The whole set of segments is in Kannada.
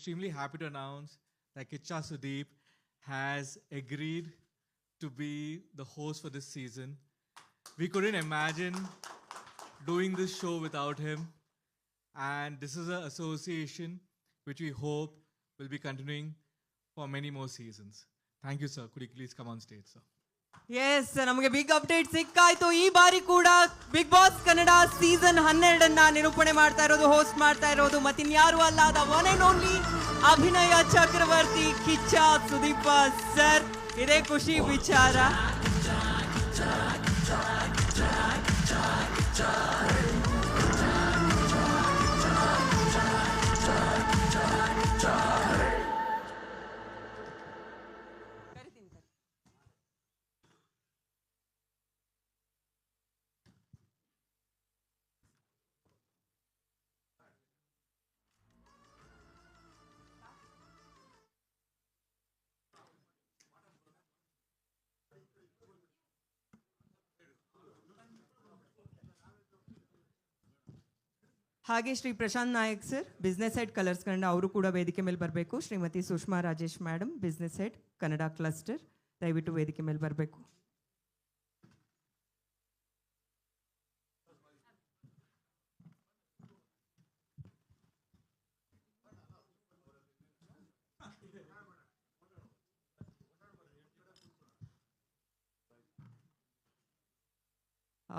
extremely happy to announce that Kicha Sudeep has agreed to be the host for this season. We couldn't imagine doing this show without him, and this is an association which we hope will be continuing for many more seasons. Thank you, sir. Could you please come on stage, sir? Yes ನಮಗೆ ಬಿಗ್ ಅಪ್ಡೇಟ್ ಸಿಕ್ಕಾಯ್ತು. ಈ ಬಾರಿ ಕೂಡ ಬಿಗ್ ಬಾಸ್ ಕನ್ನಡ ಸೀಸನ್ 12 ನಿರೂಪಣೆ ಮಾಡ್ತಾ ಇರೋದು, ಹೋಸ್ಟ್ ಮಾಡ್ತಾ ಇರೋದು ಮತ್ತಿನ್ಯಾರು ಅಲ್ಲ, ದ ಒನ್ ಅಂಡ್ ಓನ್ಲಿ ಅಭಿನಯ ಚಕ್ರವರ್ತಿ ಕಿಚ್ಚ ಸುದೀಪ ಸರ್. ಇದೇ ಖುಷಿ ವಿಚಾರ. ಹಾಗೆ Shri Prashant Nayak sir, business head Colors Kannada, ಅವರು ಕೂಡ ವೇದಿಕೆ ಮೇಲೆ ಬರಬೇಕು. Shrimati Sushma Rajesh madam, business head Kannada cluster, ದಯವಿಟ್ಟು ವೇದಿಕೆ ಮೇಲೆ ಬರಬೇಕು.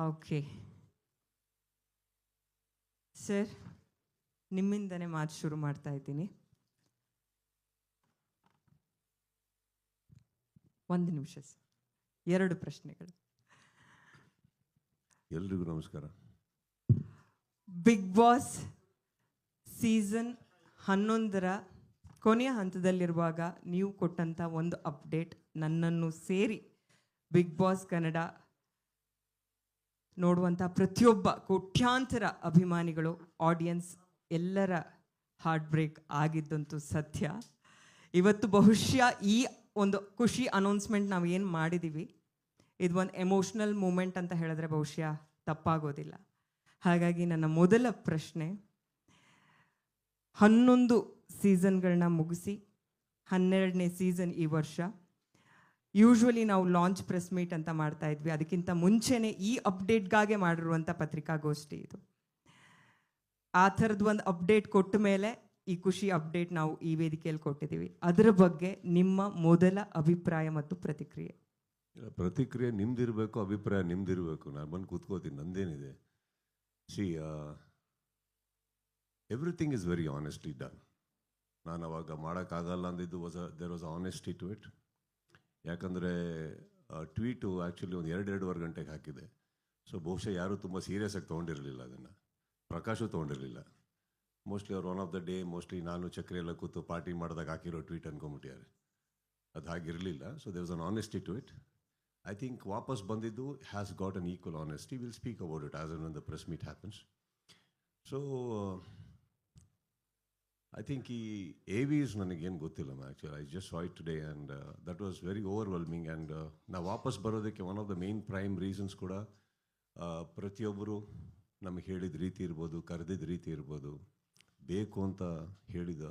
ಓಕೆ ಸರ್, ನಿಮ್ಮಿಂದನೇ ಮಾತು ಶುರು ಮಾಡ್ತಾ ಇದ್ದೀನಿ. ಒಂದು ನಿಮಿಷ ಸರ್, 2 ಪ್ರಶ್ನೆಗಳು. ಎಲ್ರಿಗೂ ನಮಸ್ಕಾರ. ಬಿಗ್ ಬಾಸ್ ಸೀಸನ್ 11 ಕೊನೆಯ ಹಂತದಲ್ಲಿರುವಾಗ ನೀವು ಕೊಟ್ಟಂಥ ಒಂದು ಅಪ್ಡೇಟ್ ನನ್ನನ್ನು ಸೇರಿ ಬಿಗ್ ಬಾಸ್ ಕನ್ನಡ ನೋಡುವಂಥ ಪ್ರತಿಯೊಬ್ಬ ಕೋಟ್ಯಾಂತರ ಅಭಿಮಾನಿಗಳು, ಆಡಿಯನ್ಸ್ ಎಲ್ಲರ ಹಾರ್ಟ್ ಬ್ರೇಕ್ ಆಗಿದ್ದಂತೂ ಸತ್ಯ. ಇವತ್ತು ಬಹುಶಃ ಈ ಒಂದು ಖುಷಿ ಅನೌನ್ಸ್ಮೆಂಟ್ ನಾವು ಏನು ಮಾಡಿದ್ದೀವಿ, ಇದು ಒಂದು ಎಮೋಷ್ನಲ್ ಮೂಮೆಂಟ್ ಅಂತ ಹೇಳಿದ್ರೆ ಬಹುಶಃ ತಪ್ಪಾಗೋದಿಲ್ಲ. ಹಾಗಾಗಿ ನನ್ನ ಮೊದಲ ಪ್ರಶ್ನೆ, 11 ಸೀಸನ್ಗಳನ್ನ ಮುಗಿಸಿ 12ನೇ ಸೀಸನ್ ಈ ವರ್ಷ. ಯೂಶ್ವಲಿ ನಾವು ಲಾಂಚ್ ಪ್ರೆಸ್ ಮೀಟ್ ಅಂತ ಮಾಡ್ತಾ ಇದ್ವಿ, ಅದಕ್ಕಿಂತ ಮುಂಚೆನೇ ಈ ಅಪ್ಡೇಟ್ಗಾಗೆ ಮಾಡಿರುವಂಥ ಪತ್ರಿಕಾಗೋಷ್ಠಿ ಇದು. ಆ ಥರದ್ದು ಒಂದು ಅಪ್ಡೇಟ್ ಕೊಟ್ಟ ಮೇಲೆ ಈ ಖುಷಿ ಅಪ್ಡೇಟ್ ನಾವು ಈ ವೇದಿಕೆಯಲ್ಲಿ ಕೊಟ್ಟಿದ್ದೀವಿ. ಅದರ ಬಗ್ಗೆ ನಿಮ್ಮ ಮೊದಲ ಅಭಿಪ್ರಾಯ ಮತ್ತು ಪ್ರತಿಕ್ರಿಯೆ? ಪ್ರತಿಕ್ರಿಯೆ ನಿಮ್ದಿರಬೇಕು, ಅಭಿಪ್ರಾಯ ನಿಮ್ದಿರಬೇಕು. ನಾನು ಬಂದು ಕೂತ್ಕೋತೀನಿ, ನಂದೇನಿದೆ. See, everything is very honestly done. ನಾನು ಅವಾಗ ಮಾಡೋಕ್ಕಾಗಲ್ಲ ಅಂದಿದ್ದು there was honesty to it. ಯಾಕಂದರೆ ಟ್ವೀಟು ಆ್ಯಕ್ಚುಲಿ ಒಂದು 2-2.5 ಗಂಟೆಗೆ ಹಾಕಿದೆ. ಸೊ ಬಹುಶಃ ಯಾರೂ ತುಂಬ ಸೀರಿಯಸ್ ಆಗಿ ತೊಗೊಂಡಿರಲಿಲ್ಲ ಅದನ್ನು. ಪ್ರಕಾಶು ತೊಗೊಂಡಿರಲಿಲ್ಲ. ಮೋಸ್ಟ್ಲಿ ಅವ್ರು one of the day mostly ನಾನು ಚಕ್ರಿ ಎಲ್ಲ ಕೂತು ಪಾರ್ಟಿ ಮಾಡಿದಾಗ ಹಾಕಿರೋ ಟ್ವೀಟ್ ಅಂದ್ಕೊಂಬಿಟ್ಟಿದ್ದಾರೆ. ಅದು ಹಾಗಿರಲಿಲ್ಲ. So there was an honesty to it. I think ವಾಪಸ್ ಬಂದಿದ್ದು has got an equal honesty. Will speak about it as an the press meet happens. So I think ಈ AVs ನನಗೇನು ಗೊತ್ತಿಲ್ಲ actually. I just say today and that was very overwhelming. And ನಾವು ವಾಪಸ್ ಬರೋದಕ್ಕೆ one of the main prime reasons ಕೂಡ ಪ್ರತಿಯೊಬ್ಬರು ನಮಗೆ ಹೇಳಿದ ರೀತಿ ಇರ್ಬೋದು, ಕರೆದಿದ್ದ ರೀತಿ ಇರ್ಬೋದು, ಬೇಕು ಅಂತ ಹೇಳಿದ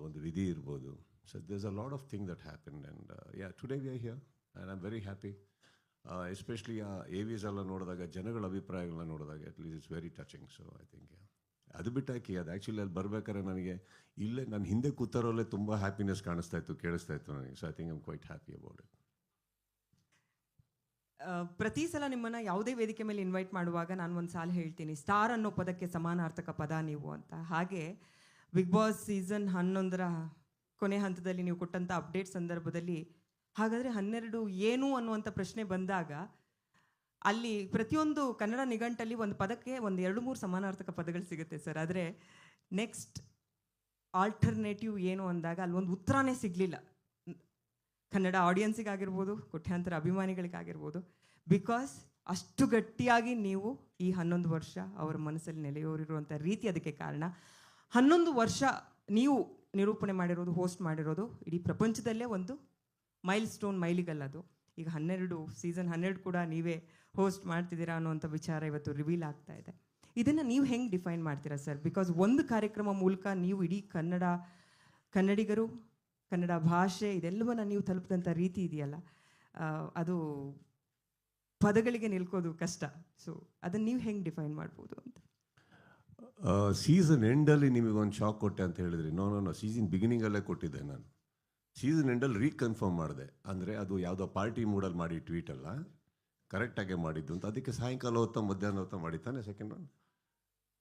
ಒಂದು ವಿಧಿ ಇರ್ಬೋದು. So there's a lot of thing that happen and yeah today we are here and I am very happy. Especially ಆ AVs ಎಲ್ಲ ನೋಡಿದಾಗ, ಜನಗಳ ಅಭಿಪ್ರಾಯಗಳನ್ನ ನೋಡಿದಾಗ at least it's very touching. So I think ಅದು ಬಿಟ್ಟಾಕಿ ಅದು ಆ್ಯಕ್ಚುಲಿ ಅಲ್ಲಿ ಬರ್ಬೇಕಾದ್ರೆ ನನಗೆ ಇಲ್ಲೇ ನಾನು ಹಿಂದೆ ಕೂತಾರಲ್ಲೇ ತುಂಬ ಹ್ಯಾಪಿನೆಸ್ ಕಾಣಿಸ್ತಾ ಇತ್ತು, ಕೇಳಿಸ್ತಾ ಇತ್ತು ನನಗೆ. So I think I am quite happy about it. ಪ್ರತಿ ಸಲ ನಿಮ್ಮನ್ನು ಯಾವುದೇ ವೇದಿಕೆ ಮೇಲೆ ಇನ್ವೈಟ್ ಮಾಡುವಾಗ ನಾನು ಒಂದು ಸಾಲ ಹೇಳ್ತೀನಿ, ಸ್ಟಾರ್ ಅನ್ನೋ ಪದಕ್ಕೆ ಸಮಾನಾರ್ಥಕ ಪದ ನೀವು ಅಂತ. ಹಾಗೆ ಬಿಗ್ ಬಾಸ್ ಸೀಸನ್ 11 ಕೊನೆ ಹಂತದಲ್ಲಿ ನೀವು ಕೊಟ್ಟಂಥ ಅಪ್ಡೇಟ್ ಸಂದರ್ಭದಲ್ಲಿ ಹಾಗಾದರೆ 12 ಏನು ಅನ್ನುವಂಥ ಪ್ರಶ್ನೆ ಬಂದಾಗ ಅಲ್ಲಿ ಪ್ರತಿಯೊಂದು ಕನ್ನಡ ನಿಘಂಟಲ್ಲಿ ಒಂದು ಪದಕ್ಕೆ ಒಂದು 2-3 ಸಮಾನಾರ್ಥಕ ಪದಗಳು ಸಿಗುತ್ತೆ ಸರ್. ಆದರೆ ನೆಕ್ಸ್ಟ್ ಆಲ್ಟರ್ನೇಟಿವ್ ಏನು ಅಂದಾಗ ಅಲ್ಲಿ ಒಂದು ಉತ್ತರನೇ ಸಿಗಲಿಲ್ಲ ಕನ್ನಡ ಆಡಿಯನ್ಸಿಗಾಗಿರ್ಬೋದು, ಕೋಟ್ಯಾಂತರ ಅಭಿಮಾನಿಗಳಿಗಾಗಿರ್ಬೋದು. ಬಿಕಾಸ್ ಅಷ್ಟು ಗಟ್ಟಿಯಾಗಿ ನೀವು ಈ 11 ವರ್ಷ ಅವರ ಮನಸ್ಸಲ್ಲಿ ನೆಲೆಯೂರಿರುವಂಥ ರೀತಿ ಅದಕ್ಕೆ ಕಾರಣ. 11 ವರ್ಷ ನೀವು ನಿರೂಪಣೆ ಮಾಡಿರೋದು, ಹೋಸ್ಟ್ ಮಾಡಿರೋದು ಇಡೀ ಪ್ರಪಂಚದಲ್ಲೇ ಒಂದು ಮೈಲ್ ಸ್ಟೋನ್, ಮೈಲಿಗಲ್ಲದು. ಈಗ 12 ಸೀಸನ್ 12 ಕೂಡ ನೀವೇ ಹೋಸ್ಟ್ ಮಾಡ್ತಿದ್ದೀರಾ ಅನ್ನುವಂಥ ವಿಚಾರ ಇವತ್ತು ರಿವೀಲ್ ಆಗ್ತಾ ಇದೆ. ಇದನ್ನು ನೀವು ಹೆಂಗೆ ಡಿಫೈನ್ ಮಾಡ್ತೀರಾ ಸರ್? ಬಿಕಾಸ್ ಒಂದು ಕಾರ್ಯಕ್ರಮ ಮೂಲಕ ನೀವು ಇಡೀ ಕನ್ನಡಿಗರು, ಕನ್ನಡ ಭಾಷೆ ಇದೆಲ್ಲವನ್ನ ನೀವು ತಲುಪಿದಂಥ ರೀತಿ ಇದೆಯಲ್ಲ, ಅದು ಪದಗಳಿಗೆ ನಿಲ್ಕೋದು ಕಷ್ಟ. ಸೊ ಅದನ್ನು ನೀವು ಹೆಂಗೆ ಡಿಫೈನ್ ಮಾಡ್ಬೋದು ಅಂತ. ಸೀಸನ್ ಎಂಡಲ್ಲಿ ನಿಮಗೆ ಒಂದು ಶಾಕ್ ಕೊಟ್ಟೆ ಅಂತ ಹೇಳಿದ್ರಿ. ನೋ ಸೀಸನ್ ಬಿಗಿನಿಂಗಲ್ಲೇ ಕೊಟ್ಟಿದ್ದೆ ನಾನು. ಸೀಸನ್ ಎಂಡಲ್ಲಿ ರೀಕನ್ಫರ್ಮ್ ಮಾಡಿದೆ. ಅಂದರೆ ಅದು ಯಾವುದೋ ಪಾರ್ಟಿ ಮೂಡಲ್ಲಿ ಮಾಡಿ ಟ್ವೀಟ್ ಅಲ್ಲ, ಕರೆಕ್ಟಾಗೆ ಮಾಡಿದ್ದು ಅಂತ. ಅದಕ್ಕೆ ಸಾಯಂಕಾಲ ಹೊತ್ತ ಮಧ್ಯಾಹ್ನ ಹೊತ್ತ ಮಾಡಿದ್ದಾನೆ ಸೆಕೆಂಡ್ ಒನ್.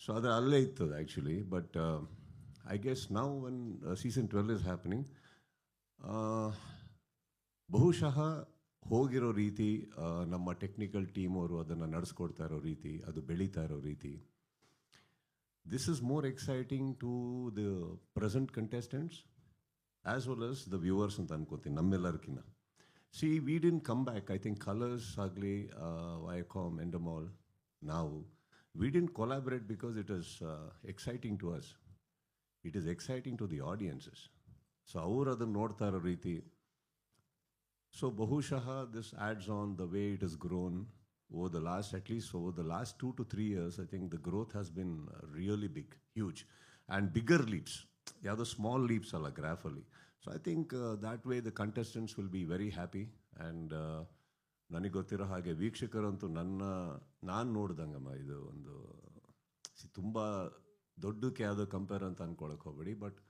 ಸೊ ಅದು ಅಲ್ಲೇ ಇತ್ತು actually. But I guess now one season 12 is happening. ಬಹುಶಃ ಹೋಗಿರೋ ರೀತಿ, ನಮ್ಮ ಟೆಕ್ನಿಕಲ್ ಟೀಮ್ ಅವರು ಅದನ್ನು ನಡೆಸ್ಕೊಡ್ತಾ ಇರೋ ರೀತಿ, ಅದು ಬೆಳೀತಾ ಇರೋ ರೀತಿ, this is more exciting to the present contestants as well as the viewers ಅಂತ ಅನ್ಕೋತೀನಿ, ನಮ್ಮೆಲ್ಲರಿಗಿನ್ನ. See we didn't come back, I think Colors ಆಗಲಿ, ವೈಕಾಮ್, ಎಂಡಮಾಲ್, ನಾವು we didn't collaborate because it is exciting to us, it is exciting to the audiences. So ಅವರು ಅದನ್ನು ನೋಡ್ತಾ ಇರೋ ರೀತಿ. So ಬಹುಶಃ this adds on the way it has grown over the last, at least over the last 2 to 3 years. I think the growth has been really big, huge, and bigger leaps. Yeah, the small leaps alla graph alli. So I think that way the contestants will be very happy. And ನನಗೆ ಗೊತ್ತಿರೋ ಹಾಗೆ ವೀಕ್ಷಕರಂತೂ ನಾನು ನೋಡ್ದಂಗಮ್ಮ ಇದು ಒಂದು ತುಂಬ ದೊಡ್ಡಕ್ಕೆ ಯಾವುದೋ ಕಂಪೇರ್ ಅಂತ ಅನ್ಕೊಳಕ್ಕೆ ಹೋಗ್ಬೇಡಿ. ಬಟ್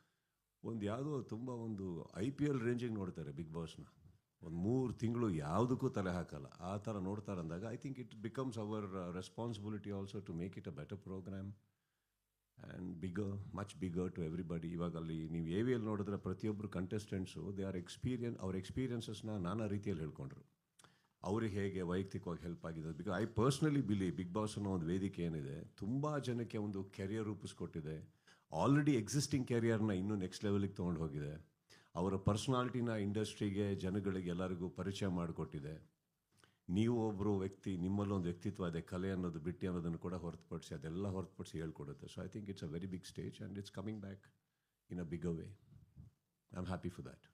ಒಂದು ಯಾವುದೋ ತುಂಬ ಒಂದು IPL ರೇಂಜಿಗೆ ನೋಡ್ತಾರೆ ಬಿಗ್ ಬಾಸ್ನ. ಒಂದು 3 ತಿಂಗಳು ಯಾವುದಕ್ಕೂ ತಲೆ ಹಾಕಲ್ಲ, ಆ ಥರ ನೋಡ್ತಾರೆ ಅಂದಾಗ I think it becomes our responsibility also to make it a better programme and bigger, much bigger to everybody. ಇವಾಗ ಅಲ್ಲಿ ನೀವು AVL ನೋಡಿದ್ರೆ ಪ್ರತಿಯೊಬ್ಬರು ಕಂಟೆಸ್ಟೆಂಟ್ಸು ದೇ ಆರ್ ಅವ್ರ ಎಕ್ಸ್ಪೀರಿಯನ್ಸಸ್ನ ನಾನಾ ರೀತಿಯಲ್ಲಿ ಹೇಳ್ಕೊಂಡ್ರು. ಅವ್ರಿಗೆ ಹೇಗೆ ವೈಯಕ್ತಿಕವಾಗಿ ಹೆಲ್ಪ್ ಆಗಿದೆ. Because I personally believe Bigg Boss ಅನ್ನೋ ಒಂದು ವೇದಿಕೆ ಏನಿದೆ ತುಂಬ ಜನಕ್ಕೆ ಒಂದು ಕೆರಿಯರ್ ರೂಪಿಸ್ಕೊಟ್ಟಿದೆ. ಆಲ್ರೆಡಿ ಎಕ್ಸಿಸ್ಟಿಂಗ್ ಕೆರಿಯರ್ನ ಇನ್ನೂ ನೆಕ್ಸ್ಟ್ ಲೆವೆಲಿಗೆ ತೊಗೊಂಡು ಹೋಗಿದೆ. ಅವರ ಪರ್ಸ್ನಾಲಿಟಿನ ಇಂಡಸ್ಟ್ರಿಗೆ, ಜನಗಳಿಗೆ, ಎಲ್ಲರಿಗೂ ಪರಿಚಯ ಮಾಡಿಕೊಟ್ಟಿದೆ. ನೀವು ಒಬ್ಬರು ವ್ಯಕ್ತಿ, ನಿಮ್ಮಲ್ಲೊಂದು ವ್ಯಕ್ತಿತ್ವ ಇದೆ, ಕಲೆ ಅನ್ನೋದು, ಬಿಟ್ಟು ಅನ್ನೋದನ್ನು ಕೂಡ ಹೊರತುಪಡಿಸಿ ಅದೆಲ್ಲ ಹೊರತುಪಡಿಸಿ ಹೇಳ್ಕೊಡುತ್ತೆ. So I think it's a very big stage and it's coming back in a bigger way. I am happy for that.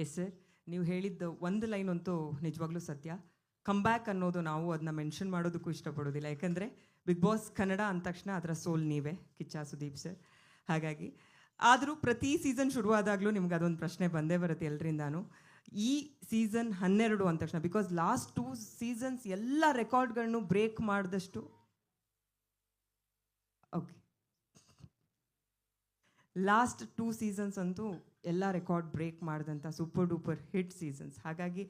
Yes sir, ನೀವು ಹೇಳಿದ್ದು ಒಂದು ಲೈನ್ ಅಂತೂ ನಿಜವಾಗ್ಲೂ ಸತ್ಯ. ಕಮ್ ಬ್ಯಾಕ್ ಅನ್ನೋದು ನಾವು ಅದನ್ನ ಮೆನ್ಷನ್ ಮಾಡೋದಕ್ಕೂ ಇಷ್ಟಪಡೋದಿಲ್ಲ. ಯಾಕಂದರೆ ಬಿಗ್ ಬಾಸ್ ಕನ್ನಡ ಅಂದ ತಕ್ಷಣ ಅದರ ಸೋಲ್ ನೀವೇ, ಕಿಚ್ಚ ಸುದೀಪ್ ಸರ್. ಹಾಗಾಗಿ ಆದರೂ ಪ್ರತಿ ಸೀಸನ್ ಶುರುವಾದಾಗಲೂ ನಿಮ್ಗೆ ಅದೊಂದು ಪ್ರಶ್ನೆ ಬಂದೇ ಬರುತ್ತೆ ಎಲ್ಲರಿಂದಾನು. ಈ ಸೀಸನ್ 12 ಅಂದ ತಕ್ಷಣ, ಬಿಕಾಸ್ ಲಾಸ್ಟ್ 2 ಸೀಸನ್ಸ್ ಎಲ್ಲ ರೆಕಾರ್ಡ್ಗಳನ್ನು ಬ್ರೇಕ್ ಮಾಡಿದಷ್ಟು, ಓಕೆ, ಲಾಸ್ಟ್ 2 ಸೀಸನ್ಸ್ ಅಂತೂ ಎಲ್ಲ ರೆಕಾರ್ಡ್ ಬ್ರೇಕ್ ಮಾಡಿದಂಥ ಸೂಪರ್ ಡೂಪರ್ ಹಿಟ್ ಸೀಸನ್ಸ್. ಹಾಗಾಗಿ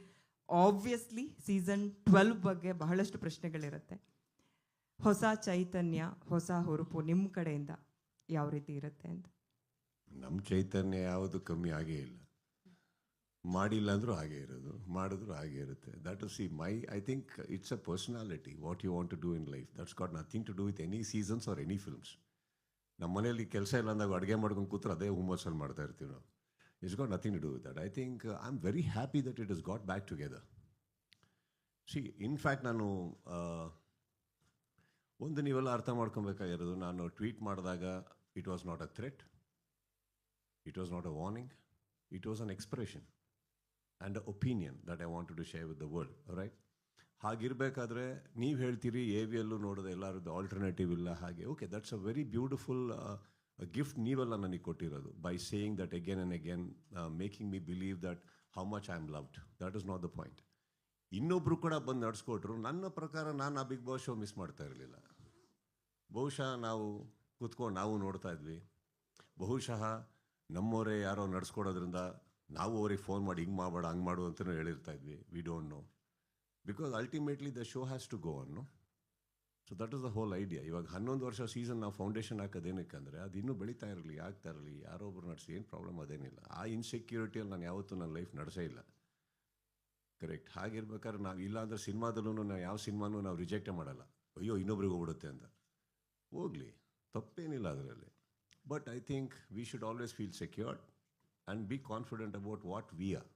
ಆಬ್ವಿಯಸ್ಲಿ ಸೀಸನ್ 12 ಬಗ್ಗೆ ಬಹಳಷ್ಟು ಪ್ರಶ್ನೆಗಳಿರುತ್ತೆ. ಹೊಸ ಚೈತನ್ಯ, ಹೊಸ ಹುರುಪು ನಿಮ್ಮ ಕಡೆಯಿಂದ ಯಾವ ರೀತಿ ಇರುತ್ತೆ ಅಂತ? ನಮ್ಮ ಚೈತನ್ಯ ಯಾವುದು ಕಮ್ಮಿ ಆಗೇ ಇಲ್ಲ. ಮಾಡಿಲ್ಲ ಅಂದರೂ ಹಾಗೇ ಇರೋದು, ಮಾಡಿದ್ರು ಹಾಗೇ ಇರುತ್ತೆ. That is I think it's a personality, what you want to do in life. That's got nothing to do with any seasons or any films. ನಮ್ಮ ಮನೇಲಿ ಕೆಲಸ ಇಲ್ಲ ಅಂದಾಗ ಅಡುಗೆ ಮಾಡ್ಕೊಂಡು ಕೂತ್ರೆ ಅದೇ ಹುಮ್ಮಸ್ಸಲ್ಲಿ ಮಾಡ್ತಾ ಇರ್ತೀವಿ ನಾವು. It's got nothing to do with that. I think I am very happy that it is got back together. See in fact ನಾನು ಒಂದು ನೀವೆಲ್ಲ ಅರ್ಥ ಮಾಡ್ಕೊಬೇಕಾಗಿರೋದು, ನಾನು ಟ್ವೀಟ್ ಮಾಡಿದಾಗ it was not a threat, it was not a warning, it was an expression and an opinion that I wanted to share with the world, right? ಹಾಗಿರಬೇಕಾದ್ರೆ ನೀವು ಹೇಳ್ತೀರಿ AVL ನೋಡೋದು ಎಲ್ಲರದ್ದು ಆಲ್ಟರ್ನೇಟಿವ್ ಇಲ್ಲ ಹಾಗೆ. Okay, that's a very beautiful gift ನೀವೆಲ್ಲ ನನಗೆ ಕೊಟ್ಟಿರೋದು, by saying that again and again, making me believe that how much I am loved. That is not the point. ಇನ್ನೊಬ್ಬರು ಕೂಡ ಬಂದು ನಡೆಸ್ಕೊಟ್ರು. ನನ್ನ ಪ್ರಕಾರ ನಾನು ಆ ಬಿಗ್ ಬಾಸ್ ಶೋ ಮಿಸ್ ಮಾಡ್ತಾ ಇರಲಿಲ್ಲ. ಬಹುಶಃ ನಾವು ಕೂತ್ಕೊಂಡು ನಾವು ನೋಡ್ತಾ ಇದ್ವಿ. ಬಹುಶಃ ನಮ್ಮವರೇ ಯಾರೋ ನಡೆಸ್ಕೊಡೋದ್ರಿಂದ ನಾವು ಅವ್ರಿಗೆ ಫೋನ್ ಮಾಡಿ ಹಿಂಗೆ ಮಾಡಬೇಡ, ಹಂಗೆ ಮಾಡು ಅಂತಲೂ ಹೇಳಿರ್ತಾ ಇದ್ವಿ. We don't know, because ultimately the show has to go on. So that is the whole idea. ಇವಾಗ 11 ವರ್ಷ ಸೀಸನ್ ನಾವು ಫೌಂಡೇಶನ್ ಹಾಕೋದೇನಕ್ಕೆ ಅಂದರೆ ಅದು ಇನ್ನೂ ಬೆಳೀತಾ ಇರಲಿ, ಆಗ್ತಾ ಇರಲಿ, ಯಾರೋ ಒಬ್ರು ನಡೆಸಿ ಏನು ಪ್ರಾಬ್ಲಮ್ ಅದೇನಿಲ್ಲ. ಆ ಇನ್ಸೆಕ್ಯೂರಿಟಿಯಲ್ಲಿ ನಾನು ಯಾವತ್ತೂ ನನ್ನ ಲೈಫ್ ನಡೆಸೇ ಇಲ್ಲ. ಕರೆಕ್ಟ್. ಹಾಗಿರ್ಬೇಕಾದ್ರೆ ನಾವು ಇಲ್ಲ ಅಂದರೆ ಸಿನಿಮಾದಲ್ಲೂ ನಾವು ಯಾವ ಸಿನಿಮಾನೂ ನಾವು ರಿಜೆಕ್ಟೇ ಮಾಡಲ್ಲ. ಅಯ್ಯೋ ಇನ್ನೊಬ್ರಿಗೆ ಹೋಗ್ಬಿಡುತ್ತೆ ಅಂತ. ಹೋಗಲಿ, ತಪ್ಪೇನಿಲ್ಲ ಅದರಲ್ಲಿ. But I think we should always feel secured and be confident about what we are,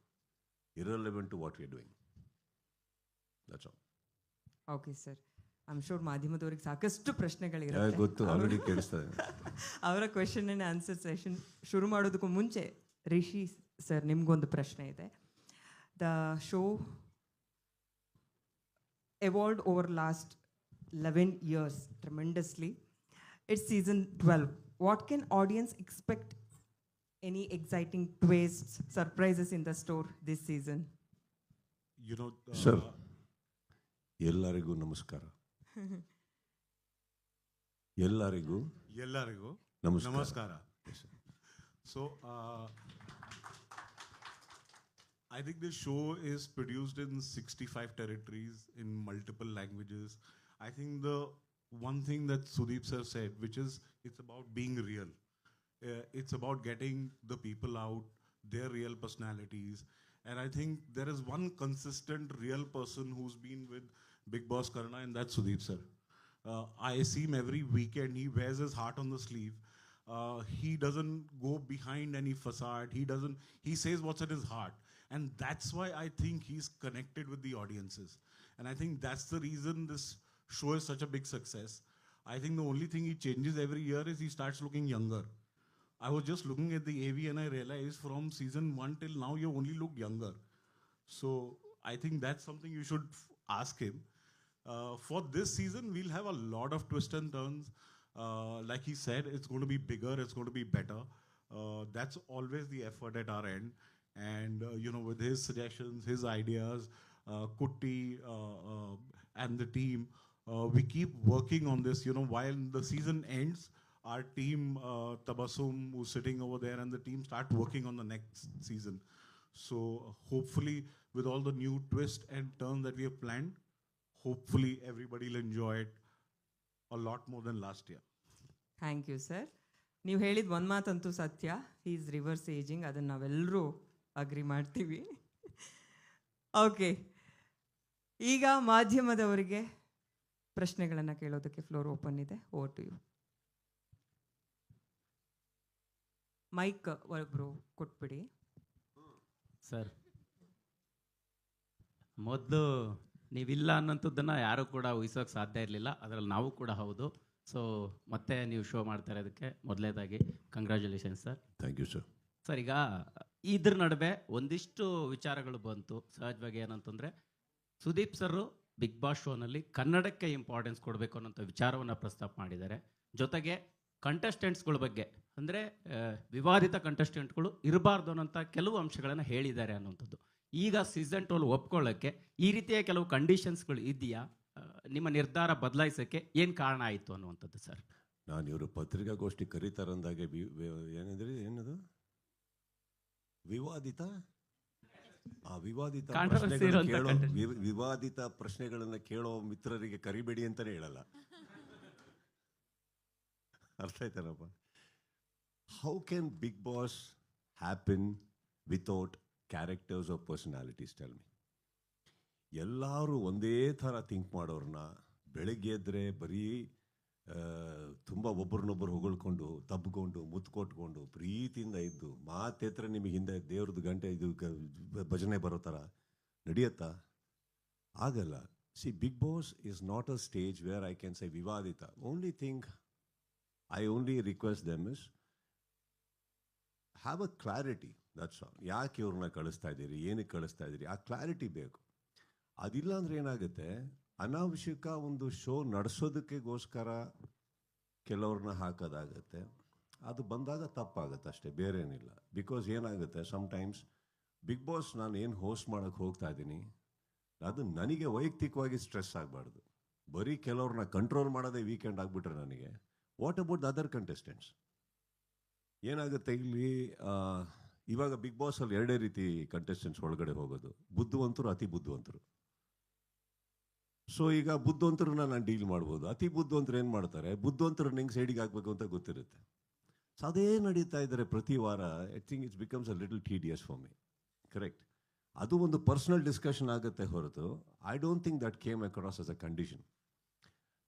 irrelevant to what we are doing. That's all. Okay sir, I am sure ಮಾಧ್ಯಮದವ್ರಿಗೆ ಸಾಕಷ್ಟು ಪ್ರಶ್ನೆಗಳಿರುತ್ತೆ. ಗೊತ್ತು, ಆಲ್ರೆಡಿ ಕೇಳಿಸ್ತದೆ. ಅವರ ಕ್ವೆಶನ್ ಆ್ಯಂಡ್ ಆನ್ಸರ್ ಸೆಷನ್ ಶುರು ಮಾಡೋದಕ್ಕೂ ಮುಂಚೆ ರಿಷಿ ಸರ್ ನಿಮಗೊಂದು ಪ್ರಶ್ನೆ ಇದೆ. The show evolved over last 11 years tremendously. It's season 12. What can audience expect? Any exciting twists, surprises in the store this season? You know, Sir. ಎಲ್ಲರಿಗೂ ನಮಸ್ಕಾರ. ಎಲ್ಲರಿಗೂ ಎಲ್ಲರಿಗೂ ನಮಸ್ಕಾರ. ನಮಸ್ಕಾರ. So, I think this show is produced in 65 territories in multiple languages. I think the one thing that Sudeep sir said, which is it's about being real. It's about getting the people out, their real personalities. And I think there is one consistent real person who's been with Bigg Boss Karna, and that's Sudeep sir. I see him every weekend. He wears his heart on the sleeve. He doesn't go behind any facade. He says what's in his heart. And that's why I think he's connected with the audiences. And I think that's the reason this show is such a big success. I think the only thing he changes every year is he starts looking younger. I was just looking at the AV and I realized from season 1 till now, you only look younger. So I think that's something you should ask him. For this season, we'll have a lot of twists and turns. Like he said, it's going to be bigger, it's going to be better. That's always the effort at our end. And, with his suggestions, his ideas, Kutti and the team, we keep working on this, while the season ends. Our team, Tabassum, who's sitting over there, and the team start working on the next season. So hopefully, with all the new twists and turns that we have planned, hopefully everybody will enjoy it a lot more than last year. Thank you sir. ನೀವು ಹೇಳಿದ ಒಂದು ಮಾತಂತೂ ಸತ್ಯ, ಈಸ್ ರಿವರ್ಸ್ ಏಜಿಂಗ್, ಅದನ್ನು ನಾವೆಲ್ಲರೂ ಅಗ್ರಿ ಮಾಡ್ತೀವಿ. ಓಕೆ, ಈಗ ಮಾಧ್ಯಮದವರಿಗೆ ಪ್ರಶ್ನೆಗಳನ್ನು ಕೇಳೋದಕ್ಕೆ ಫ್ಲೋರ್ ಓಪನ್ ಇದೆ. Over to you. ಮೈಕ್ ಒಬ್ಬರು ಕೊಟ್ಬಿಡಿ ಸರ್. ಮೊದಲು ನೀವಿಲ್ಲ ಅನ್ನೋಂಥದ್ದನ್ನು ಯಾರೂ ಕೂಡ ಊಹಿಸೋಕೆ ಸಾಧ್ಯ ಇರಲಿಲ್ಲ, ಅದರಲ್ಲಿ ನಾವು ಕೂಡ ಹೌದು. ಸೊ ಮತ್ತೆ ನೀವು ಶೋ ಮಾಡ್ತಾ ಇರೋದಕ್ಕೆ ಮೊದಲೇದಾಗಿ congratulations sir. Thank you sir. Sir, ಈಗ ಇದ್ರ ನಡುವೆ ಒಂದಿಷ್ಟು ವಿಚಾರಗಳು ಬಂತು. ಸಹಜವಾಗಿ ಏನಂತಂದರೆ, ಸುದೀಪ್ ಸರು ಬಿಗ್ ಬಾಸ್ ಶೋನಲ್ಲಿ ಕನ್ನಡಕ್ಕೆ ಇಂಪಾರ್ಟೆನ್ಸ್ ಕೊಡಬೇಕು ಅನ್ನೋಂಥ ವಿಚಾರವನ್ನು ಪ್ರಸ್ತಾಪ ಮಾಡಿದ್ದಾರೆ. ಜೊತೆಗೆ ಕಂಟೆಸ್ಟೆಂಟ್ಸ್ಗಳ ಬಗ್ಗೆ, ಅಂದರೆ ವಿವಾದಿತ ಕಂಟೆಸ್ಟೆಂಟ್ಗಳು ಇರಬಾರ್ದು ಅನ್ನೋಂಥ ಕೆಲವು ಅಂಶಗಳನ್ನು ಹೇಳಿದ್ದಾರೆ ಅನ್ನೋಂಥದ್ದು. ಈಗ ಸೀಸನ್ 12 ಒಪ್ಕೊಳ್ಳೋಕ್ಕೆ ಈ ರೀತಿಯ ಕೆಲವು ಕಂಡೀಷನ್ಸ್ಗಳು ಇದೆಯಾ? ನಿಮ್ಮ ನಿರ್ಧಾರ ಬದಲಾಯಿಸೋಕ್ಕೆ ಏನು ಕಾರಣ ಆಯಿತು ಅನ್ನುವಂಥದ್ದು ಸರ್? ನಾನು ಇವರು ಪತ್ರಿಕಾಗೋಷ್ಠಿ ಕರೀತಾರಂದಾಗೆ ಏನಿದ್ರಿ ಏನದು ವಿವಾದಿತ ವಿವಾದಿತ ಪ್ರಶ್ನೆಗಳನ್ನು ಕೇಳೋ ಮಿತ್ರರಿಗೆ ಕರಿಬೇಡಿ ಅಂತಾನೆ ಹೇಳಲ್ಲ. ಅರ್ಥ ಆಯ್ತಾನಪ್ಪ? How can Bigg Boss happen without characters of personalities? Tell me. ಎಲ್ಲರೂ ಒಂದೇ ಥರ ಥಿಂಕ್ ಮಾಡೋರನ್ನ ಬೆಳಗ್ಗೆ ಎದ್ದರೆ ಬರೀ ತುಂಬ ಒಬ್ಬರನ್ನೊಬ್ಬರು ಹೊಗಳ್ಕೊಂಡು ತಬ್ಕೊಂಡು ಮುತ್ಕೊಟ್ಕೊಂಡು ಪ್ರೀತಿಯಿಂದ ಇದ್ದು ಮಾತೆತ್ರ ನಿಮಗೆ ಹಿಂದೆ ದೇವ್ರದ್ದು ಗಂಟೆ ಇದು ಭಜನೆ ಬರೋ ಥರ ನಡೆಯುತ್ತಾ? ಆಗಲ್ಲ. See, Bigg Boss is not a stage where I can say ವಿವಾದಿತ. Only thing I only request them is have a clarity. That's all. ಯಾಕೆ ಇವ್ರನ್ನ ಕಳಿಸ್ತಾ ಇದ್ದೀರಿ, ಏನಕ್ಕೆ ಕಳಿಸ್ತಾ ಇದ್ದೀರಿ, ಆ ಕ್ಲಾರಿಟಿ ಬೇಕು. ಅದಿಲ್ಲ ಅಂದರೆ ಏನಾಗುತ್ತೆ, ಅನಾವಶ್ಯಕ ಒಂದು ಶೋ ನಡೆಸೋದಕ್ಕೆಗೋಸ್ಕರ ಕೆಲವ್ರನ್ನ ಹಾಕೋದಾಗತ್ತೆ. ಅದು ಬಂದಾಗ ತಪ್ಪಾಗುತ್ತೆ ಅಷ್ಟೇ, ಬೇರೇನಿಲ್ಲ. ಬಿಕಾಸ್ ಏನಾಗುತ್ತೆ, ಸಮ್ಟೈಮ್ಸ್ ಬಿಗ್ ಬಾಸ್ ನಾನು ಏನು ಹೋಸ್ಟ್ ಮಾಡೋಕ್ಕೆ ಹೋಗ್ತಾ ಇದ್ದೀನಿ, ಅದು ನನಗೆ ವೈಯಕ್ತಿಕವಾಗಿ ಸ್ಟ್ರೆಸ್ ಆಗಬಾರ್ದು. ಬರೀ ಕೆಲವ್ರನ್ನ ಕಂಟ್ರೋಲ್ ಮಾಡೋದೇ ವೀಕೆಂಡ್ ಆಗಿಬಿಟ್ರೆ ನನಗೆ, what about the other contestants? ಏನಾಗುತ್ತೆ ಇಲ್ಲಿ, ಇವಾಗ ಬಿಗ್ ಬಾಸಲ್ಲಿ ಎರಡೇ ರೀತಿ ಕಂಟೆಸ್ಟೆಂಟ್ಸ್ ಒಳಗಡೆ ಹೋಗೋದು, ಬುದ್ಧಿವಂತರು, ಅತಿ ಬುದ್ಧಿವಂತರು. ಸೊ ಈಗ ಬುದ್ಧಿವಂತರನ್ನ ನಾನು ಡೀಲ್ ಮಾಡ್ಬೋದು. ಅತಿ ಬುದ್ಧಿವಂತರು ಏನು ಮಾಡ್ತಾರೆ, ಬುದ್ಧಿವಂತರನ್ನ ಹೆಂಗೆ ಸೈಡಿಗೆ ಹಾಕಬೇಕು ಅಂತ ಗೊತ್ತಿರುತ್ತೆ. ಸೊ ಅದೇ ನಡೀತಾ ಇದ್ದಾರೆ ಪ್ರತಿ ವಾರ. I think it's becomes a little tedious for me. Correct. ಅದು ಒಂದು ಪರ್ಸನಲ್ ಡಿಸ್ಕಷನ್ ಆಗುತ್ತೆ ಹೊರತು I don't think that came across as a condition.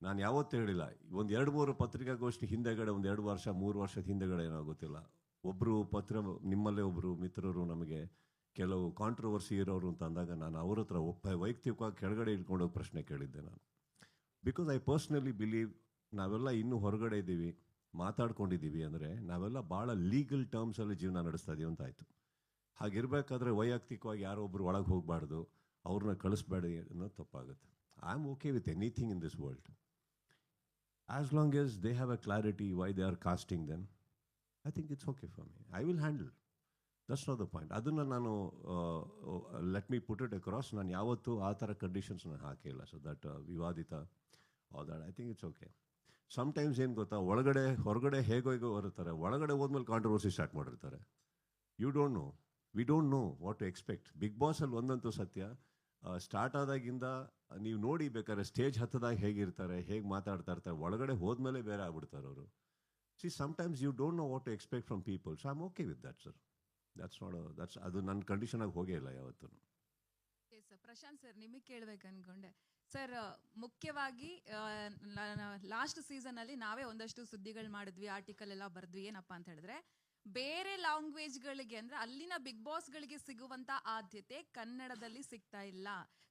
ನಾನು ಯಾವತ್ತೂ ಹೇಳಿಲ್ಲ. ಒಂದು 2-3 ಪತ್ರಿಕಾಗೋಷ್ಠಿ ಹಿಂದೆಗಡೆ, ಒಂದು 2 ವರ್ಷ 3 ವರ್ಷದ ಹಿಂದೆಗಡೆ ಏನೋ ಗೊತ್ತಿಲ್ಲ, ಒಬ್ಬರು ನಿಮ್ಮಲ್ಲೇ ಒಬ್ಬರು ಮಿತ್ರರು ನಮಗೆ ಕೆಲವು ಕಾಂಟ್ರವರ್ಸಿ ಇರೋರು ಅಂತ ಅಂದಾಗ ನಾನು ಅವ್ರ ಹತ್ರ ವೈಯಕ್ತಿಕವಾಗಿ ಕೆಳಗಡೆ ಇಟ್ಕೊಂಡೋಗಿ ಪ್ರಶ್ನೆ ಕೇಳಿದ್ದೆ ನಾನು. ಬಿಕಾಸ್ ಐ ಪರ್ಸ್ನಲಿ ಬಿಲೀವ್ ನಾವೆಲ್ಲ ಇನ್ನೂ ಹೊರಗಡೆ ಇದ್ದೀವಿ, ಮಾತಾಡ್ಕೊಂಡಿದ್ದೀವಿ ಅಂದರೆ ನಾವೆಲ್ಲ ಭಾಳ ಲೀಗಲ್ ಟರ್ಮ್ಸಲ್ಲಿ ಜೀವನ ನಡೆಸ್ತಾ ಇದೀವಿ ಅಂತ ಆಯಿತು. ಹಾಗಿರ್ಬೇಕಾದ್ರೆ ವೈಯಕ್ತಿಕವಾಗಿ ಯಾರೋ ಒಬ್ರು ಒಳಗೆ ಹೋಗಬಾರ್ದು, ಅವ್ರನ್ನ ಕಳಿಸ್ಬೇಡಿ ಅನ್ನೋದು ತಪ್ಪಾಗುತ್ತೆ. I am okay with anything in this world. As long as they have a clarity why they are casting them, I think it's okay for me. I will handle. That's not the point. ಅದನ್ನು ನಾನು let me put it across, ನಾನು ಯಾವತ್ತೂ ಆ ಥರ ಕಂಡೀಷನ್ಸ್ ನಾನು ಹಾಕಿಲ್ಲ. ಸೊ ದಟ್ ವಿವಾದಿತ all that I think it's okay. Sometimes ಏನು ಗೊತ್ತಾ, ಹೊರಗಡೆ ಹೇಗೋ ಬರುತ್ತಾರೆ, ಒಳಗಡೆ ಹೋದ್ಮೇಲೆ ಕಾಂಟ್ರವರ್ಸಿ ಸ್ಟಾರ್ಟ್ ಮಾಡಿರ್ತಾರೆ. We don't know what to expect. Bigg ಬಾಸಲ್ಲಿ ಒಂದಂತೂ ಸತ್ಯ, ಸ್ಟಾರ್ಟ್ ಆದಾಗಿಂದ ನೀವು ನೋಡಿ ಬೇಕಾದ್ರೆ ಸ್ಟೇಜ್ ಹತ್ತದಾಗ ಹೇಗಿರ್ತಾರೆ, ಹೇಗೆ ಮಾತಾಡ್ತಾ ಇರ್ತಾರೆ, ಒಳಗಡೆ ಹೋದ್ಮೇಲೆ ಬೇರೆ ಆಗ್ಬಿಡ್ತಾರೆ ಅವರು. See sometimes you don't know what to expect from people. So I am okay with that sir. ಅದು ನನ್ನ ಕಂಡೀಷನಾಗಿ ಹೋಗೇ ಇಲ್ಲ ಯಾವತ್ತೂ. ಪ್ರಶಾಂತ್ ಸರ್, ನಿಮಗೆ ಕೇಳಬೇಕು ಅನ್ಕೊಂಡೆ ಸರ್. ಮುಖ್ಯವಾಗಿ ಲಾಸ್ಟ್ ಸೀಸನಲ್ಲಿ ನಾವೇ ಒಂದಷ್ಟು ಸುದ್ದಿಗಳು ಮಾಡಿದ್ವಿ, ಆರ್ಟಿಕಲ್ ಎಲ್ಲ ಬರೆದ್ವಿ. ಏನಪ್ಪಾ ಅಂತ ಹೇಳಿದ್ರೆ, ಬೇರೆ ಲ್ಯಾಂಗ್ವೇಜ್ಗಳಿಗೆ ಅಂದ್ರೆ ಅಲ್ಲಿನ ಬಿಗ್ ಬಾಸ್ಗಳಿಗೆ ಸಿಗುವಂತ ಆದ್ಯತೆ ಕನ್ನಡದಲ್ಲಿ ಸಿಗ್ತಾ ಇಲ್ಲ.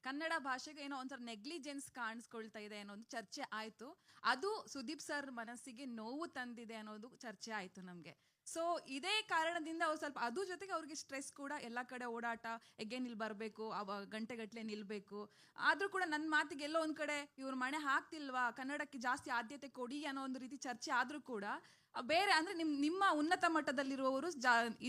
ಕನ್ನಡ ಭಾಷೆಗೆ ಏನೋ ಒಂಥರ ನೆಗ್ಲಿಜೆನ್ಸ್ ಕಾಣಿಸ್ಕೊಳ್ತಾ ಇದೆ ಅನ್ನೋ ಒಂದು ಚರ್ಚೆ ಆಯ್ತು. ಅದು ಸುದೀಪ್ ಸರ್ ಮನಸ್ಸಿಗೆ ನೋವು ತಂದಿದೆ ಅನ್ನೋದು ಚರ್ಚೆ ಆಯ್ತು ನಮ್ಗೆ. ಸೊ ಇದೇ ಕಾರಣದಿಂದ ಅವ್ರು ಸ್ವಲ್ಪ ಅದ್ರ ಜೊತೆಗೆ ಅವ್ರಿಗೆ ಸ್ಟ್ರೆಸ್ ಕೂಡ, ಎಲ್ಲ ಕಡೆ ಓಡಾಟ, ಎಗೇನ್ ಇಲ್ಲಿ ಬರಬೇಕು, ಗಂಟೆಗಟ್ಟಲೆ ನಿಲ್ಬೇಕು. ಆದ್ರೂ ಕೂಡ ನನ್ನ ಮಾತಿಗೆ ಎಲ್ಲೋ ಒಂದ್ ಕಡೆ ಇವ್ರ ಮಣೆ ಹಾಕ್ತಿಲ್ವಾ, ಕನ್ನಡಕ್ಕೆ ಜಾಸ್ತಿ ಆದ್ಯತೆ ಕೊಡಿ ಅನ್ನೋ ಒಂದು ರೀತಿ ಚರ್ಚೆ ಆದ್ರೂ ಕೂಡ ಬೇರೆ ಅಂದ್ರೆ ನಿಮ್ಮ ಉನ್ನತ ಮಟ್ಟದಲ್ಲಿರುವವರು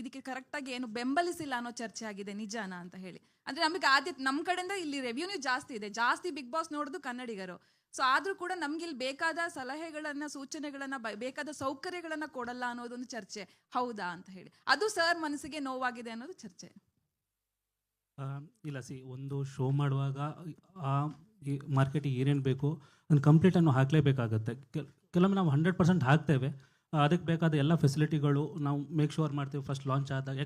ಇದಕ್ಕೆ ಕರೆಕ್ಟಾಗಿ ಏನು ಬೆಂಬಲಿಸಿಲ್ಲ ಅನ್ನೋ ಚರ್ಚೆ ಆಗಿದೆ. ನಿಜಾನ ಅಂತ ಹೇಳಿ ಅಂದ್ರೆ ನಮಗೆ ಆದ್ಯತೆ ನಮ್ಮ ಕಡೆಯಿಂದ ಇಲ್ಲಿ ರೆವ್ಯೂನ್ಯೂ ಜಾಸ್ತಿ ಇದೆ, ಜಾಸ್ತಿ ಬಿಗ್ ಬಾಸ್ ನೋಡೋದು ಕನ್ನಡಿಗರು. ಸೊ ಆದ್ರೂ ಕೂಡ ನಮ್ಗೆ ಇಲ್ಲಿ ಬೇಕಾದ ಸಲಹೆಗಳನ್ನ, ಸೂಚನೆಗಳನ್ನ, ಬೇಕಾದ ಸೌಕರ್ಯಗಳನ್ನ ಕೊಡಲ್ಲ ಅನ್ನೋದೊಂದು ಚರ್ಚೆ. ಹೌದಾ ಅಂತ ಹೇಳಿ ಅದು ಸರ್ ಮನಸ್ಸಿಗೆ ನೋವಾಗಿದೆ ಅನ್ನೋದು ಚರ್ಚೆ. ಇಲ್ಲ ಒಂದು ಶೋ ಮಾಡುವಾಗ ಆ ಮಾರ್ಕೆಟಿಗೆ ಏನೇನು ಬೇಕು ಅದನ್ನು ಕಂಪ್ಲೀಟನ್ನು ಹಾಕಲೇಬೇಕಾಗತ್ತೆ. ಕೆಲವೊಮ್ಮೆ ನಾವು 100% ಹಾಕ್ತೇವೆ, ಅದಕ್ಕೆ ಬೇಕಾದ ಎಲ್ಲ ಫೆಸಿಲಿಟಿಗಳು ನಾವು ಮೇಕ್ ಶೋರ್ ಮಾಡ್ತೀವಿ ಫಸ್ಟ್ ಲಾಂಚ್ ಆದಾಗ.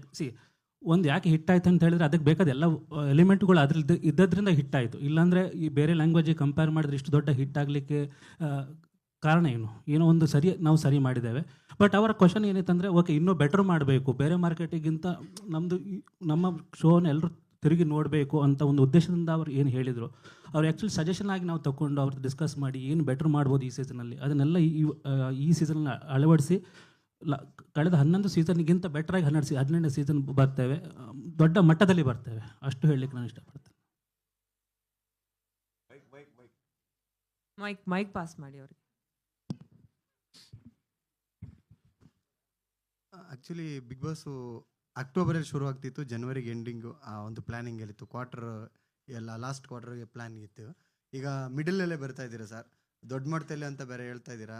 ಯಾಕೆ ಹಿಟ್ ಆಯ್ತು ಅಂತ ಹೇಳಿದ್ರೆ ಅದಕ್ಕೆ ಬೇಕಾದ ಎಲ್ಲ ಎಲಿಮೆಂಟ್ಗಳು ಅದ್ರಲ್ಲಿ ಇದ್ದದ್ರಿಂದ ಹಿಟ್ ಆಯಿತು. ಇಲ್ಲಾಂದರೆ ಈ ಬೇರೆ ಲ್ಯಾಂಗ್ವೇಜಿಗೆ ಕಂಪೇರ್ ಮಾಡಿದ್ರೆ ಇಷ್ಟು ದೊಡ್ಡ ಹಿಟ್ ಆಗಲಿಕ್ಕೆ ಕಾರಣ ಏನೋ ಒಂದು ನಾವು ಸರಿ ಮಾಡಿದ್ದೇವೆ. ಬಟ್ ಅವರ ಕ್ವಶನ್ ಏನಿತ್ತಂದರೆ, ಓಕೆ ಇನ್ನೂ ಬೆಟರ್ ಮಾಡಬೇಕು, ಬೇರೆ ಮಾರ್ಕೆಟಿಗಿಂತ ನಮ್ಮ ಶೋನ ಎಲ್ಲರೂ ತಿರುಗಿ ನೋಡಬೇಕು ಅಂತ ಒಂದು ಉದ್ದೇಶದಿಂದ ಅವ್ರು ಏನು ಹೇಳಿದರು, ಅವ್ರು ಆ್ಯಕ್ಚುಲಿ ಸಜೆಷನ್ ಆಗಿ ನಾವು ತಗೊಂಡು ಅವ್ರದ್ದು ಡಿಸ್ಕಸ್ ಮಾಡಿ ಏನು ಬೆಟರ್ ಮಾಡ್ಬೋದು ಈ ಸೀಸನಲ್ಲಿ, ಅದನ್ನೆಲ್ಲ ಈ ಸೀಸನಲ್ಲಿ ಅಳವಡಿಸಿ ಕಳೆದ 11 ಸೀಸನ್ಗಿಂತ ಬೆಟರಾಗಿ 12 ಸೀಸನ್ ಬರ್ತೇವೆ, ದೊಡ್ಡ ಮಟ್ಟದಲ್ಲಿ ಬರ್ತೇವೆ. ಅಷ್ಟು ಹೇಳಲಿಕ್ಕೆ ನಾನು ಇಷ್ಟಪಡ್ತೇನೆ. ಮೈಕ್ ಪಾಸ್ ಮಾಡಿ ಅವ್ರಿಗೆ. ಆ್ಯಕ್ಚುಲಿ ಬಿಗ್ ಬಾಸು ಅಕ್ಟೋಬರಲ್ಲಿ ಶುರು ಆಗ್ತಿತ್ತು, ಜನವರಿಗೆ ಎಂಡಿಂಗು ಆ ಒಂದು ಪ್ಲ್ಯಾನಿಂಗ್ ಎಲ್ಲಿತ್ತು, ಲಾಸ್ಟ್ ಕ್ವಾರ್ಟರ್ಗೆ ಪ್ಲ್ಯಾನ್ ಇತ್ತು. ಈಗ ಮಿಡಲಲ್ಲೇ ಬರ್ತಾ ಇದ್ದೀರಾ ಸರ್, ದೊಡ್ಡ ಮಟ್ಟದಲ್ಲಿ ಅಂತ ಬೇರೆ ಹೇಳ್ತಾ ಇದ್ದೀರಾ.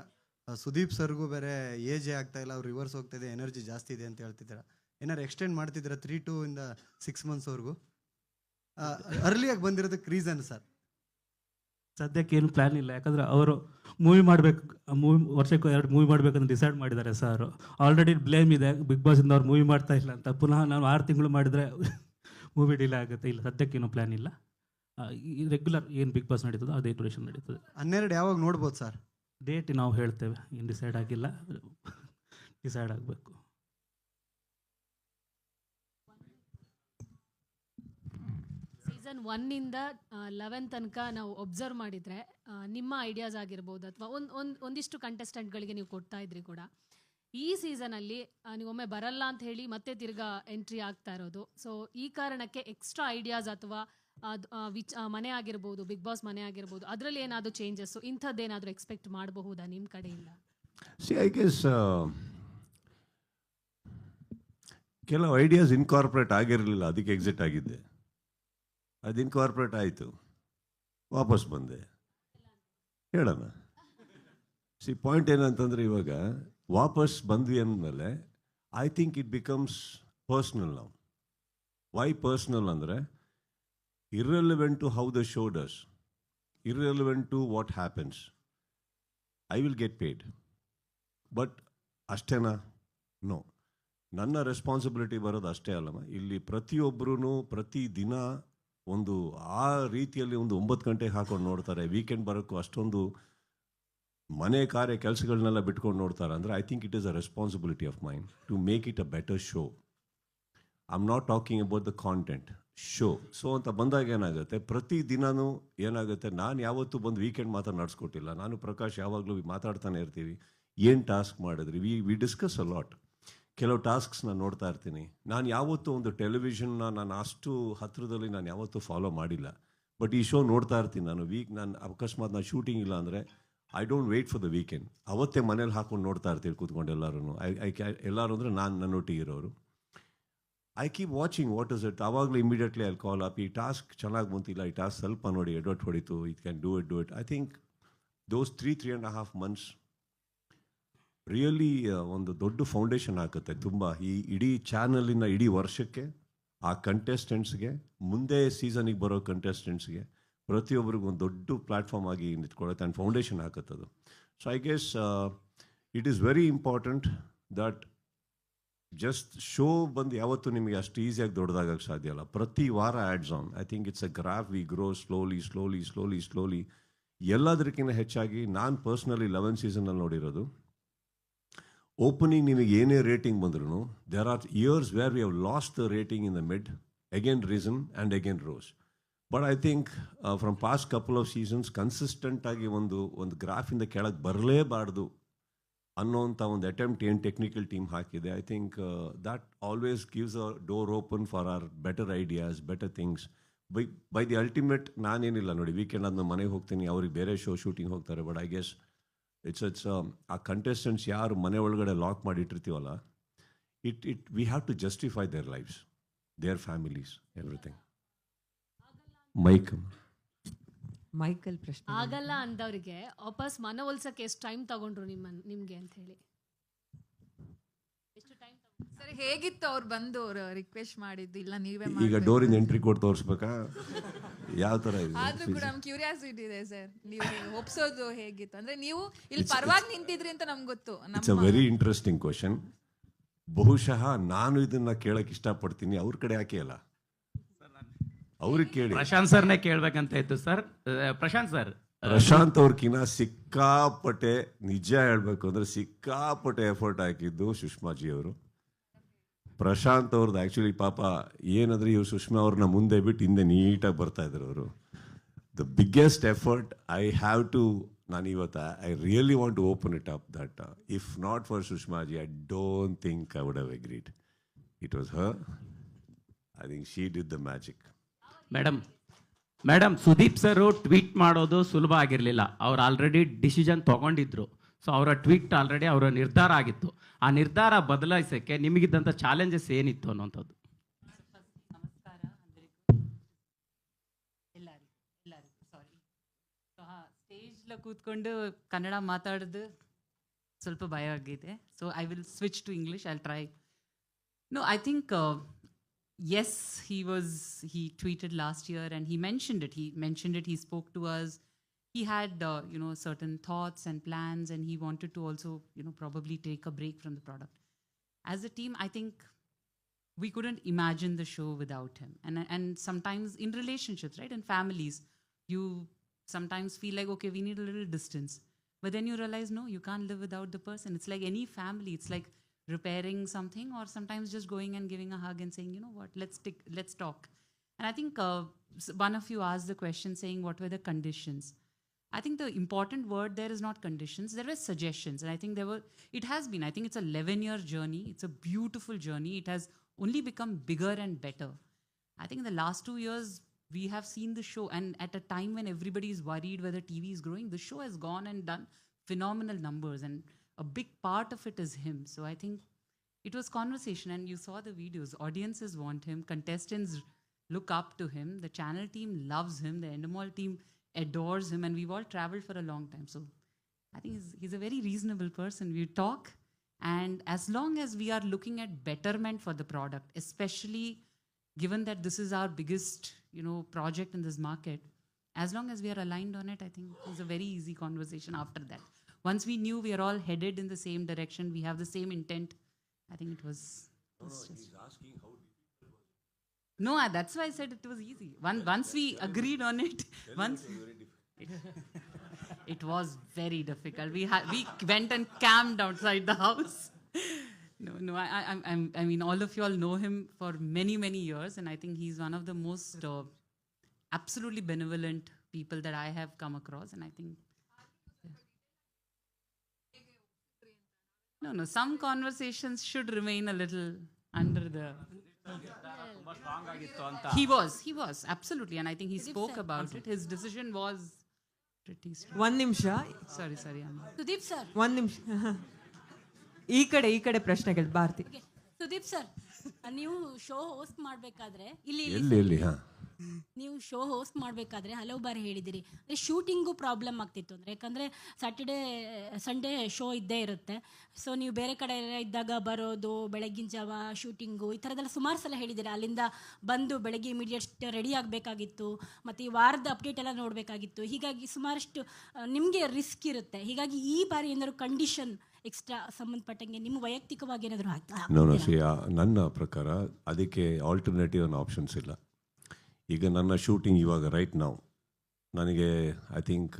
ಸುದೀಪ್ ಸರ್ಗೂ ಬೇರೆ ಏಜೇ ಆಗ್ತಾ ಇಲ್ಲ, ಅವ್ರು ರಿವರ್ಸ್ ಹೋಗ್ತಾ ಇದೆ, ಎನರ್ಜಿ ಜಾಸ್ತಿ ಇದೆ ಅಂತ ಹೇಳ್ತಿದ್ದೀರಾ. ಏನಾರು ಎಕ್ಸ್ಟೆಂಡ್ ಮಾಡ್ತಿದ್ದೀರಾ 3 to 6 ಮಂತ್ಸ್ವರೆಗೂ? ಅರ್ಲಿಯಾಗಿ ಬಂದಿರೋದಕ್ಕೆ ರೀಸನ್ ಸರ್? ಸದ್ಯಕ್ಕೆ ಏನು ಪ್ಲ್ಯಾನ್ ಇಲ್ಲ, ಯಾಕಂದರೆ ಅವರು ವರ್ಷಕ್ಕೆ 2 ಮೂವಿ ಮಾಡಬೇಕಂತ ಡಿಸೈಡ್ ಮಾಡಿದ್ದಾರೆ ಸರ್. ಆಲ್ರೆಡಿ ಬ್ಲೇಮ್ ಇದೆ ಬಿಗ್ ಬಾಸಿಂದ, ಅವ್ರು ಮೂವಿ ಮಾಡ್ತಾ ಇಲ್ಲ ಅಂತ. ಪುನಃ ನಾವು 6 ತಿಂಗಳು ಮಾಡಿದರೆ ಮೂವಿ ಡಿಲೇ ಆಗುತ್ತೆ. ಇಲ್ಲ, ಸದ್ಯಕ್ಕೇನು ಪ್ಲ್ಯಾನ್ ಇಲ್ಲ. ಈ ರೆಗ್ಯುಲರ್ ಏನು ಬಿಗ್ ಬಾಸ್ ನಡೀತದೋ ಅದೇ ಡ್ಯೂರೇಷನ್ ನಡೀತದೆ. 12 ಯಾವಾಗ ನೋಡ್ಬೋದು ಸರ್? ಡೇಟ್ ನಾವು ಹೇಳ್ತೇವೆ, ಏನು ಡಿಸೈಡ್ ಆಗಿಲ್ಲ, ಡಿಸೈಡ್ ಆಗಬೇಕು. ಸೀಸನ್ 1 ಇಂದ 11 ತನಕ ನಾವು ಒಬ್ಸರ್ವ್ ಮಾಡಿದರೆ ನಿಮ್ಮ ಐಡಿಯಾಸ್ ಆಗಿರ್ಬೋದು, ಅಥವಾ ಒಂದಿಷ್ಟು ಕಂಟೆಸ್ಟೆಂಟ್ಗಳಿಗೆ ನೀವು ಕೊಡ್ತಾ ಇದ್ರಿ ಕೂಡ. ಈ ಸೀಸನಲ್ಲಿ ನೀವು ಒಮ್ಮೆ ಬರಲ್ಲ ಅಂತ ಹೇಳಿ ಮತ್ತೆ ತಿರ್ಗಾ ಎಂಟ್ರಿ ಆಗ್ತಾ ಇರೋದು. ಸೊ ಈ ಕಾರಣಕ್ಕೆ ಎಕ್ಸ್ಟ್ರಾ ಐಡಿಯಾಸ್ ಅಥವಾ ಮನೆ ಆಗಿರ್ಬೋದು, ಬಿಗ್ ಬಾಸ್ ಮನೆ ಆಗಿರ್ಬೋದು, ಅದರಲ್ಲಿ ಏನಾದರೂ ಚೇಂಜಸ್ ಇಂಥದ್ದೇನಾದರೂ ಎಕ್ಸ್ಪೆಕ್ಟ್ ಮಾಡಬಹುದಾ ನಿಮ್ಮ ಕಡೆಯಿಂದ? ಐ ಗೆಸ್ ಕೆಲವು ಐಡಿಯಾಸ್ ಇನ್ಕಾರ್ಪೊರೇಟ್ ಆಗಿರಲಿಲ್ಲ, ಅದಕ್ಕೆ ಎಕ್ಸಿಟ್ ಆಗಿದ್ದೆ. ಅದು ಇನ್ಕಾರ್ಪೊರೇಟ್ ಆಯಿತು, ವಾಪಸ್ ಬಂದೆ. ಹೇಳೋಣ. ಪಾಯಿಂಟ್ ಏನಂತಂದರೆ, ಇವಾಗ ವಾಪಸ್ ಬಂದ್ವಿ ಅಂದಮೇಲೆ I think it becomes personal ನಾವು. ವೈ ಪರ್ಸ್ನಲ್ ಅಂದರೆ, irrelevant to how the show does, irrelevant to what happens, I will get paid. But ಅಷ್ಟೇನಾ? ನೋ. ನನ್ನ ರೆಸ್ಪಾನ್ಸಿಬಿಲಿಟಿ ಬರೋದು ಅಷ್ಟೇ ಅಲ್ಲಮ್ಮ. ಇಲ್ಲಿ ಪ್ರತಿಯೊಬ್ಬರೂ ಪ್ರತಿ ದಿನ ಒಂದು ಆ ರೀತಿಯಲ್ಲಿ ಒಂದು 9 ಗಂಟೆಗೆ ಹಾಕೊಂಡು ನೋಡ್ತಾರೆ. ವೀಕೆಂಡ್ ಬರೋಕ್ಕೂ ಅಷ್ಟೊಂದು ಮನೆ ಕಾರ್ಯ ಕೆಲಸಗಳನ್ನೆಲ್ಲ ಬಿಟ್ಕೊಂಡು ನೋಡ್ತಾರೆ. ಅಂದರೆ I think it is a responsibility of mine to make it a better show. I am not talking about the content, show. So ಅಂತ ಬಂದಾಗ ಏನಾಗುತ್ತೆ, ಪ್ರತಿ ದಿನವೂ ಏನಾಗುತ್ತೆ, ನಾನು ಯಾವತ್ತೂ ಬಂದು ವೀಕೆಂಡ್ ಮಾತ್ರ ನಡೆಸ್ಕೊಟ್ಟಿಲ್ಲ. ನಾನು ಪ್ರಕಾಶ್ ಯಾವಾಗಲೂ ಮಾತಾಡ್ತಾನೆ ಇರ್ತೀವಿ, ಏನು ಟಾಸ್ಕ್ ಮಾಡಿದ್ರಿ, ವಿ ಡಿಸ್ಕಸ್ ಅ ಲಾಟ್. ಕೆಲವು ಟಾಸ್ಕ್ಸ್ ನಾನು ನೋಡ್ತಾ ಇರ್ತೀನಿ. ನಾನು ಯಾವತ್ತೂ ಒಂದು ಟೆಲಿವಿಷನ್ನ ನಾನು ಅಷ್ಟು ಹತ್ತಿರದಲ್ಲಿ ನಾನು ಯಾವತ್ತೂ ಫಾಲೋ ಮಾಡಿಲ್ಲ. ಬಟ್ ಈ ಶೋ ನೋಡ್ತಾ ಇರ್ತೀನಿ ನಾನು. ನಾನು ಅಕಸ್ಮಾತ್ ನಾನು ಶೂಟಿಂಗ್ ಇಲ್ಲ ಅಂದರೆ I don't wait for the weekend. ಅವತ್ತೇ ಮನೇಲಿ ಹಾಕೊಂಡು ನೋಡ್ತಾ ಇರ್ತೀವಿ ಕೂತ್ಕೊಂಡು ಎಲ್ಲರೂ. ಎಲ್ಲರೂ ಅಂದರೆ ನನ್ನೊಟ್ಟಿಗೆ ಇರೋರು. I keep watching what is it. ಆವಾಗಲೇ ಇಮಿಡಿಯೇಟ್ಲಿ ಐ ಕಾಲ್ ಅಪ್, ಈ ಟಾಸ್ಕ್ ಚೆನ್ನಾಗಿ ಬಂತಿಲ್ಲ, ಈ ಟಾಸ್ಕ್ ಸ್ವಲ್ಪ ನೋಡಿ ಎಡವಟ್ ಹೊಡಿತು, it can do it. I think those 3.5 months really ಒಂದು ದೊಡ್ಡ ಫೌಂಡೇಶನ್ ಹಾಕುತ್ತೆ ತುಂಬ. ಈ ಇಡೀ ಚಾನಲಿನ ಇಡೀ ವರ್ಷಕ್ಕೆ, ಆ ಕಂಟೆಸ್ಟೆಂಟ್ಸ್ಗೆ, ಮುಂದೆ ಸೀಸನಿಗೆ ಬರೋ ಕಂಟೆಸ್ಟೆಂಟ್ಸ್ಗೆ ಪ್ರತಿಯೊಬ್ಬರಿಗೂ ಒಂದು ದೊಡ್ಡ ಪ್ಲ್ಯಾಟ್ಫಾರ್ಮ್ ಆಗಿ ನಿಂತ್ಕೊಳ್ಳುತ್ತೆ ಆ್ಯಂಡ್ ಫೌಂಡೇಶನ್ ಹಾಕತ್ತದು. So I guess it is very important that just show ಬಂದು ಯಾವತ್ತೂ ನಿಮಗೆ ಅಷ್ಟು ಈಸಿಯಾಗಿ ದೊಡ್ಡದಾಗಕ್ಕೆ ಸಾಧ್ಯ ಅಲ್ಲ. ಪ್ರತಿ ವಾರ ads on. I think it's a graph. We grow slowly. ಎಲ್ಲದಕ್ಕಿಂತ ಹೆಚ್ಚಾಗಿ ನಾನು ಪರ್ಸ್ನಲಿ 11 ಸೀಸನಲ್ಲಿ ನೋಡಿರೋದು, ಓಪನಿಂಗ್ ನಿಮಗೆ ಏನೇ ರೇಟಿಂಗ್ ಬಂದ್ರೂ there are years where we have lost the rating in the mid, again reason and again rose. But I think from past couple of seasons ಕನ್ಸಿಸ್ಟೆಂಟಾಗಿ ಒಂದು ಗ್ರಾಫಿಂದ ಕೆಳಗೆ ಬರಲೇಬಾರ್ದು ಅನ್ನೋಂಥ ಒಂದು ಅಟೆಂಪ್ಟ್ ಏನು ಟೆಕ್ನಿಕಲ್ ಟೀಮ್ ಹಾಕಿದೆ. I think that always gives a door open for our better ideas, better things. By the ultimate ನಾನೇನಿಲ್ಲ ನೋಡಿ, ವೀಕೆಂಡ್ ಆದ್ಮೇಲೆ ಮನೆಗೆ ಹೋಗ್ತೀನಿ, ಅವ್ರಿಗೆ ಬೇರೆ ಶೂಟಿಂಗ್ ಹೋಗ್ತಾರೆ. ಬಟ್ ಐ ಗೆಸ್ ಇಟ್ಸ್ ಆ ಕಂಟೆಸ್ಟೆಂಟ್ಸ್ ಯಾರು ಮನೆ ಒಳಗಡೆ ಲಾಕ್ ಮಾಡಿಟ್ಟಿರ್ತೀವಲ್ಲ, we have to justify their lives, their families, everything. Michael ಪ್ರಶ್ನೆ ಆಗಲ್ಲ ಅಂದವ್ರಿಗೆ ವಾಪಸ್ ಮನವೊಲ್ಸಕ್ಕೆ ಎಷ್ಟು ಟೈಮ್ ತಗೊಂಡ್ರು ನಿಮ್ಗೆ ಅಂತ ಹೇಳಿ? ಎಷ್ಟು ಟೈಮ್? ಸರ್ ಹೇಗಿತ್ತು ಅವ್ರು ಬಂದು ರಿಕ್ವೆಸ್ಟ್ ಮಾಡಿದ್ದು? ಇಲ್ಲ ನೀವೇ ಈಗ ಡೋರಿಂದ ಎಂಟ್ರಿ ಕೊಟ್ಟು ತೋರಿಸ್ಬೇಕಾ? ಯಾವ ತರ ಇದೆ? ಆದ್ರೂ ಕೂಡ ನಮ್ ಕ್ಯೂರಿಯಾಸಿಟಿ ಇದೆ ಸರ್, ನೀವು ಒಪ್ಸೋದು ಹೇಗಿತ್ತು ಅಂದ್ರೆ ನೀವು ಇಲ್ಲಿ ಪರವಾಗಿ ನಿಂತಿದ್ರಿ ಅಂತ ನಮ್ಗೆ ಗೊತ್ತು. It's a very interesting question. ಬಹುಶಃ ನಾನು ಇದನ್ನ ಕೇಳಕ್ ಇಷ್ಟಪಡ್ತೀನಿ, ಅವ್ರ ಕಡೆ ಯಾಕೆ ಅಲ್ಲ, ಅವ್ರಿಗೆ ಕೇಳಿ. ಪ್ರಶಾಂತ್ ಸರ್ನೇ ಕೇಳ್ಬೇಕಂತ ಇತ್ತು ಸರ್. ಪ್ರಶಾಂತ್ ಅವ್ರಕಿನ್ನ ಸಿಕ್ಕಾಪಟ್ಟೆ, ನಿಜ ಹೇಳ್ಬೇಕು ಅಂದ್ರೆ ಸಿಕ್ಕಾಪಟ್ಟೆ ಎಫರ್ಟ್ ಹಾಕಿದ್ದು ಸುಷ್ಮಾಜಿ ಅವರು. ಪ್ರಶಾಂತ್ ಅವ್ರದ್ದು ಆ್ಯಕ್ಚುಲಿ ಪಾಪ ಏನಂದ್ರೆ ಇವ್ರು ಸುಷ್ಮಾ ಅವ್ರನ್ನ ಮುಂದೆ ಬಿಟ್ಟು ಹಿಂದೆ ನೀಟಾಗಿ ಬರ್ತಾ ಇದ್ರು ಅವರು. The biggest effort I have to, ನಾನು ಇವತ್ತು I really want to open it up that if not for ಸುಷ್ಮಾಜಿ I don't think I would have agreed. It was her. I think she did the magic. Madam Sudeep sir tweet ಮಾಡೋದು ಸುಲಭ ಆಗಿರಲಿಲ್ಲ. ಅವ್ರು ಆಲ್ರೆಡಿ ಡಿಸಿಷನ್ ತಗೊಂಡಿದ್ರು. ಸೊ ಅವರ ಟ್ವೀಟ್ ಆಲ್ರೆಡಿ ಅವರ ನಿರ್ಧಾರ ಆಗಿತ್ತು. ಆ ನಿರ್ಧಾರ ಬದಲಾಯಿಸೋಕ್ಕೆ ನಿಮಗಿದ್ದಂಥ ಚಾಲೆಂಜಸ್ ಏನಿತ್ತು ಅನ್ನೋಂಥದ್ದು? ನಮಸ್ಕಾರ ಎಲ್ಲರಿಗೂ ಸಾರಿ. ಸ್ಟೇಜ್ಲ ಕೂತ್ಕೊಂಡು ಕನ್ನಡ ಮಾತಾಡೋದು ಸ್ವಲ್ಪ ಭಯ ಆಗಿದೆ. So I will switch to English. I try. No, I think yes, he tweeted last year and he mentioned it. He spoke to us. He had certain thoughts and plans, and he wanted to also probably take a break from the product. As a team, I think we couldn't imagine the show without him. And sometimes in relationships, right, in families, you sometimes feel like, okay, we need a little distance, but then you realize, no, you can't live without the person. It's like any family. It's like repairing something, or sometimes just going and giving a hug and saying, you know what, let's talk. And I think one of you asked the question saying, what were the conditions? I think the important word there is not conditions. There were suggestions. And I think it has been, I think it's a 11-year journey. It's a beautiful journey. It has only become bigger and better. I think in the last 2 years, we have seen the show, and at a time when everybody is worried whether TV is growing, the show has gone and done phenomenal numbers. And a big part of it is him. So I think it was conversation, and you saw the videos. Audiences want him. Contestants look up to him. The channel team loves him. The Endemol team adores him, and we've all traveled for a long time. So I think he's a very reasonable person. We talk, and as long as we are looking at betterment for the product, especially given that this is our biggest, project in this market, as long as we are aligned on it, I think it's a very easy conversation after that. Once we knew we are all headed in the same direction, we have the same intent, I think it was just... He's asking how difficult was it? No, that's why I said it was easy. Once we agreed on it, it was very difficult. We went and camped outside the house. No, I mean, all of you all know him for many, many years, and I think he's one of the most absolutely benevolent people that I have come across, and I think... No, some conversations should remain a little under the... He was, absolutely. And I think he spoke about it. His decision was Pretty ಒಂದ್ ನಿಮಿಷ, sorry, Amma. ಸುದೀಪ್ ಸರ್, ಒಂದ್ ನಿಮಿಷ. ಈ ಕಡೆ ಪ್ರಶ್ನೆಗಳು ಭಾರತಿ. ಸುದೀಪ್ ಸರ್, ನೀವು ಶೋ ಹೋಸ್ಟ್ ಮಾಡಬೇಕಾದ್ರೆ ಎಲ್ಲಿ ಹಾಂ ನೀವು ಶೋ ಹೋಸ್ಟ್ ಮಾಡಬೇಕಾದ್ರೆ ಹಲವು ಬಾರಿ ಹೇಳಿದಿರಿ ಅಂದರೆ ಶೂಟಿಂಗು ಪ್ರಾಬ್ಲಮ್ ಆಗ್ತಿತ್ತು ಅಂದರೆ, ಯಾಕಂದರೆ ಸ್ಯಾಟರ್ಡೇ ಸಂಡೇ ಶೋ ಇದ್ದೇ ಇರುತ್ತೆ. ಸೊ ನೀವು ಬೇರೆ ಕಡೆ ಇದ್ದಾಗ ಬರೋದು, ಬೆಳಗ್ಗಿನ ಜಾವ ಶೂಟಿಂಗು, ಈ ಥರದ್ದೆಲ್ಲ ಸುಮಾರು ಸಲ ಹೇಳಿದ್ದೀರಾ. ಅಲ್ಲಿಂದ ಬಂದು ಬೆಳಗ್ಗೆ ಇಮಿಡಿಯೇಟ್ ರೆಡಿ ಆಗಬೇಕಾಗಿತ್ತು, ಮತ್ತು ಈ ವಾರದ ಅಪ್ಡೇಟ್ ಎಲ್ಲ ನೋಡಬೇಕಾಗಿತ್ತು. ಹೀಗಾಗಿ ಸುಮಾರಷ್ಟು ನಿಮಗೆ ರಿಸ್ಕ್ ಇರುತ್ತೆ. ಹೀಗಾಗಿ ಈ ಬಾರಿ ಏನಾದರೂ ಕಂಡೀಷನ್ ಎಕ್ಸ್ಟ್ರಾ ಸಂಬಂಧಪಟ್ಟಂಗೆ ನಿಮ್ಮ ವೈಯಕ್ತಿಕವಾಗಿ ಏನಾದರೂ ನನ್ನ ಪ್ರಕಾರ ಅದಕ್ಕೆ ಆಲ್ಟರ್ನೇಟಿವ್ ಅನ್ನೋ ಆಪ್ಷನ್ಸ್ ಇಲ್ಲ. ಈಗ ನನ್ನ ಶೂಟಿಂಗ್ ಇವಾಗ ರೈಟ್ ನಾವು ನನಗೆ ಐ ಥಿಂಕ್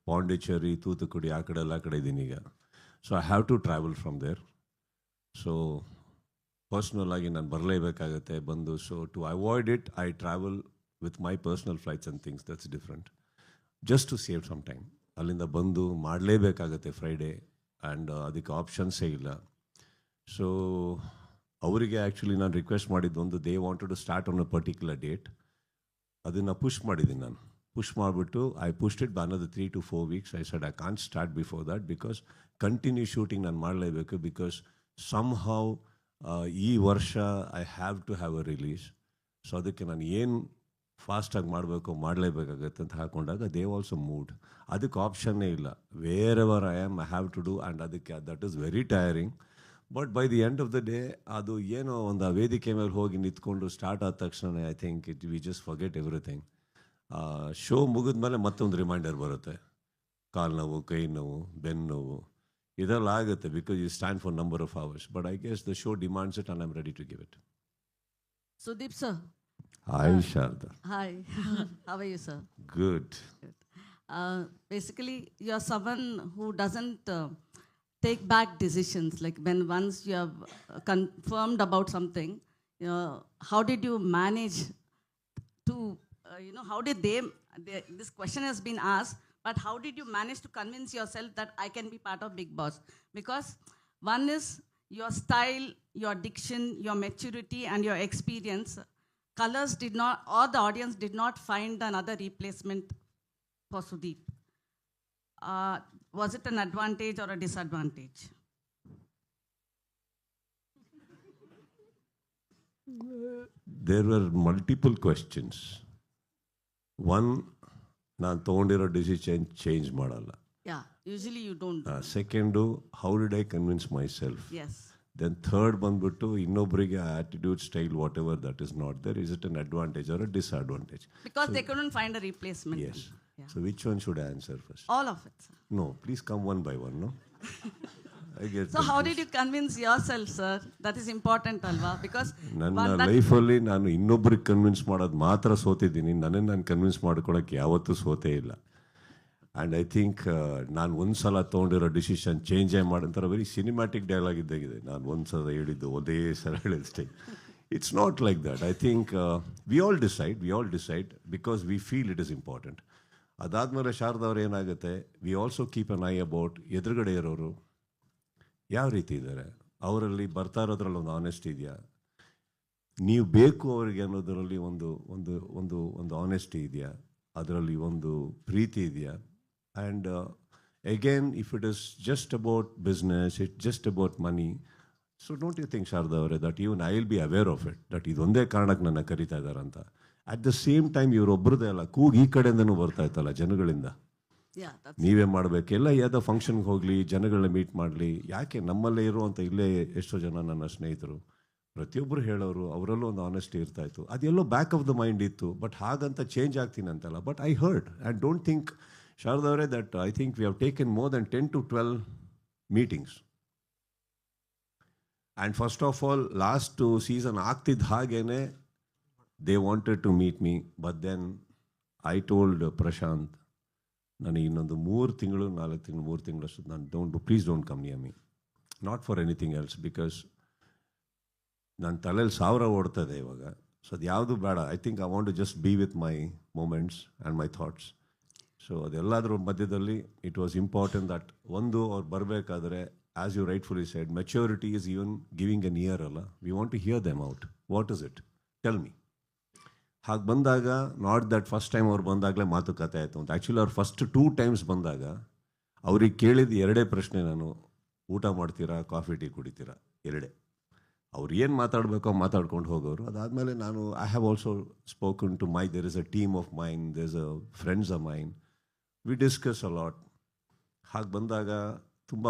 ಪಾಂಡಿಚೇರಿ, ತೂತುಕುಡಿ ಆ ಕಡೆ ಎಲ್ಲ ಕಡೆ ಇದ್ದೀನಿ ಈಗ. So I have to travel from there. So personal ಆಗಿ ನಾನು ಬರಲೇಬೇಕಾಗತ್ತೆ ಬಂದು. So to avoid it I travel with my personal flights and things. That's different. Just to save some time. ಅಲ್ಲಿಂದ ಬಂದು ಮಾಡಲೇಬೇಕಾಗತ್ತೆ ಫ್ರೈಡೇ, ಆ್ಯಂಡ್ ಅದಕ್ಕೆ ಆಪ್ಷನ್ಸೇ ಇಲ್ಲ. ಸೊ ಅವರಿಗೆ ಆ್ಯಕ್ಚುಲಿ ನಾನು ರಿಕ್ವೆಸ್ಟ್ ಮಾಡಿದ್ದು ಒಂದು, they wanted to start on a particular date. ಅದನ್ನು ಪುಷ್ ಮಾಡಿದ್ದೀನಿ ನಾನು. ಪುಷ್ ಮಾಡಿಬಿಟ್ಟು I pushed it by another 3 to 4 weeks. I said I can't start before that because continue shooting ನಾನು ಮಾಡಲೇಬೇಕು. ಬಿಕಾಸ್ ಸಮ್ ಹೌ ಈ ವರ್ಷ I have to have a release. So ಅದಕ್ಕೆ ನಾನು ಏನು ಫಾಸ್ಟಾಗಿ ಮಾಡಲೇಬೇಕಾಗತ್ತೆ ಅಂತ ಹಾಕೊಂಡಾಗ ದೇ ಆಲ್ಸೋ ಮೂಡ್. ಅದಕ್ಕೆ ಆಪ್ಷನ್ನೇ ಇಲ್ಲ. Wherever I have to do, and ಅದಕ್ಕೆ that is very tiring. But by the end of the day ಅದು ಏನೋ ಒಂದು ಆ ವೇದಿಕೆ ಮೇಲೆ ಹೋಗಿ ನಿಂತ್ಕೊಂಡು ಸ್ಟಾರ್ಟ್ ಆದ ತಕ್ಷಣ I think we just forget everything. Show ಮುಗಿದ್ಮೇಲೆ ಮತ್ತೊಂದು ರಿಮೈಂಡರ್ ಬರುತ್ತೆ, ಕಾಲು ನೋವು, ಕೈ ನೋವು, ಬೆನ್ನು ನೋವು, ಇದೆಲ್ಲ ಆಗುತ್ತೆ because you stand for number of hours. But I guess the show demands it and I am ready to give it. Sudeep sir. Hi Sharda. Hi. How are you, sir? Good. Basically, you're someone who doesn't take back decisions. Like when once you have confirmed about something, how did you manage to, how did this question has been asked, but how did you manage to convince yourself that I can be part of Bigg Boss? Because one is your style, your diction, your maturity, and your experience. Colors did not, or the audience did not find another replacement for Sudeep. Was it an advantage or a disadvantage? There were multiple questions. One, ನಾನು ತೊಗೊಂಡಿರೋ ಡಿಸಿಷನ್ ಚೇಂಜ್ ಮಾಡಲ್ಲ. Yeah, usually you don't. Second, how did I convince myself? Yes. Then third ಬಂದ್ಬಿಟ್ಟು ಇನ್ನೊಬ್ಬರಿಗೆ attitude, style, whatever that is not there, is it an advantage or a disadvantage? Because they couldn't find a replacement. Yes. So which one should I answer first? All of it, sir. No, please come one by one, no? I get So how did you convince yourself, sir? That is important, alva, because ನನ್ನ ಲೈಫಲ್ಲಿ ನಾನು ಇನ್ನೊಬ್ಬರಿಗೆ ಕನ್ವಿನ್ಸ್ ಮಾಡೋದು ಮಾತ್ರ ಸೋತಿದ್ದೀನಿ. ನಾನು ಕನ್ವಿನ್ಸ್ ಮಾಡ್ಕೊಳಕ್ಕೆ ಯಾವತ್ತೂ ಸೋತೇ ಇಲ್ಲ. ಆ್ಯಂಡ್ ಐ ಥಿಂಕ್ ನಾನು ಒಂದು ಸಲ ತೊಗೊಂಡಿರೋ ಡಿಸಿಷನ್ ಚೇಂಜೇ ಮಾಡಂತಾರೆ. ವೆರಿ ಸಿನಿಮ್ಯಾಟಿಕ್ ಡೈಲಾಗ್ ಇದ್ದಾಗಿದೆ. ನಾನು ಒಂದು ಸಲ ಹೇಳಿದ್ದು ಒಂದೇ ಸಲ ಹೇಳಿದಷ್ಟೇ. It's not like that. I think we all decide because we feel it is important. ಅದಾದಮೇಲೆ ಶಾರದವ್ರು ಏನಾಗುತ್ತೆ, we also keep an eye about ಎದುರುಗಡೆ ಇರೋರು ಯಾವ ರೀತಿ ಇದ್ದಾರೆ, ಅವರಲ್ಲಿ ಬರ್ತಾ ಇರೋದ್ರಲ್ಲಿ ಒಂದು ಆನೆಸ್ಟ್ ಇದೆಯಾ, ನೀವು ಬೇಕು ಅವರಿಗೆ ಅನ್ನೋದರಲ್ಲಿ ಒಂದು ಒಂದು ಒಂದು ಒಂದು ಆನೆಸ್ಟಿ ಇದೆಯಾ, ಅದರಲ್ಲಿ ಒಂದು ಪ್ರೀತಿ ಇದೆಯಾ. And again if it is just about business, it just about money, so don't you think Sharada ಅವರೇ that even I will be aware of it, that ಇದೊಂದೇ ಕಾರಣಕ್ಕೆ ನನ್ನ ಕರೀತಾ ಇದ್ದಾರಂತ. ಅಟ್ ದ ಸೇಮ್ ಟೈಮ್ ಇವರೊಬ್ಬರದೇ ಅಲ್ಲ, ಕೂಗು ಈ ಕಡೆಯಿಂದನೂ ಬರ್ತಾ ಇತ್ತಲ್ಲ ಜನಗಳಿಂದ, ನೀವೇ ಮಾಡಬೇಕು, ಎಲ್ಲ ಯಾವುದೋ ಫಂಕ್ಷನ್ಗೆ ಹೋಗಲಿ, ಜನಗಳನ್ನ ಮೀಟ್ ಮಾಡಲಿ, ಯಾಕೆ ನಮ್ಮಲ್ಲೇ ಇರುವಂಥ ಇಲ್ಲೇ ಎಷ್ಟೋ ಜನ ನನ್ನ ಸ್ನೇಹಿತರು ಪ್ರತಿಯೊಬ್ಬರು ಹೇಳೋರು, ಅವರಲ್ಲೂ ಒಂದು ಆನೆಸ್ಟಿ ಇರ್ತಾಯಿತ್ತು. ಅದೆಲ್ಲೋ ಬ್ಯಾಕ್ ಆಫ್ ದ ಮೈಂಡ್ ಇತ್ತು. ಬಟ್ ಹಾಗಂತ ಚೇಂಜ್ ಆಗ್ತೀನಿ ಅಂತಲ್ಲ. But I heard and don't think Sharada ಅವರೇ that I think we have taken more than 10 to 12 meetings. And first of all last season ಆಗ್ತಿದ್ದ ಹಾಗೇನೆ they wanted to meet me. But then I told Prashant, ನನಗೆ ಇನ್ನೊಂದು 3 ತಿಂಗಳು 4 ತಿಂಗಳಷ್ಟು ನಾನು please don't come near me, not for anything else, because ನನ್ನ ತಲೆಯಲ್ಲಿ 1000 ಓಡ್ತದೆ ಇವಾಗ. ಸೊ ಅದು ಯಾವುದು ಬೇಡ. I think I want to just be with my moments and my thoughts. So ಅದೆಲ್ಲದ್ರ ಮಧ್ಯದಲ್ಲಿ ಇಟ್ ವಾಸ್ ಇಂಪಾರ್ಟೆಂಟ್ ದಟ್ ಒಂದು ಅವ್ರು ಬರಬೇಕಾದ್ರೆ, as you rightfully said, maturity is even giving an ear ಅಲ್ಲ. We want to hear them out. What is it? Tell me. ಹಾಗೆ ಬಂದಾಗ ನಾಟ್ ದಟ್ ಫಸ್ಟ್ ಟೈಮ್ ಅವ್ರು ಬಂದಾಗಲೇ ಮಾತುಕತೆ ಆಯಿತು ಅಂತ. ಆ್ಯಕ್ಚುಲಿ ಅವ್ರು ಫಸ್ಟ್ 2 ಟೈಮ್ಸ್ ಬಂದಾಗ ಅವ್ರಿಗೆ ಕೇಳಿದ 2 ಪ್ರಶ್ನೆ ನಾನು, ಊಟ ಮಾಡ್ತೀರಾ, ಕಾಫಿ ಟೀ ಕುಡಿತೀರಾ, 2. ಅವ್ರು ಏನು ಮಾತಾಡಬೇಕೋ ಮಾತಾಡ್ಕೊಂಡು ಹೋಗೋರು. ಅದಾದಮೇಲೆ ನಾನು I have also spoken to my, there is a team of mine, there is a friends of mine, we discuss a lot. ಹಾಗೆ ಬಂದಾಗ ತುಂಬ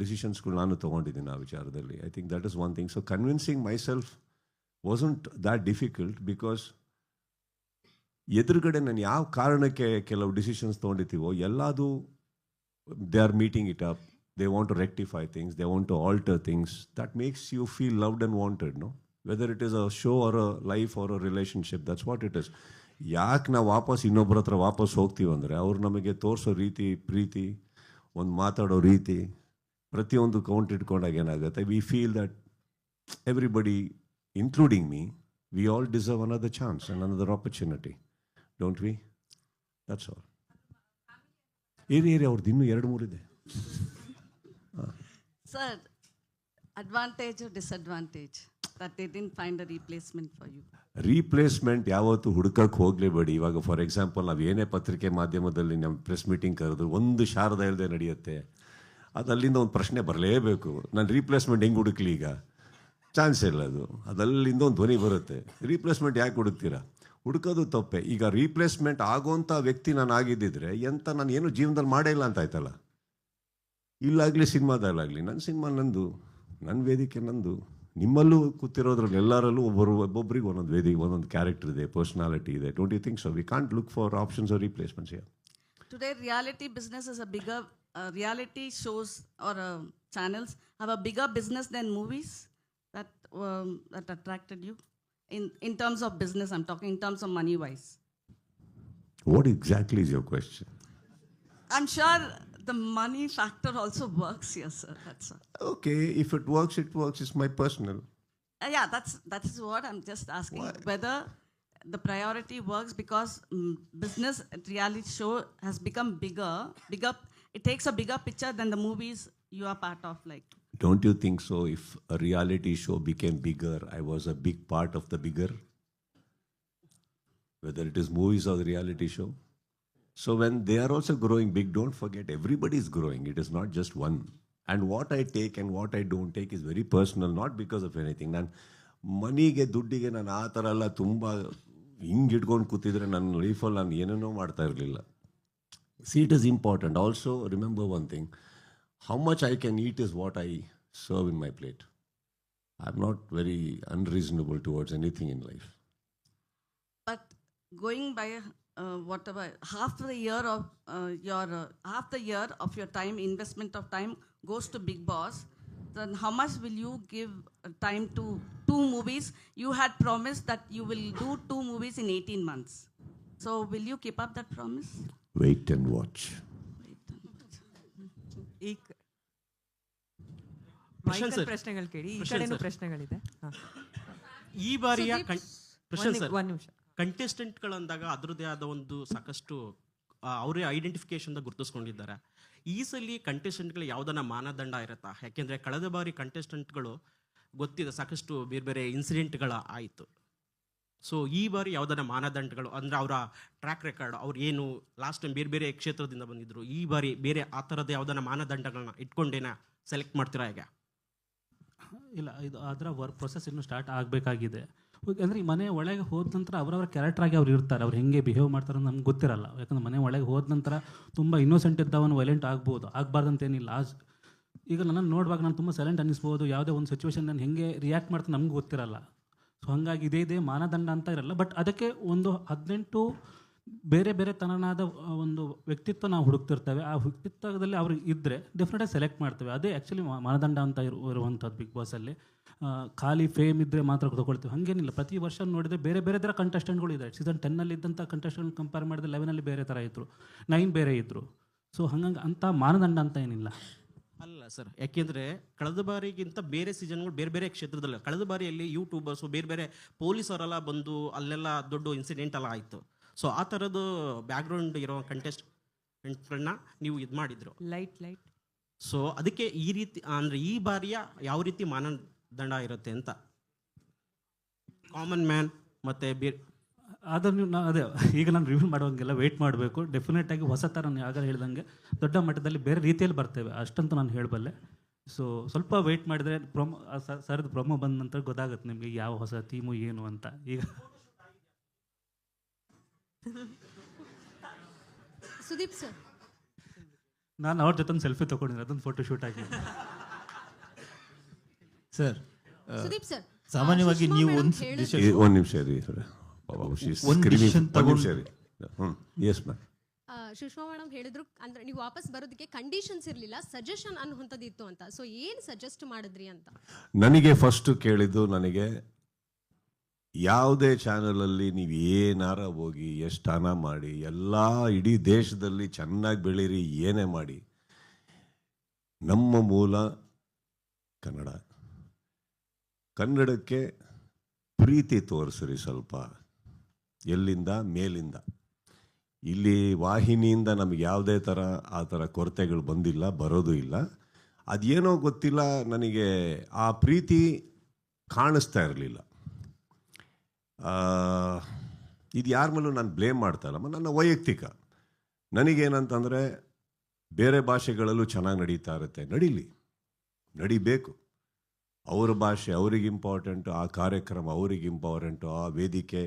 ಡಿಸಿಷನ್ಸ್ಗಳು ನಾನು ತೊಗೊಂಡಿದ್ದೀನಿ ಆ ವಿಚಾರದಲ್ಲಿ. I think that is one thing. So convincing myself wasn't that difficult, because ಎದುರುಗಡೆ ನಾನು ಯಾವ ಕಾರಣಕ್ಕೆ ಕೆಲವು ಡಿಸಿಷನ್ಸ್ ತೊಗೊಂಡಿರ್ತೀವೋ ಎಲ್ಲದು they are meeting it up, they want to rectify things, they want to alter things. That makes you feel loved and wanted, no? Whether it is a show or a life or a relationship, that's what it is. ಯಾಕೆ ನಾವು ವಾಪಸ್ ಇನ್ನೊಬ್ಬರ ಹತ್ರ ವಾಪಸ್ ಹೋಗ್ತೀವಿ ಅಂದರೆ ಅವ್ರು ನಮಗೆ ತೋರಿಸೋ ರೀತಿ, ಪ್ರೀತಿ, ಒಂದು ಮಾತಾಡೋ ರೀತಿ, ಪ್ರತಿಯೊಂದು ಕೌಂಟ್ ಇಟ್ಕೊಂಡಾಗ ಏನಾಗುತ್ತೆ, we feel that everybody including me, we all deserve another chance and another opportunity, don't we? That's all. ಏರಿ ಅವ್ರದ್ದು ಇನ್ನೂ 2-3 ಇದೆ. Sir, advantage or disadvantage that they didn't find a replacement for you? Replacement ಯಾವತ್ತು ಹುಡುಕಕ್ಕೆ ಹೋಗಲೇಬೇಡಿ. ಇವಾಗ ಫಾರ್ ಎಕ್ಸಾಂಪಲ್ ನಾವು ಏನೇ ಪತ್ರಿಕೆ ಮಾಧ್ಯಮದಲ್ಲಿ ನಮ್ಮ ಪ್ರೆಸ್ ಮೀಟಿಂಗ್ ಕರೆದ್ರು ಒಂದು ಶಾರದ ಇಲ್ಲದೆ ನಡೆಯುತ್ತೆ, ಅದು ಅಲ್ಲಿಂದ ಒಂದು ಪ್ರಶ್ನೆ ಬರಲೇಬೇಕು. ನಾನು ರೀಪ್ಲೇಸ್ಮೆಂಟ್ ಹೆಂಗೆ ಹುಡುಕ್ಲಿ? ಈಗ ಚಾನ್ಸ್ ಇಲ್ಲ. ಅದಲ್ಲಿಂದ ಒಂದು ಧ್ವನಿ ಬರುತ್ತೆ. ರೀಪ್ಲೇಸ್ಮೆಂಟ್ ಯಾಕೆ ಹುಡುಕ್ತೀರಾ? ಹುಡುಕೋದು ತಪ್ಪೆ. ಈಗ ರೀಪ್ಲೇಸ್ಮೆಂಟ್ ಆಗೋಂಥ ವ್ಯಕ್ತಿ ನಾನು ಆಗಿದ್ದಿದ್ರೆ ಎಂತ ನಾನು ಏನು ಜೀವನದಲ್ಲಿ ಮಾಡೇ ಇಲ್ಲ ಅಂತ ಆಯ್ತಲ್ಲ. ಇಲ್ಲಾಗಲಿ ಸಿನಿಮಾದಲ್ಲಾಗಲಿ ನನ್ನ ಸಿನಿಮಾ ನಂದು, ನನ್ನ ವೇದಿಕೆ ನಂದು. ನಿಮ್ಮಲ್ಲೂ ಕೂತಿರೋದ್ರಲ್ಲಿ ಎಲ್ಲರಲ್ಲೂ ಒಬ್ಬೊಬ್ಬರಿಗೆ ಒಂದೊಂದು ವೇದಿಕೆ, ಒಂದೊಂದು ಕ್ಯಾರೆಕ್ಟರ್ ಇದೆ, ಪರ್ಸ್ನಾಲಿಟಿ ಇದೆ. Don't you think so? We can't look for options or replacements here. Today, reality business is a bigger, reality shows or channels have a bigger business than movies. That attracted you in terms of business. I'm talking in terms of money wise. What exactly is your question? I'm sure the money factor also works here, sir. That's all. Okay, if it works, it works. It's my personal. Yeah, that is what I'm just asking. Why? Whether the priority works because business reality show has become bigger. It takes a bigger picture than the movies you are part of. Like, Don't you think so? If a reality show became bigger, I was a big part of the bigger. Whether it is movies or the reality show. So when they are also growing big, don't forget everybody is growing. It is not just one. And what I take and what I don't take is very personal, not because of anything. ನಾನು ಮನಿಗೆ ದುಡ್ಡಿಗೆ ನಾನು ಆ ಥರ ಎಲ್ಲ ತುಂಬ ಹಿಂಗೆ ಇಟ್ಕೊಂಡು ಕೂತಿದ್ರೆ ನನ್ನ ಲೈಫಲ್ಲಿ ನಾನು ಏನೇನೋ ಮಾಡ್ತಾ ಇರಲಿಲ್ಲ. See, it is important. Also, remember one thing. How much I can eat is what I serve in my plate. I'm not very unreasonable towards anything in life. but going by whatever half the year of your time, investment of time goes to Bigg Boss, then how much will you give time to 2 movies? You had promised that you will do 2 movies in 18 months. So will you keep up that promise? Wait and watch. ಈ ಪ್ರಶಾಂತ್ ಸರ್, ಪ್ರಶ್ನೆಗಳು ಕೇಳಿ, ಈ ಪ್ರಶಾಂತ್ ಕಡೆನೂ ಸರ್. ಪ್ರಶ್ನೆಗಳಿದೆ. ಈ ಬಾರಿಯ ಪ್ರಶಾಂತ್ ಸರ್, ಒಂದು ನಿಮಿಷ. ಕಂಟೆಸ್ಟೆಂಟ್ಗಳಂದಾಗ ಅದರದ್ದೇ ಆದ ಒಂದು ಸಾಕಷ್ಟು ಅವರೇ ಐಡೆಂಟಿಫಿಕೇಶನ್ ಗುರುತಿಸ್ಕೊಂಡಿದ್ದಾರೆ. ಈ ಸಲ ಕಂಟೆಸ್ಟೆಂಟ್ಗಳು ಯಾವುದನ್ನ ಮಾನದಂಡ ಇರುತ್ತಾ? ಯಾಕೆಂದರೆ ಕಳೆದ ಬಾರಿ ಕಂಟೆಸ್ಟೆಂಟ್ಗಳು ಗೊತ್ತಿದೆ ಸಾಕಷ್ಟು ಬೇರೆ ಬೇರೆ ಇನ್ಸಿಡೆಂಟ್ಗಳ ಆಯಿತು. ಸೊ ಈ ಬಾರಿ ಯಾವುದನ್ನ ಮಾನದಂಡಗಳು ಅಂದರೆ ಅವರ ಟ್ರ್ಯಾಕ್ ರೆಕಾರ್ಡ್, ಅವ್ರು ಏನು ಲಾಸ್ಟ್ ಟೈಮ್ ಬೇರೆ ಬೇರೆ ಕ್ಷೇತ್ರದಿಂದ ಬಂದಿದ್ರು, ಈ ಬಾರಿ ಬೇರೆ ಆ ಥರದ ಯಾವುದನ್ನ ಮಾನದಂಡಗಳನ್ನ ಇಟ್ಕೊಂಡೇನ ಸೆಲೆಕ್ಟ್ ಮಾಡ್ತೀರಾ ಈಗ? ಇಲ್ಲ, ಇದು ಅದರ ವರ್ಕ್ ಪ್ರೊಸೆಸ್ ಇನ್ನೂ ಸ್ಟಾರ್ಟ್ ಆಗಬೇಕಾಗಿದೆ. ಅಂದರೆ ಈ ಮನೆ ಒಳಗೆ ಹೋದ ನಂತರ ಅವರವರ ಕ್ಯಾರೆಕ್ಟರ್ ಆಗಿ ಅವ್ರು ಇರ್ತಾರೆ. ಅವ್ರು ಹೆಂಗೆ ಬಿಹೇವ್ ಮಾಡ್ತಾರೆ ಅಂತ ನಮ್ಗೆ ಗೊತ್ತಿರಲ್ಲ. ಯಾಕಂದ್ರೆ ಮನೆ ಒಳಗೆ ಹೋದ ನಂತರ ತುಂಬ ಇನ್ನೋಸೆಂಟ್ ಇದ್ದವನು ವೈಲೆಂಟ್ ಆಗ್ಬೋದು, ಆಗಬಾರ್ದಂತೇನಿಲ್ಲ. ಈಗ ನನ್ನನ್ನು ನೋಡುವಾಗ ನಾನು ತುಂಬ ಸೈಲೆಂಟ್ ಅನ್ನಿಸ್ಬೋದು. ಯಾವುದೇ ಒಂದು ಸಿಚುವೇಶನ್ ನಾನು ಹೆಂಗೆ ರಿಯಾಕ್ಟ್ ಮಾಡ್ತೀನಿ ನಮ್ಗೆ ಗೊತ್ತಿರಲ್ಲ. ಸೊ ಹಾಗಾಗಿ ಇದೇ ಮಾನದಂಡ ಅಂತ ಇರಲ್ಲ. ಬಟ್ ಅದಕ್ಕೆ ಒಂದು 18 ಬೇರೆ ಬೇರೆ ತನನಾದ ಒಂದು ವ್ಯಕ್ತಿತ್ವ ನಾವು ಹುಡುಕ್ತಿರ್ತೇವೆ. ಆ ವ್ಯಕ್ತಿತ್ವದಲ್ಲಿ ಅವ್ರು ಇದ್ದರೆ ಡೆಫಿನೆಟಾಗಿ ಸೆಲೆಕ್ಟ್ ಮಾಡ್ತೇವೆ. ಅದೇ ಆ್ಯಕ್ಚುಲಿ ಮಾನದಂಡ ಅಂತ ಇರುವಂಥದ್ದು ಬಿಗ್ ಬಾಸಲ್ಲಿ. ಖಾಲಿ ಫೇಮ್ ಇದ್ದರೆ ಮಾತ್ರ ತಗೊಳ್ತೀವಿ ಹಾಗೇನಿಲ್ಲ. ಪ್ರತಿ ವರ್ಷ ನೋಡಿದರೆ ಬೇರೆ ಬೇರೆ ಥರ ಕಂಟೆಸ್ಟೆಂಟ್ಗಳು ಇದೆ. ಸೀಸನ್ 10 ಇದ್ದಂಥ ಕಂಟೆಸ್ಟೆಂಟ್ ಕಂಪೇರ್ ಮಾಡಿದ್ರೆ 11 ಬೇರೆ ಥರ ಇದ್ದರು, 9 ಬೇರೆ ಇದ್ದರು. ಸೊ ಹಂಗಾಗಿ ಅಂಥ ಮಾನದಂಡ ಅಂತ ಏನಿಲ್ಲ. ಅಲ್ಲ ಸರ್, ಯಾಕೆಂದರೆ ಕಳೆದ ಬಾರಿಗಿಂತ ಬೇರೆ ಸೀಸನ್ಗಳು ಬೇರೆ ಬೇರೆ ಕ್ಷೇತ್ರದಲ್ಲಿ, ಕಳೆದ ಬಾರಿಯಲ್ಲಿ ಯೂಟ್ಯೂಬರ್ಸು ಬೇರೆ ಬೇರೆ ಪೊಲೀಸರೆಲ್ಲ ಬಂದು ಅಲ್ಲೆಲ್ಲ ದೊಡ್ಡ ಇನ್ಸಿಡೆಂಟ್ ಎಲ್ಲ ಆಯಿತು. ಸೊ ಆ ಥರದ್ದು ಬ್ಯಾಕ್ಗ್ರೌಂಡ್ ಇರೋ ಕಂಟೆಸ್ಟೆಂಟ್ಗಳನ್ನ ನೀವು ಇದು ಮಾಡಿದ್ರು ಲೈಟ್. ಸೊ ಅದಕ್ಕೆ ಈ ರೀತಿ ಅಂದರೆ ಈ ಬಾರಿಯ ಯಾವ ರೀತಿ ಮಾನದಂಡ ಇರುತ್ತೆ ಅಂತ ಕಾಮನ್ ಮ್ಯಾನ್ ಮತ್ತು ಬೇರೆ ಅದನ್ನು ಅದೇ ಈಗ ನಾನು ರಿವ್ಯೂ ಮಾಡುವಂಗೆಲ್ಲ ವೆಯ್ಟ್ ಮಾಡಬೇಕು. ಡೆಫಿನೆಟಾಗಿ ಹೊಸ ಥರ ನಾನು ಆಗ ಹೇಳ್ದಂಗೆ ದೊಡ್ಡ ಮಟ್ಟದಲ್ಲಿ ಬೇರೆ ರೀತಿಯಲ್ಲಿ ಬರ್ತೇವೆ ಅಷ್ಟಂತೂ ನಾನು ಹೇಳಬಲ್ಲೆ. ಸೊ ಸ್ವಲ್ಪ ವೆಯ್ಟ್ ಮಾಡಿದರೆ ಸರ್ದು ಪ್ರೊಮೋ ಬಂದ ನಂತರ ಗೊತ್ತಾಗುತ್ತೆ ನಿಮಗೆ ಯಾವ ಹೊಸ ಥೀಮು ಏನು ಅಂತ. ಈಗ ಸುದೀಪ್ ಸರ್, ನಾನು ಅವ್ರ ಜೊತೆ ಒಂದು ಸೆಲ್ಫಿ ತೊಗೊಂಡಿದ್ದೆ, ಅದೊಂದು ಫೋಟೋ ಶೂಟ್ ಆಗಿದೆ. ಸರ್, ಸುದೀಪ್ ಸರ್, ಸಾಮಾನ್ಯವಾಗಿ ನೀವು ಒಂದು ನಿಮಿಷ ರೀ sir, yes ma'am. Sushma madam ಹೇಳಿದ್ರು ಅಂದ್ರೆ ನೀವು ವಾಪಸ್ ಬರೋದಕ್ಕೆ ಕಂಡೀಷನ್ಸ್ ಇರಲಿಲ್ಲ, ಸಜೆಷನ್ ಅನ್ನುವಂಥದ್ದು ಇತ್ತು ಅಂತ. ಸೊ ಏನು ಸಜೆಸ್ಟ್ ಮಾಡಿದ್ರಿ ಅಂತ? ನನಗೆ ಫಸ್ಟ್ ಕೇಳಿದ್ದು, ನನಗೆ ಯಾವುದೇ ಚಾನಲಲ್ಲಿ ನೀವು ಏನಾರ ಹೋಗಿ ಎಷ್ಟು ಹಣ ಮಾಡಿ ಎಲ್ಲ ಇಡೀ ದೇಶದಲ್ಲಿ ಚೆನ್ನಾಗಿ ಬೆಳೀರಿ, ಏನೇ ಮಾಡಿ, ನಮ್ಮ ಮೂಲ ಕನ್ನಡ, ಕನ್ನಡಕ್ಕೆ ಪ್ರೀತಿ ತೋರಿಸ್ರಿ ಸ್ವಲ್ಪ. ಎಲ್ಲಿಂದ? ಮೇಲಿಂದ. ಇಲ್ಲಿ ವಾಹಿನಿಯಿಂದ ನಮಗೆ ಯಾವುದೇ ಥರ ಆ ಥರ ಕೊರತೆಗಳು ಬಂದಿಲ್ಲ, ಬರೋದು ಇಲ್ಲ. ಅದೇನೋ ಗೊತ್ತಿಲ್ಲ, ನನಗೆ ಆ ಪ್ರೀತಿ ಕಾಣಿಸ್ತಾ ಇರಲಿಲ್ಲ. ಇದು ಯಾರ ಮೇಲೂ ನಾನು ಬ್ಲೇಮ್ ಮಾಡ್ತಾ ಇಲ್ಲಮ್ಮ, ನನ್ನ ವೈಯಕ್ತಿಕ. ನನಗೇನಂತಂದರೆ ಬೇರೆ ಭಾಷೆಗಳಲ್ಲೂ ಚೆನ್ನಾಗಿ ನಡೀತಾ ಇರುತ್ತೆ, ನಡಿಬೇಕು. ಅವ್ರ ಭಾಷೆ ಅವ್ರಿಗೆ ಇಂಪಾರ್ಟೆಂಟು, ಆ ಕಾರ್ಯಕ್ರಮ ಅವ್ರಿಗೆ ಇಂಪಾರ್ಟೆಂಟು, ಆ ವೇದಿಕೆ,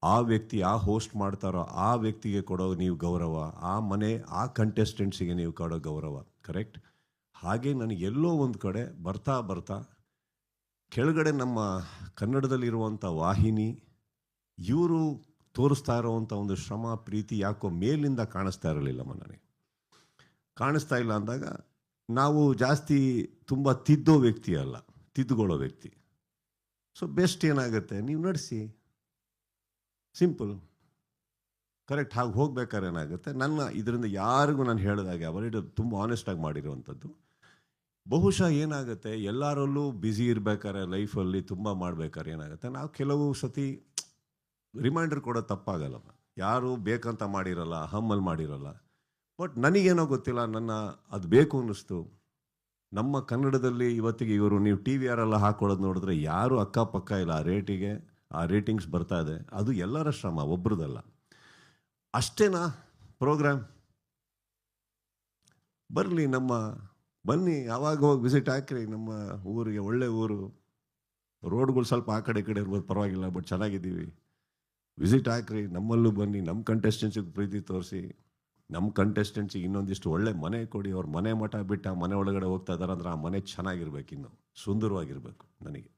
ಆ ವ್ಯಕ್ತಿ ಆ ಹೋಸ್ಟ್ ಮಾಡ್ತಾರೋ ಆ ವ್ಯಕ್ತಿಗೆ ಕೊಡೋ ನೀವು ಗೌರವ, ಆ ಮನೆ ಆ ಕಂಟೆಸ್ಟೆಂಟ್ಸಿಗೆ ನೀವು ಕೊಡೋ ಗೌರವ, ಕರೆಕ್ಟ್. ಹಾಗೆ ನನಗೆ ಎಲ್ಲೋ ಒಂದು ಕಡೆ ಬರ್ತಾ ಬರ್ತಾ ಕೆಳಗಡೆ ನಮ್ಮ ಕನ್ನಡದಲ್ಲಿರುವಂಥ ವಾಹಿನಿ ಇವರು ತೋರಿಸ್ತಾ ಇರೋವಂಥ ಒಂದು ಶ್ರಮ, ಪ್ರೀತಿ ಯಾಕೋ ಮೇಲಿಂದ ಕಾಣಿಸ್ತಾ ಇರಲಿಲ್ಲಮ್ಮ. ನನಗೆ ಕಾಣಿಸ್ತಾ ಇಲ್ಲ ಅಂದಾಗ ನಾವು ಜಾಸ್ತಿ ತುಂಬ ತಿದ್ದೋ ವ್ಯಕ್ತಿ ಅಲ್ಲ, ತಿದ್ದುಕೊಳ್ಳೋ ವ್ಯಕ್ತಿ. ಸೊ ಬೆಸ್ಟ್ ಏನಾಗುತ್ತೆ, ನೀವು ನಡೆಸಿ, ಸಿಂಪಲ್, ಕರೆಕ್ಟ್. ಹಾಗೆ ಹೋಗ್ಬೇಕಾದ್ರೆ ಏನಾಗುತ್ತೆ, ನನ್ನ ಇದರಿಂದ ಯಾರಿಗೂ ನಾನು ಹೇಳಿದಾಗೆ ಅವರಿಗೆ ತುಂಬ ಆನೆಸ್ಟಾಗಿ ಮಾಡಿರುವಂಥದ್ದು. ಬಹುಶಃ ಏನಾಗುತ್ತೆ, ಎಲ್ಲರಲ್ಲೂ ಬ್ಯುಸಿ ಇರಬೇಕಾದ್ರೆ ಲೈಫಲ್ಲಿ ತುಂಬ ಮಾಡ್ಬೇಕಾದ್ರೆ ಏನಾಗುತ್ತೆ, ನಾವು ಕೆಲವು ಸತಿ ರಿಮೈಂಡರ್ ಕೊಡೋದು ತಪ್ಪಾಗಲ್ಲಮ್ಮ. ಯಾರು ಬೇಕಂತ ಮಾಡಿರಲ್ಲ, ಹಮ್ಮಲ್ಲಿ ಮಾಡಿರಲ್ಲ. ಬಟ್ ನನಗೇನೋ ಗೊತ್ತಿಲ್ಲ, ಅದು ಬೇಕು ಅನ್ನಿಸ್ತು. ನಮ್ಮ ಕನ್ನಡದಲ್ಲಿ ಇವತ್ತಿಗೆ ಇವರು ನೀವು ಟಿ ವಿ ಆರೆಲ್ಲ ಹಾಕೊಳ್ಳೋದು ನೋಡಿದ್ರೆ ಯಾರು ಅಕ್ಕಪಕ್ಕ ಇಲ್ಲ, ಆ ರೇಟಿಂಗ್ಸ್ ಬರ್ತಾ ಇದೆ. ಅದು ಎಲ್ಲರ ಶ್ರಮ, ಒಬ್ರದಲ್ಲ. ಅಷ್ಟೇನಾ ಪ್ರೋಗ್ರಾಮ್? ಬರಲಿ, ಬನ್ನಿ, ಯಾವಾಗ ಹೋಗಿ ವಿಸಿಟ್ ಹಾಕ್ರಿ ನಮ್ಮ ಊರಿಗೆ. ಒಳ್ಳೆ ಊರು, ರೋಡ್ಗಳು ಸ್ವಲ್ಪ ಆ ಕಡೆ ಈ ಕಡೆ ಇರ್ಬೋದು, ಪರವಾಗಿಲ್ಲ, ಬಟ್ ಚೆನ್ನಾಗಿದ್ದೀವಿ. ವಿಸಿಟ್ ಹಾಕ್ರಿ, ನಮ್ಮಲ್ಲೂ ಬನ್ನಿ, ನಮ್ಮ ಕಂಟೆಸ್ಟೆಂಟ್ಸಿಗೆ ಪ್ರೀತಿ ತೋರಿಸಿ, ನಮ್ಮ ಕಂಟೆಸ್ಟೆಂಟ್ಸಿಗೆ ಇನ್ನೊಂದಿಷ್ಟು ಒಳ್ಳೆ ಮನೆ ಕೊಡಿ. ಅವ್ರ ಮನೆ ಮಠ ಬಿಟ್ಟು ಆ ಮನೆ ಒಳಗಡೆ ಹೋಗ್ತಾ ಇದ್ದಾರೆ ಅಂದ್ರೆ ಆ ಮನೆ ಚೆನ್ನಾಗಿರ್ಬೇಕು, ಇನ್ನು ಸುಂದರವಾಗಿರ್ಬೇಕು. ನನಗೆ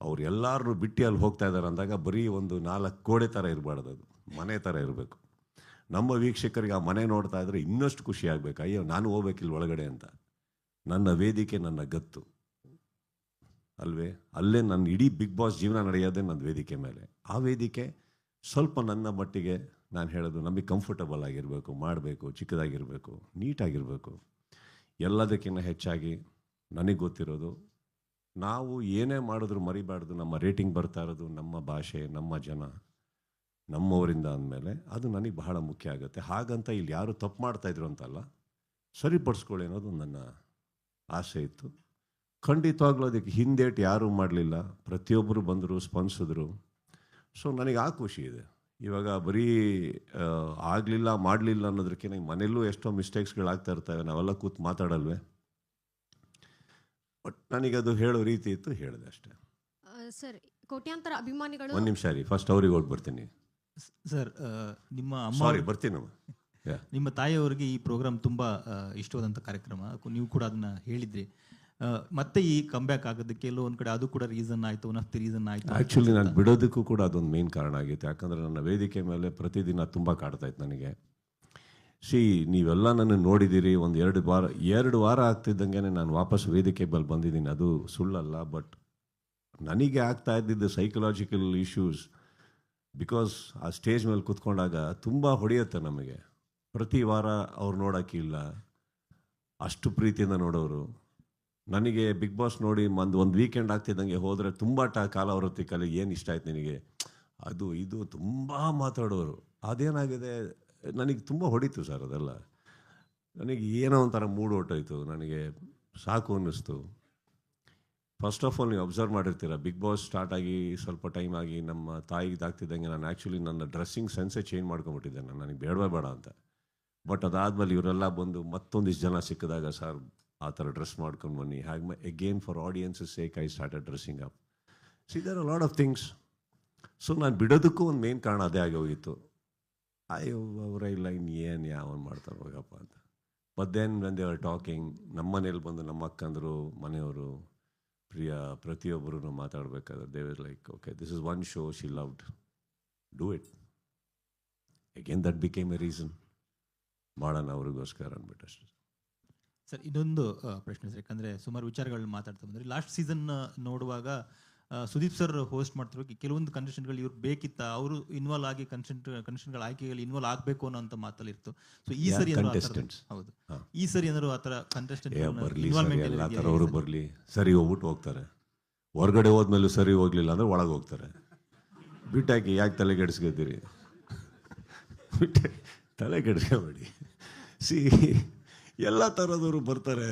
ಅವ್ರು ಎಲ್ಲರೂ ಬಿಟ್ಟು ಅಲ್ಲಿ ಹೋಗ್ತಾ ಇದ್ದಾರೆ ಅಂದಾಗ ಬರೀ ಒಂದು 4 ಗೋಡೆ ಥರ ಇರಬಾರ್ದು, ಅದು ಮನೆ ಥರ ಇರಬೇಕು. ನಮ್ಮ ವೀಕ್ಷಕರಿಗೆ ಆ ಮನೆ ನೋಡ್ತಾ ಇದ್ರೆ ಇನ್ನಷ್ಟು ಖುಷಿ ಆಗಬೇಕು, ಅಯ್ಯೋ ನಾನು ಹೋಗ್ಬೇಕಿಲ್ಲ ಒಳಗಡೆ ಅಂತ. ನನ್ನ ವೇದಿಕೆ ನನ್ನ ಗತ್ತು ಅಲ್ವೇ, ಅಲ್ಲೇ ನನ್ನ ಇಡೀ ಬಿಗ್ ಬಾಸ್ ಜೀವನ ನಡೆಯೋದೇ ನನ್ನ ವೇದಿಕೆ ಮೇಲೆ. ಆ ವೇದಿಕೆ ಸ್ವಲ್ಪ ನನ್ನ ಮಟ್ಟಿಗೆ ನಾನು ಹೇಳೋದು, ನಮಗೆ ಕಂಫರ್ಟಬಲ್ ಆಗಿರಬೇಕು, ಮಾಡಬೇಕು, ಚಿಕ್ಕದಾಗಿರಬೇಕು, ನೀಟಾಗಿರಬೇಕು. ಎಲ್ಲದಕ್ಕಿಂತ ಹೆಚ್ಚಾಗಿ ನನಗೆ ಗೊತ್ತಿರೋದು, ನಾವು ಏನೇ ಮಾಡಿದ್ರು ಮರಿಬಾರ್ದು, ನಮ್ಮ ರೇಟಿಂಗ್ ಬರ್ತಾ ಇರೋದು ನಮ್ಮ ಭಾಷೆ, ನಮ್ಮ ಜನ, ನಮ್ಮವರಿಂದ ಅಂದಮೇಲೆ ಅದು ನನಗೆ ಬಹಳ ಮುಖ್ಯ ಆಗುತ್ತೆ. ಹಾಗಂತ ಇಲ್ಲಿ ಯಾರು ತಪ್ಪು ಮಾಡ್ತಾಯಿದ್ರು ಅಂತಲ್ಲ, ಸರಿಪಡಿಸ್ಕೊಳ್ಳಿ ಅನ್ನೋದು ನನ್ನ ಆಸೆ ಇತ್ತು. ಖಂಡಿತವಾಗ್ಲೂ ಅದಕ್ಕೆ ಹಿಂದೇಟು ಯಾರೂ ಮಾಡಲಿಲ್ಲ, ಪ್ರತಿಯೊಬ್ಬರು ಬಂದರು, ಸ್ಪಂದಿಸಿದ್ರು. ಸೊ ನನಗೆ ಆ ಖುಷಿ ಇದೆ. ಇವಾಗ ಬರೀ ಮಾಡಲಿಲ್ಲ ಅನ್ನೋದಕ್ಕಿಂತ ಮನೆಯಲ್ಲೂ ಎಷ್ಟೋ ಮಿಸ್ಟೇಕ್ಸ್ಗಳಾಗ್ತಾ ಇರ್ತವೆ, ನಾವೆಲ್ಲ ಕೂತು ಮಾತಾಡಲ್ವೇ. ಬಟ್ ನನಗದು ಹೇಳೋ ರೀತಿ ಇತ್ತು, ಹೇಳಿದೆ ಅಷ್ಟೇ. ಸರ್, ಕೋಟ್ಯಾಂತರ ಅಭಿಮಾನಿಗಳು. ಒಂದು ನಿಮಿಷ ರೀ, ಫಸ್ಟ್ ಅವ್ರಿಗೆ ಹೋಗಿ ಬರ್ತೀನಿ. ಸರ್, ನಿಮ್ಮ ಅಮ್ಮ, ಸಾರಿ ಬರ್ತೀನಿ. ನಿಮ್ಮ ತಾಯಿಯವರಿಗೆ ಈ ಪ್ರೋಗ್ರಾಮ್ ತುಂಬ ಇಷ್ಟವಾದಂಥ ಕಾರ್ಯಕ್ರಮ, ನೀವು ಕೂಡ ಅದನ್ನ ಹೇಳಿದ್ರಿ. ಮತ್ತೆ ಈ ಕಂಬ್ಯಾಕ್ ಆಗೋದಕ್ಕೆ ಎಲ್ಲೋ ಒಂದು ಕಡೆ ಅದು ಕೂಡ ರೀಸನ್ ಆಯಿತು, ಒನ್ ಆಫ್ ದಿ ರೀಸನ್ ಆಯಿತು. ಆ್ಯಕ್ಚುಲಿ ನಾನು ಬಿಡೋದಕ್ಕೂ ಕೂಡ ಅದೊಂದು ಮೇನ್ ಕಾರಣ ಆಗಿತ್ತು. ಯಾಕಂದರೆ ನನ್ನ ವೇದಿಕೆ ಮೇಲೆ ಪ್ರತಿದಿನ ತುಂಬ ಕಾಡ್ತಾಯಿತ್ತು ನನಗೆ. ನೀವೆಲ್ಲ ನನ್ನ ನೋಡಿದ್ದೀರಿ, ಒಂದು 2 ವಾರ ಆಗ್ತಿದ್ದಂಗೆ ನಾನು ವಾಪಸ್ ವೇದಿಕೆ ಮೇಲೆ ಬಂದಿದ್ದೀನಿ, ಅದು ಸುಳ್ಳಲ್ಲ. ಬಟ್ ನನಗೆ ಆಗ್ತಾ ಇದ್ದಿದ್ದು ಸೈಕಲಾಜಿಕಲ್ ಇಶ್ಯೂಸ್. ಬಿಕಾಸ್ ಆ ಸ್ಟೇಜ್ ಮೇಲೆ ಕೂತ್ಕೊಂಡಾಗ ತುಂಬ ಹೊಡೆಯುತ್ತೆ ನಮಗೆ. ಪ್ರತಿ ವಾರ ಅವ್ರು ನೋಡೋಕ್ಕಿಲ್ಲ, ಅಷ್ಟು ಪ್ರೀತಿಯಿಂದ ನೋಡೋರು. ನನಗೆ ಬಿಗ್ ಬಾಸ್ ನೋಡಿ ಒಂದು ವೀಕೆಂಡ್ ಆಗ್ತಿದ್ದಂಗೆ ಹೋದರೆ ತುಂಬ ಕಾಲ ಹೊರತಿಕ್ಕಲ್ಲಿ ಏನು ಇಷ್ಟ ಆಯ್ತು ನಿನಗೆ, ಅದು ಇದು ತುಂಬ ಮಾತಾಡೋರು. ಅದೇನಾಗಿದೆ, ನನಗೆ ತುಂಬ ಹೊಡಿತು ಸರ್ ಅದೆಲ್ಲ. ನನಗೆ ಏನೋ ಒಂಥರ ಮೂಡ್ ಹೊಟ್ಟೋಯ್ತು, ನನಗೆ ಸಾಕು ಅನ್ನಿಸ್ತು. ಫಸ್ಟ್ ಆಫ್ ಆಲ್ ನೀವು ಅಬ್ಸರ್ವ್ ಮಾಡಿರ್ತೀರ, ಬಿಗ್ ಬಾಸ್ ಸ್ಟಾರ್ಟ್ ಆಗಿ ಸ್ವಲ್ಪ ಟೈಮ್ ಆಗಿ ನಮ್ಮ ತಾಯಿಗೆ ಇದಾಗ್ತಿದ್ದಂಗೆ ನಾನು ಆ್ಯಕ್ಚುಲಿ ನನ್ನ ಡ್ರೆಸ್ಸಿಂಗ್ ಸೆನ್ಸೇ ಚೇಂಜ್ ಮಾಡ್ಕೊಂಬಿಟ್ಟಿದ್ದೆ, ನನಗೆ ಬೇಡವೇ ಬೇಡ ಅಂತ. ಬಟ್ ಅದಾದಮೇಲೆ ಇವರೆಲ್ಲ ಬಂದು ಮತ್ತೊಂದಿಷ್ಟು ಜನ ಸಿಕ್ಕಿದಾಗ ಸರ್ ಆ ಥರ ಡ್ರೆಸ್ ಮಾಡ್ಕೊಂಡು ಬನ್ನಿ, ಹಾಗೆ again for audiences sake I started dressing up. See there are lot of things. So ನಾನು ಬಿಡೋದಕ್ಕೂ ಒಂದು ಮೇನ್ ಕಾರಣ ಅದೇ ಆಗಿ ಹೋಗಿತ್ತು. ಅಯ್ಯೋ ಅವರ ಇಲ್ಲ ಇನ್ನು ಏನು ಯಾವನು ಮಾಡ್ತಾರೆ ಹೋಗಪ್ಪ ಅಂತ. But then when they are talking, ನಮ್ಮ ಮನೇಲಿ ಬಂದು ನಮ್ಮ ಅಕ್ಕಂದರು ಮನೆಯವರು ಪ್ರತಿಯೊಬ್ಬರೂ ಮಾತಾಡಬೇಕಾದ್ರೆ they was like okay this is one show she loved, do it. Again that became a reason, ಮಾಡೋಣ ಅವ್ರಿಗೋಸ್ಕರ ಅಂದ್ಬಿಟ್ಟು ಅಷ್ಟೇ. ಸರ್ ಇನ್ನೊಂದು ಪ್ರಶ್ನೆ ಸರ್, ಯಾಕಂದರೆ ಸುಮಾರು ವಿಚಾರಗಳನ್ನ ಮಾತಾಡ್ತಾ ಬಂದರೆ ಲಾಸ್ಟ್ ಸೀಸನ್ ನೋಡುವಾಗ ಸುದೀಪ್ ಸರ್ ಹೋಸ್ಟ್ ಮಾಡ್ತಿರೋ ಕೆಲವೊಂದು ಕಂಟೆಸ್ಟೆಂಟ್ಗಳು ಇವ್ರು ಬೇಕಿತ್ತ, ಅವರು ಇನ್ವಾಲ್ವ್ ಆಗಿ ಕಂಟೆಸ್ಟೆಂಟ್ಗಳ ಆಯ್ಕೆಯಲ್ಲಿ ಇನ್ವಾಲ್ವ್ ಆಗಬೇಕು ಅನ್ನೋ ಅಂತ ಮಾತಲ್ಲಿ ಇತ್ತು. ಸೊ ಈ ಸರಿ ಹೌದು, ಈ ಸರಿ ಏನಾದ್ರು ಆ ಥರ ಕಂಟೆಸ್ಟೆಂಟ್ ಎಲ್ಲ ಥರ ಅವರು ಬರಲಿ, ಸರಿ ಹೋಗ್ಬಿಟ್ಟು ಹೋಗ್ತಾರೆ. ಹೊರಗಡೆ ಹೋದ್ಮೇಲೆ ಸರಿ ಹೋಗ್ಲಿಲ್ಲ ಅಂದರೆ ಒಳಗೆ ಹೋಗ್ತಾರೆ. ಬಿಟ್ಟಾಕಿ ಯಾಕೆ ತಲೆ ಕೆಡಿಸ್ಕೊತೀರಿ, ತಲೆ ಕೆಡಿಸ್ಕೊಬೇಡಿ. ಸಿ ಎಲ್ಲ ಥರದವರು ಬರ್ತಾರೆ,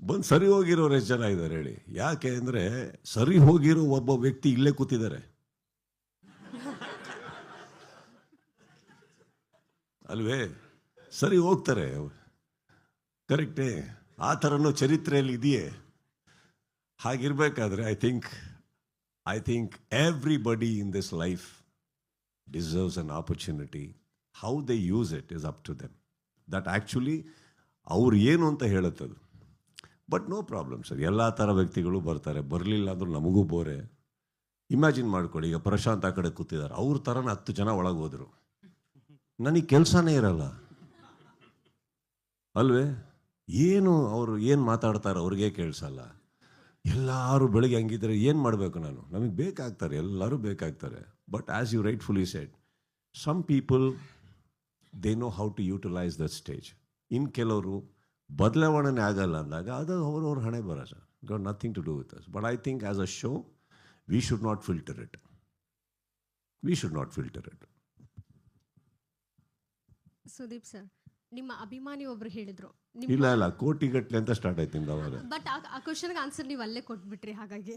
ಬಂದು ಸರಿ ಹೋಗಿರೋರು ಎಷ್ಟು ಜನ ಇದ್ದಾರೆ ಹೇಳಿ. ಯಾಕೆ ಅಂದರೆ ಸರಿ ಹೋಗಿರೋ ಒಬ್ಬ ವ್ಯಕ್ತಿ ಇಲ್ಲೇ ಕೂತಿದ್ದಾರೆ ಅಲ್ವೇ, ಸರಿ ಹೋಗ್ತಾರೆ, ಕರೆಕ್ಟೇ. ಆ ಥರನೂ ಚರಿತ್ರೆಯಲ್ಲಿ ಇದೆಯೇ. ಹಾಗಿರ್ಬೇಕಾದ್ರೆ I think everybody in this life deserves an opportunity. How they use it is up to them. That actually ಅವ್ರು ಏನು ಅಂತ ಹೇಳುತ್ತದು. ಬಟ್ ನೋ ಪ್ರಾಬ್ಲಮ್ ಸರ್, ಎಲ್ಲ ಥರ ವ್ಯಕ್ತಿಗಳು ಬರ್ತಾರೆ, ಬರಲಿಲ್ಲ ಅಂದ್ರೂ ನಮಗೂ ಬೋರೆ. ಇಮ್ಯಾಜಿನ್ ಮಾಡ್ಕೊಳ್ಳಿ, ಈಗ ಪ್ರಶಾಂತ್ ಆ ಕಡೆ ಕೂತಿದ್ದಾರೆ, ಅವ್ರ ಥರನ 10 ಜನ ಒಳಗೆ ಹೋದರು, ನನಗೆ ಕೆಲಸನೇ ಇರಲ್ಲ ಅಲ್ವೇ. ಅವರು ಏನು ಮಾತಾಡ್ತಾರೆ ಅವ್ರಿಗೆ ಕೇಳಿಸಲ್ಲ. ಎಲ್ಲರೂ ಬೆಳಗ್ಗೆ ಹಂಗಿದ್ರೆ ಏನು ಮಾಡಬೇಕು ನಾನು, ನಮಗೆ ಬೇಕಾಗ್ತಾರೆ, ಎಲ್ಲರೂ ಬೇಕಾಗ್ತಾರೆ. But as you rightfully said, some people they know how to utilise the stage. ಇನ್ನು ಕೆಲವರು ಬದಲಾವಣೆ ಆಗಲ್ಲ ಅಂದಾಗ ಅದು ಅವ್ರವ್ರ ಹಣೆ ಬರ sir, got nothing to do with us. But I think as a show we should not filter it. Sudeep sir, ನಿಮ್ಮ ಅಭಿಮಾನಿ ಒಬ್ರು ಹೇಳಿದ್ರು, ಇಲ್ಲ ಕೋಟಿಗಟ್ಟಲೆ ಅಂತ ಸ್ಟಾರ್ಟ್ ಆಯ್ತು ನಿಮ್ದು ಅವಾಗ. ಬಟ್ ಆ ಕ್ವಶನ್ಗೆ ಆನ್ಸರ್ ನೀವು ಅಲ್ಲೇ ಕೊಟ್ಬಿಟ್ರಿ. ಹಾಗಾಗಿ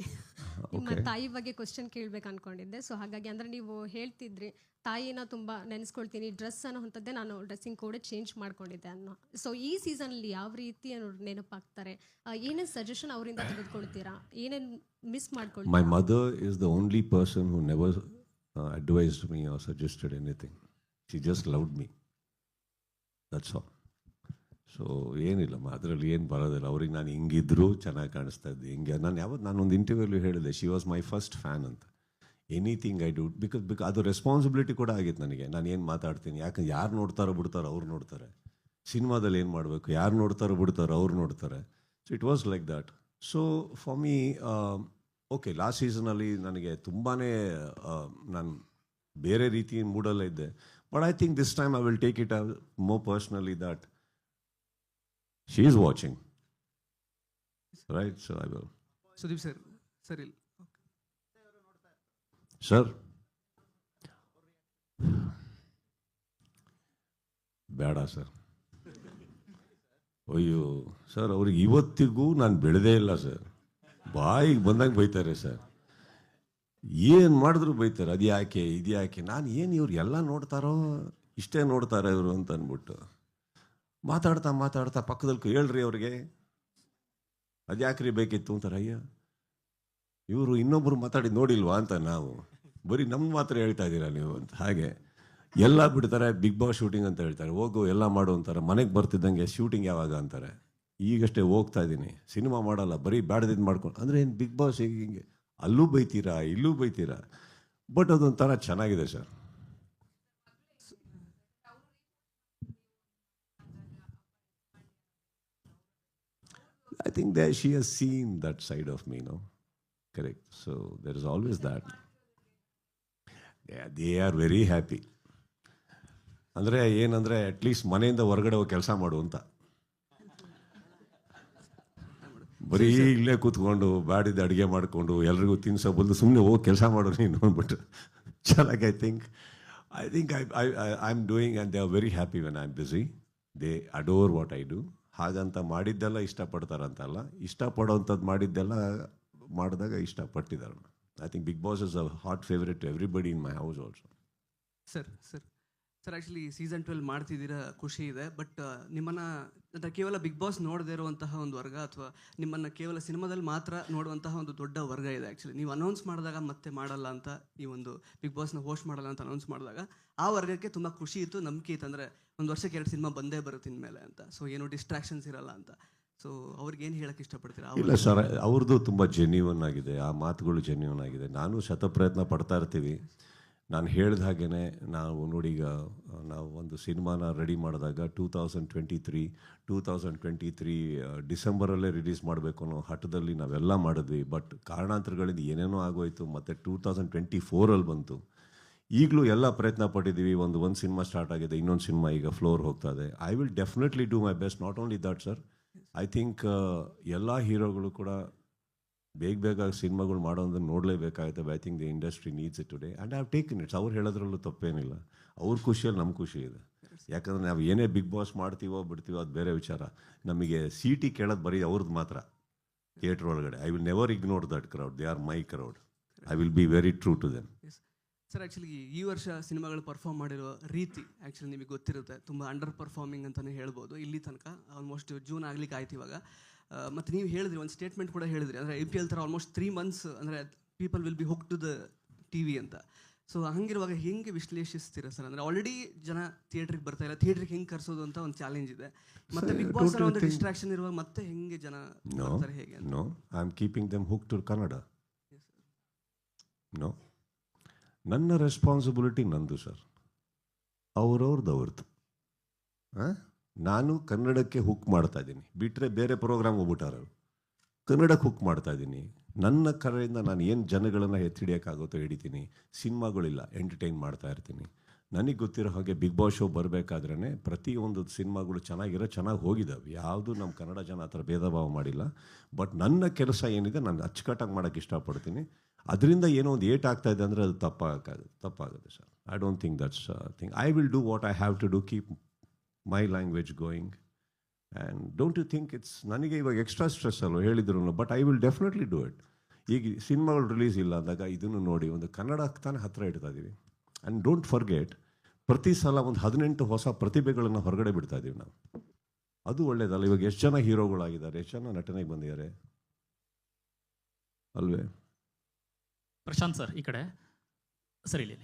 ನಿಮ್ಮ ತಾಯಿ ಬಗ್ಗೆ ಕ್ವಶನ್ ಕೇಳ್ಬೇಕು ಅನ್ಕೊಂಡಿದ್ದೆ. ಸೊ ಹಾಗಾಗಿ ಅಂದ್ರೆ ನೀವು ಹೇಳ್ತಿದ್ರಿ ತಾಯಿನ ತುಂಬಾ ನೆನೆಸ್ಕೊಳ್ತೀನಿ, ಡ್ರೆಸ್ ಅನ್ನೋ ಅಂಥದ್ದೇ ನಾನು ಡ್ರೆಸ್ಸಿಂಗ್ ಕೋಡ್ ಚೇಂಜ್ ಮಾಡ್ಕೊಂಡಿದ್ದೆ ಅನ್ನೋ. ಸೊ ಈ ಸೀಸನಲ್ಲಿ ಯಾವ ರೀತಿ ನೆನಪಾಗ್ತಾರೆ, ಏನೇನು ಸಜೆಷನ್ ಅವರಿಂದ ತೆಗೆದುಕೊಳ್ತೀರಾ, ಏನೇನು ಮಿಸ್ ಮಾಡ್ಕೊಳ್ತೀರಾ? My mother is the only person who never advised me or suggested anything. She just loved me, that's all. So ಏನಿಲ್ಲ, ಅದರಲ್ಲಿ ಏನು ಬರೋದಿಲ್ಲ. ಅವ್ರಿಗೆ ನಾನು ಹಿಂಗಿದ್ರು ಚೆನ್ನಾಗಿ ಕಾಣಿಸ್ತಾ ಇದ್ದೆ, ಹಿಂಗೆ ನಾನೊಂದು ಇಂಟರ್ವ್ಯೂಲಿ ಹೇಳಿದೆ, she was my first fan ಅಂತ. ಎನಿಥಿಂಗ್ ಐ ಡೂ ಬಿಕಾಸ್ ಅದು ರೆಸ್ಪಾನ್ಸಿಬಿಲಿಟಿ ಕೂಡ ಆಗಿತ್ತು ನನಗೆ. ನಾನು ಏನು ಮಾತಾಡ್ತೀನಿ, ಯಾಕಂದ್ರೆ ಯಾರು ನೋಡ್ತಾರೋ ಬಿಡ್ತಾರೋ ಅವ್ರು ನೋಡ್ತಾರೆ. ಸಿನಿಮಾದಲ್ಲಿ ಏನು ಮಾಡಬೇಕು, ಯಾರು ನೋಡ್ತಾರೋ ಬಿಡ್ತಾರೋ ಅವ್ರು ನೋಡ್ತಾರೆ. So it was like that. So for me okay, last ಸೀಸನಲ್ಲಿ ನನಗೆ ತುಂಬಾ ನಾನು ಬೇರೆ ರೀತಿ ಮೂಡಲ್ಲೇ ಇದ್ದೆ. But I think this time I will take it more personally that she is watching, right? So I will. Sudeep sir, sir, ಬೇಡ ಸರ್. ಅಯ್ಯೋ ಸರ್, ಅವ್ರಿಗೆ ಇವತ್ತಿಗೂ ನಾನು ಬೆಳೆದೇ ಇಲ್ಲ ಸರ್. ಬಾಯಿಗೆ ಬಂದಾಗ ಬೈತಾರೆ ಸರ್, ಏನು ಮಾಡಿದ್ರು ಬೈತಾರೆ. ಅದು ಯಾಕೆ ಇದು ಯಾಕೆ, ನಾನು ಏನು ಇವ್ರು ಎಲ್ಲ ನೋಡ್ತಾರೋ ಇಷ್ಟೇ ನೋಡ್ತಾರೆ ಇವರು ಅಂತ ಅಂದ್ಬಿಟ್ಟು ಮಾತಾಡ್ತಾ ಪಕ್ಕದಲ್ಲಿ ಹೇಳ್ರಿ ಅವ್ರಿಗೆ, ಅದು ಯಾಕ್ರಿ ಬೇಕಿತ್ತು ಅಂತಾರೆ. ಅಯ್ಯ ಇವರು ಇನ್ನೊಬ್ಬರು ಮಾತಾಡಿ ನೋಡಿಲ್ವಾ ಅಂತ, ನಾವು ಬರೀ ನಮ್ಮ ಮಾತ್ರ ಹೇಳ್ತಾ ಇದ್ದೀರಾ ನೀವು ಅಂತ. ಹಾಗೆ ಎಲ್ಲ ಬಿಡ್ತಾರೆ, ಬಿಗ್ ಬಾಸ್ ಶೂಟಿಂಗ್ ಅಂತ ಹೇಳ್ತಾರೆ, ಹೋಗು ಎಲ್ಲ ಮಾಡು ಅಂತಾರೆ. ಮನೆಗೆ ಬರ್ತಿದ್ದಂಗೆ ಶೂಟಿಂಗ್ ಯಾವಾಗ ಅಂತಾರೆ. ಈಗಷ್ಟೇ ಹೋಗ್ತಾ ಇದ್ದೀನಿ, ಸಿನಿಮಾ ಮಾಡಲ್ಲ, ಬರೀ ಬ್ಯಾಡದಿದ್ದು ಮಾಡ್ಕೊಂಡು ಅಂದರೆ ಏನು ಬಿಗ್ ಬಾಸ್ ಹಿಂಗೆ ಅಲ್ಲೂ ಬೈತೀರಾ ಇಲ್ಲೂ ಬೈತೀರಾ. ಬಟ್ ಅದೊಂಥರ ಚೆನ್ನಾಗಿದೆ sir. I think that she has seen that side of me, no? Correct. So there is always that. Yeah, they are very happy. ಅಂದರೆ ಏನಂದರೆ ಅಟ್ಲೀಸ್ಟ್ ಮನೆಯಿಂದ ಹೊರಗಡೆ ಹೋಗಿ ಕೆಲಸ ಮಾಡು ಅಂತ, ಬರೀ ಇಲ್ಲೇ ಕೂತ್ಕೊಂಡು ಬ್ಯಾಡಿದ್ದು ಅಡುಗೆ ಮಾಡಿಕೊಂಡು ಎಲ್ರಿಗೂ ತಿನ್ಸೋ ಬದಲು ಸುಮ್ಮನೆ ಹೋಗಿ ಕೆಲಸ ಮಾಡು ನೀನು ಅಂದ್ಬಿಟ್ಟು ಚೆನ್ನಾಗಿ. I think I am doing and they are very happy when I am busy. They adore what I do. ಹಾಗಂತ ಮಾಡಿದ್ದೆಲ್ಲ ಇಷ್ಟಪಡ್ತಾರಂತಲ್ಲ, ಇಷ್ಟಪಡೋವಂಥದ್ದು ಮಾಡಿದ್ದೆಲ್ಲ ಮಾಡಿದಾಗ ಇಷ್ಟಪಟ್ಟಿದ್ದಾರೆ. I think Bigg Boss is a hot favourite to everybody in my house also. Sir actually season 12 ಮಾಡ್ತಿದ್ದೀರಾ, ಖುಷಿ ಇದೆ. ಬಟ್ ನಿಮ್ಮನ್ನು ಅಂದರೆ ಕೇವಲ ಬಿಗ್ ಬಾಸ್ ನೋಡದೇ ಇರುವಂತಹ ಒಂದು ವರ್ಗ ಅಥವಾ ನಿಮ್ಮನ್ನು ಕೇವಲ ಸಿನಿಮಾದಲ್ಲಿ ಮಾತ್ರ ನೋಡುವಂತಹ ಒಂದು ದೊಡ್ಡ ವರ್ಗ ಇದೆ. ಆ್ಯಕ್ಚುಲಿ ನೀವು ಅನೌನ್ಸ್ ಮಾಡಿದಾಗ ಮತ್ತೆ ಮಾಡಲ್ಲ ಅಂತ, ಈ ಒಂದು ಬಿಗ್ ಬಾಸ್ನ ಹೋಸ್ಟ್ ಮಾಡಲ್ಲ ಅಂತ ಅನೌನ್ಸ್ ಮಾಡಿದಾಗ ಆ ವರ್ಗಕ್ಕೆ ತುಂಬ ಖುಷಿ ಇತ್ತು, ನಂಬಿಕೆ ಇತ್ತು. ಅಂದರೆ ಒಂದು ವರ್ಷಕ್ಕೆ 2 ಸಿನಿಮಾ ಬಂದೇ ಬರುತ್ತೆ ಇನ್ಮೇಲೆ ಅಂತ, ಸೊ ಏನು ಡಿಸ್ಟ್ರಾಕ್ಷನ್ಸ್ ಇರಲ್ಲ ಅಂತ. ಸೊ ಅವ್ರಿಗೆ ಏನು ಹೇಳಕ್ಕೆ ಇಷ್ಟಪಡ್ತೀರಾ? ಇಲ್ಲ ಸರ್, ಅವ್ರದ್ದು ತುಂಬ ಜೆನ್ಯೂನ್ ಆಗಿದೆ, ಆ ಮಾತುಗಳು ಜೆನ್ಯೂನ್ ಆಗಿದೆ. ನಾನು ಶತಪ್ರಯತ್ನ ಪಡ್ತಾ ಇರ್ತೀವಿ. ನಾನು ಹೇಳಿದ ಹಾಗೇ ನಾವು ನೋಡಿ, ಈಗ ನಾವು ಒಂದು ಸಿನಿಮಾನ ರೆಡಿ ಮಾಡಿದಾಗ 2023 ಡಿಸೆಂಬರಲ್ಲೇ ರಿಲೀಸ್ ಮಾಡಬೇಕು ಅನ್ನೋ ಹಠದಲ್ಲಿ ನಾವೆಲ್ಲ ಮಾಡಿದ್ವಿ. ಬಟ್ ಕಾರಣಾಂತರಗಳಿಂದ ಏನೇನೋ ಆಗೋಯ್ತು, ಮತ್ತು 2024ಅಲ್ಲಿ ಬಂತು. ಈಗಲೂ ಎಲ್ಲ ಪ್ರಯತ್ನ ಪಟ್ಟಿದ್ದೀವಿ. ಒಂದು ಸಿನಿಮಾ ಸ್ಟಾರ್ಟ್ ಆಗಿದೆ, ಇನ್ನೊಂದು ಸಿನಿಮಾ ಈಗ ಫ್ಲೋರ್ ಹೋಗ್ತಾ ಇದೆ. I will definitely do my best. Not only that sir, I think ಎಲ್ಲ ಹೀರೋಗಳು ಕೂಡ ಬೇಗ ಸಿನಿಮಾಗಳು ಮಾಡೋದನ್ನು ನೋಡಲೇಬೇಕಾಗುತ್ತೆ. I think the industry needs it today and I have taken its. ಅವ್ರು ಹೇಳೋದ್ರಲ್ಲೂ ತಪ್ಪೇನಿಲ್ಲ. ಅವ್ರ ಖುಷಿಯಲ್ಲಿ ನಮ್ಮ ಖುಷಿ ಇದೆ. ಯಾಕಂದರೆ ನಾವು ಏನೇ ಬಿಗ್ ಬಾಸ್ ಮಾಡ್ತೀವೋ ಬಿಡ್ತೀವೋ ಅದು ಬೇರೆ ವಿಚಾರ. ನಮಗೆ ಸೀಟಿ ಕೇಳೋದು ಬರೀ ಅವ್ರದ್ದು ಮಾತ್ರ ಥಿಯೇಟ್ರ್ ಒಳಗಡೆ. I will never ignore that crowd. They are my crowd. I will be very true to them. Sir actually ಈ ವರ್ಷ ಸಿನಿಮಾಗಳು ಪರ್ಫಾರ್ಮ್ ಮಾಡಿರೋ ರೀತಿ ಆ್ಯಕ್ಚುಲಿ ನಿಮಗೆ ಗೊತ್ತಿರುತ್ತೆ, ತುಂಬ ಅಂಡರ್ ಪರ್ಫಾರ್ಮಿಂಗ್ ಅಂತಲೇ ಹೇಳ್ಬೋದು. ಇಲ್ಲಿ ತನಕ ಆಲ್ಮೋಸ್ಟ್ ಜೂನ್ ಆಗ್ಲಿಕ್ಕೆ ಆಯ್ತು ಇವಾಗ. ಮತ್ತು ನೀವು ಹೇಳಿದ್ರಿ, ಒಂದು ಸ್ಟೇಟ್ಮೆಂಟ್ ಕೂಡ ಹೇಳಿದ್ರಿ, ಅಂದರೆ IPL ಥರ ಆಲ್ಮೋಸ್ಟ್ 3 months ಅಂದರೆ people will be hook to the TV ಅಂತ. ಸೊ ಹಂಗಿರುವಾಗ ಹೆಂಗೆ ವಿಶ್ಲೇಷಿಸ್ತೀರಾ ಸರ್? ಅಂದರೆ ಆಲ್ರೆಡಿ ಜನ ಥಿಯೇಟ್ರಿಗೆ ಬರ್ತಾ ಇಲ್ಲ, ಥಿಯೇಟ್ರಿಗೆ ಹೆಂಗೆ ಕರ್ಸೋದು ಅಂತ ಒಂದು ಚಾಲೆಂಜ್ ಇದೆ. ಮತ್ತು ಬಿಗ್ ಬಾಸ್ ಒಂದು ಡಿಸ್ಟ್ರಾಕ್ಷನ್ ಇರುವಾಗ ಮತ್ತೆ ಹೆಂಗೆ ಜನ ಬರ್ತಾರೆ ಹೇಗೆ? No, I am keeping them hook to Kannada. No, ನನ್ನ ರೆಸ್ಪಾನ್ಸಿಬಿಲಿಟಿ ನಂದು ಸರ್, ಅವ್ರದ್ದು. ನಾನು ಕನ್ನಡಕ್ಕೆ ಹುಕ್ ಮಾಡ್ತಾ ಇದ್ದೀನಿ, ಬಿಟ್ಟರೆ ಬೇರೆ ಪ್ರೋಗ್ರಾಮ್ ಹೋಗ್ಬಿಟ್ಟಾರ. ಕನ್ನಡಕ್ಕೆ ಹುಕ್ ಮಾಡ್ತಾ ಇದ್ದೀನಿ. ನನ್ನ ಕರೆಯಿಂದ ನಾನು ಏನು ಜನಗಳನ್ನು ಎತ್ತಿಡಿಯೋಕ್ಕಾಗುತ್ತೋ ಹಿಡಿತೀನಿ. ಸಿನಿಮಾಗಳಿಲ್ಲ, ಎಂಟರ್ಟೈನ್ ಮಾಡ್ತಾ ಇರ್ತೀನಿ. ನನಗೆ ಗೊತ್ತಿರೋ ಹಾಗೆ ಬಿಗ್ ಬಾಸ್ ಶೋ ಬರಬೇಕಾದ್ರೇ ಪ್ರತಿಯೊಂದು ಸಿನಿಮಾಗಳು ಚೆನ್ನಾಗಿ ಹೋಗಿದ್ದಾವೆ. ಯಾವುದೂ ನಮ್ಮ ಕನ್ನಡ ಜನ ಆ ಥರ ಭೇದ ಭಾವ ಮಾಡಿಲ್ಲ. ಬಟ್ ನನ್ನ ಕೆಲಸ ಏನಿದೆ ನಾನು ಅಚ್ಚುಕಟ್ಟಾಗಿ ಮಾಡೋಕ್ಕೆ ಇಷ್ಟಪಡ್ತೀನಿ. ಅದರಿಂದ ಏನೋ ಒಂದು ಏಟ್ ಆಗ್ತಾ ಇದೆ ಅಂದರೆ ಅದು ತಪ್ಪಾಗುತ್ತೆ sir. I don't think that's thing. I will do what I have to do, keep my language going. And don't you think it's ನನಗೆ ಇವಾಗ ಎಕ್ಸ್ಟ್ರಾ ಸ್ಟ್ರೆಸ್ ಅಲ್ವ ಹೇಳಿದ್ರು. But I will definitely do it. ಈಗ ಸಿನಿಮಾಗಳು ರಿಲೀಸ್ ಇಲ್ಲ ಅಂದಾಗ ಇದನ್ನು ನೋಡಿ ಒಂದು ಕನ್ನಡಕ್ಕೆ ತಾನೇ ಹತ್ತಿರ ಇಡ್ತಾ ಇದ್ದೀವಿ. ಆ್ಯಂಡ್ ಡೋಂಟ್ ಫರ್ಗೆಟ್, ಪ್ರತಿ ಸಲ ಒಂದು 18 ಹೊಸ ಪ್ರತಿಭೆಗಳನ್ನು ಹೊರಗಡೆ ಬಿಡ್ತಾ ಇದ್ದೀವಿ ನಾವು. ಅದು ಒಳ್ಳೇದಲ್ಲ. ಇವಾಗ ಎಷ್ಟು ಜನ ಹೀರೋಗಳಾಗಿದ್ದಾರೆ, ಎಷ್ಟು ಜನ ನಟನೆಗೆ ಬಂದಿದ್ದಾರೆ ಅಲ್ವೇ? ಪ್ರಶಾಂತ್ ಸರ್ ಈ ಕಡೆ ಸರ್, ಇಲ್ಲಿ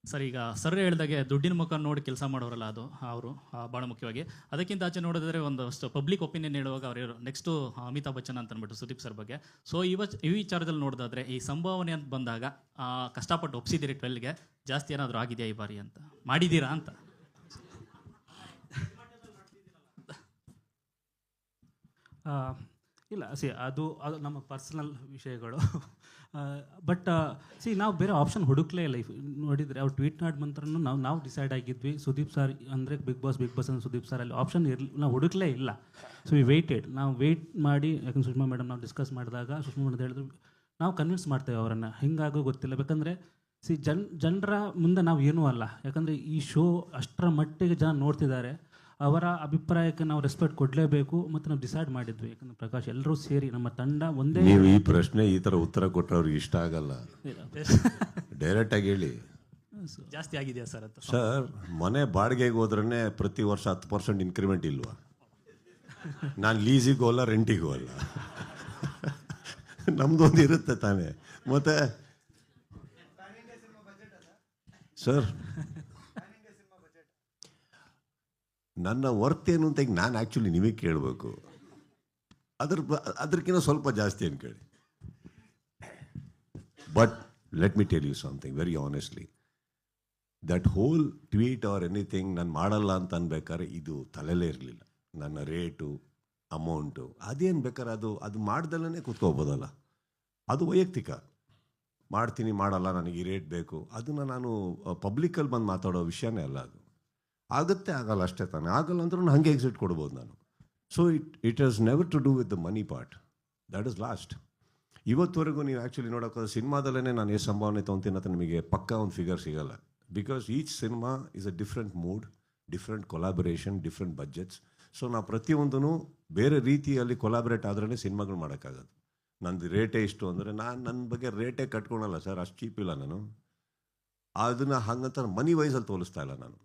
ಸರ್. ಈಗ ಸರ್ ಹೇಳಿದಾಗೆ ದುಡ್ಡಿನ ಮುಖ ನೋಡಿ ಕೆಲಸ ಮಾಡೋರಲ್ಲ, ಅದು ಅವರು ಭಾಳ ಮುಖ್ಯವಾಗಿ. ಅದಕ್ಕಿಂತ ಆಚೆ ನೋಡಿದ್ರೆ ಒಂದಷ್ಟು ಪಬ್ಲಿಕ್ ಒಪಿನಿಯನ್ ಹೇಳುವಾಗ ಅವರು ನೆಕ್ಸ್ಟು ಅಮಿತಾಬ್ ಬಚ್ಚನ್ ಅಂತ ಅಂದ್ಬಿಟ್ಟು ಸುದೀಪ್ ಸರ್ ಬಗ್ಗೆ. ಸೊ ಈ ವಿಚಾರದಲ್ಲಿ ನೋಡಿದಾದ್ರೆ ಈ ಸಂಭಾವನೆ ಅಂತ ಬಂದಾಗ ಕಷ್ಟಪಟ್ಟು ಒಪ್ಸಿದ್ದೀರಿ 12ಗೆ, ಜಾಸ್ತಿ ಏನಾದರೂ ಆಗಿದೆಯಾ ಈ ಬಾರಿ ಅಂತ, ಮಾಡಿದ್ದೀರಾ ಅಂತ? ಇಲ್ಲ ಅದು ನಮ್ಮ ಪರ್ಸನಲ್ ವಿಷಯಗಳು. ಬಟ್ ನಾವು ಬೇರೆ ಆಪ್ಷನ್ ಹುಡುಕ್ಲೇ ಇಲ್ಲ. ನೋಡಿದರೆ ಅವ್ರು ಟ್ವೀಟ್ ಮಾಡಿ ನಂತರ ನಾವು ಡಿಸೈಡ್ ಆಗಿದ್ವಿ ಸುದೀಪ್ ಸರ್ ಅಂದರೆ ಬಿಗ್ ಬಾಸ್ ಅಂದ್ರೆ ಸುದೀಪ್ ಸರ್, ಅಲ್ಲಿ ಆಪ್ಷನ್ ನಾವು ಹುಡುಕ್ಲೇ ಇಲ್ಲ. So we weighted. ನಾವು ವೇಟ್ ಮಾಡಿ, ಯಾಕಂದ್ರೆ ಸುಷ್ಮಾ ಮೇಡಮ್ ನಾವು ಡಿಸ್ಕಸ್ ಮಾಡಿದಾಗ ಸುಷ್ಮಾ ಮೇಡಮ್ ಹೇಳಿದ್ರು ನಾವು ಕನ್ವಿನ್ಸ್ ಮಾಡ್ತೇವೆ ಅವರನ್ನು. ಹಿಂಗಾಗೋ ಗೊತ್ತಿಲ್ಲ, ಬೇಕಂದರೆ ಜನರ ಮುಂದೆ ನಾವು ಏನೂ ಅಲ್ಲ. ಯಾಕಂದರೆ ಈ ಶೋ ಅಷ್ಟರ ಮಟ್ಟಿಗೆ ಜನ ನೋಡ್ತಿದ್ದಾರೆ, ಅವರ ಅಭಿಪ್ರಾಯಕ್ಕೆ ನಾವು ರೆಸ್ಪೆಕ್ಟ್ ಕೊಡಲೇಬೇಕು. ಮತ್ತು ನಾವು ಡಿಸೈಡ್ ಮಾಡಿದ್ವಿ, ಯಾಕಂದ್ರೆ ಪ್ರಕಾಶ್ ಎಲ್ಲರೂ ಸೇರಿ ನಮ್ಮ ತಂಡ ಒಂದೇ. ನೀವು ಈ ಪ್ರಶ್ನೆ ಈ ಥರ ಉತ್ತರ ಕೊಟ್ಟರೆ ಅವ್ರಿಗೆ ಇಷ್ಟ ಆಗಲ್ಲ. ಡೈರೆಕ್ಟಾಗಿ ಹೇಳಿ, ಜಾಸ್ತಿ ಆಗಿದೆಯಾ ಸರ್ ಅಂತ. ಸರ್, ಮನೆ ಬಾಡಿಗೆಗೆ ಹೋದ್ರೇ ಪ್ರತಿ ವರ್ಷ 10% ಇನ್ಕ್ರಿಮೆಂಟ್ ಇಲ್ವಾ? ನಾನು ಲೀಸಿಗೂ ಅಲ್ಲ, ರೆಂಟಿಗೂ ಅಲ್ಲ. ನಮ್ದೊಂದು ಇರುತ್ತೆ ತಾನೇ. ಮತ್ತೆ ಸರ್, ನನ್ನ ವರ್ತ್ ಏನು ಅಂತ ಈಗ ನಾನು ಆ್ಯಕ್ಚುಲಿ ನಿಮಗೆ ಕೇಳಬೇಕು. ಅದಕ್ಕಿಂತ ಸ್ವಲ್ಪ ಜಾಸ್ತಿ ಏನು ಕೇಳಿ. But let me tell you something very honestly. That whole tweet or anything ನಾನು ಮಾಡಲ್ಲ ಅಂತ ಅನ್ಬೇಕಾದ್ರೆ ಇದು ತಲೆಯಲ್ಲೇ ಇರಲಿಲ್ಲ. ನನ್ನ ರೇಟು, ಅಮೌಂಟು, ಅದೇನು ಬೇಕಾದ್ರೆ ಅದು ಮಾಡ್ದಲ್ಲೇ ಕೂತ್ಕೋಬೋದಲ್ಲ. ಅದು ವೈಯಕ್ತಿಕ. ಮಾಡ್ತೀನಿ, ಮಾಡಲ್ಲ, ನನಗೆ ಈ ರೇಟ್ ಬೇಕು, ಅದನ್ನು ನಾನು ಪಬ್ಲಿಕಲ್ಲಿ ಬಂದು ಮಾತಾಡೋ ವಿಷಯನೇ ಅಲ್ಲ. ಅದು ಆಗುತ್ತೆ, ಆಗಲ್ಲ ಅಷ್ಟೇ ತಾನೆ. ಆಗಲ್ಲ ಅಂದ್ರೂ ಹಾಗೆ ಎಕ್ಸಿಟ್ ಕೊಡ್ಬೋದು ನಾನು. So it has never to do with the money part. That is last. ಇವತ್ತುವರೆಗೂ ನೀವು ಆ್ಯಕ್ಚುಲಿ ನೋಡೋಕ್ಕೋದ್ರೆ ಸಿನಿಮಾದಲ್ಲೇ ನಾನು ಎಷ್ಟು ಸಂಭಾವನೆ ತೊಗೊತೀನಿ ಅಂತ ನಿಮಗೆ ಪಕ್ಕಾ ಒಂದು ಫಿಗರ್ ಸಿಗಲ್ಲ. Because each cinema is a different mood, different collaboration, different budgets. So ನಾವು ಪ್ರತಿಯೊಂದೂ ಬೇರೆ ರೀತಿಯಲ್ಲಿ ಕೊಲಾಬರೇಟ್ ಆದ್ರೇ ಸಿನಿಮಾಗಳು ಮಾಡೋಕ್ಕಾಗೋದು. ನಂದು ರೇಟೇ ಇಷ್ಟು ಅಂದರೆ ನಾನು ನನ್ನ ಬಗ್ಗೆ ರೇಟೇ ಕಟ್ಕೊಳಲ್ಲ ಸರ್, ಅಷ್ಟು ಚೀಪ್ ಇಲ್ಲ ನಾನು. ಅದನ್ನು ಹಾಗಂತ ಮನಿ ವೈಸಲ್ಲಿ ತೋರಿಸ್ತಾ ಇಲ್ಲ ನಾನು.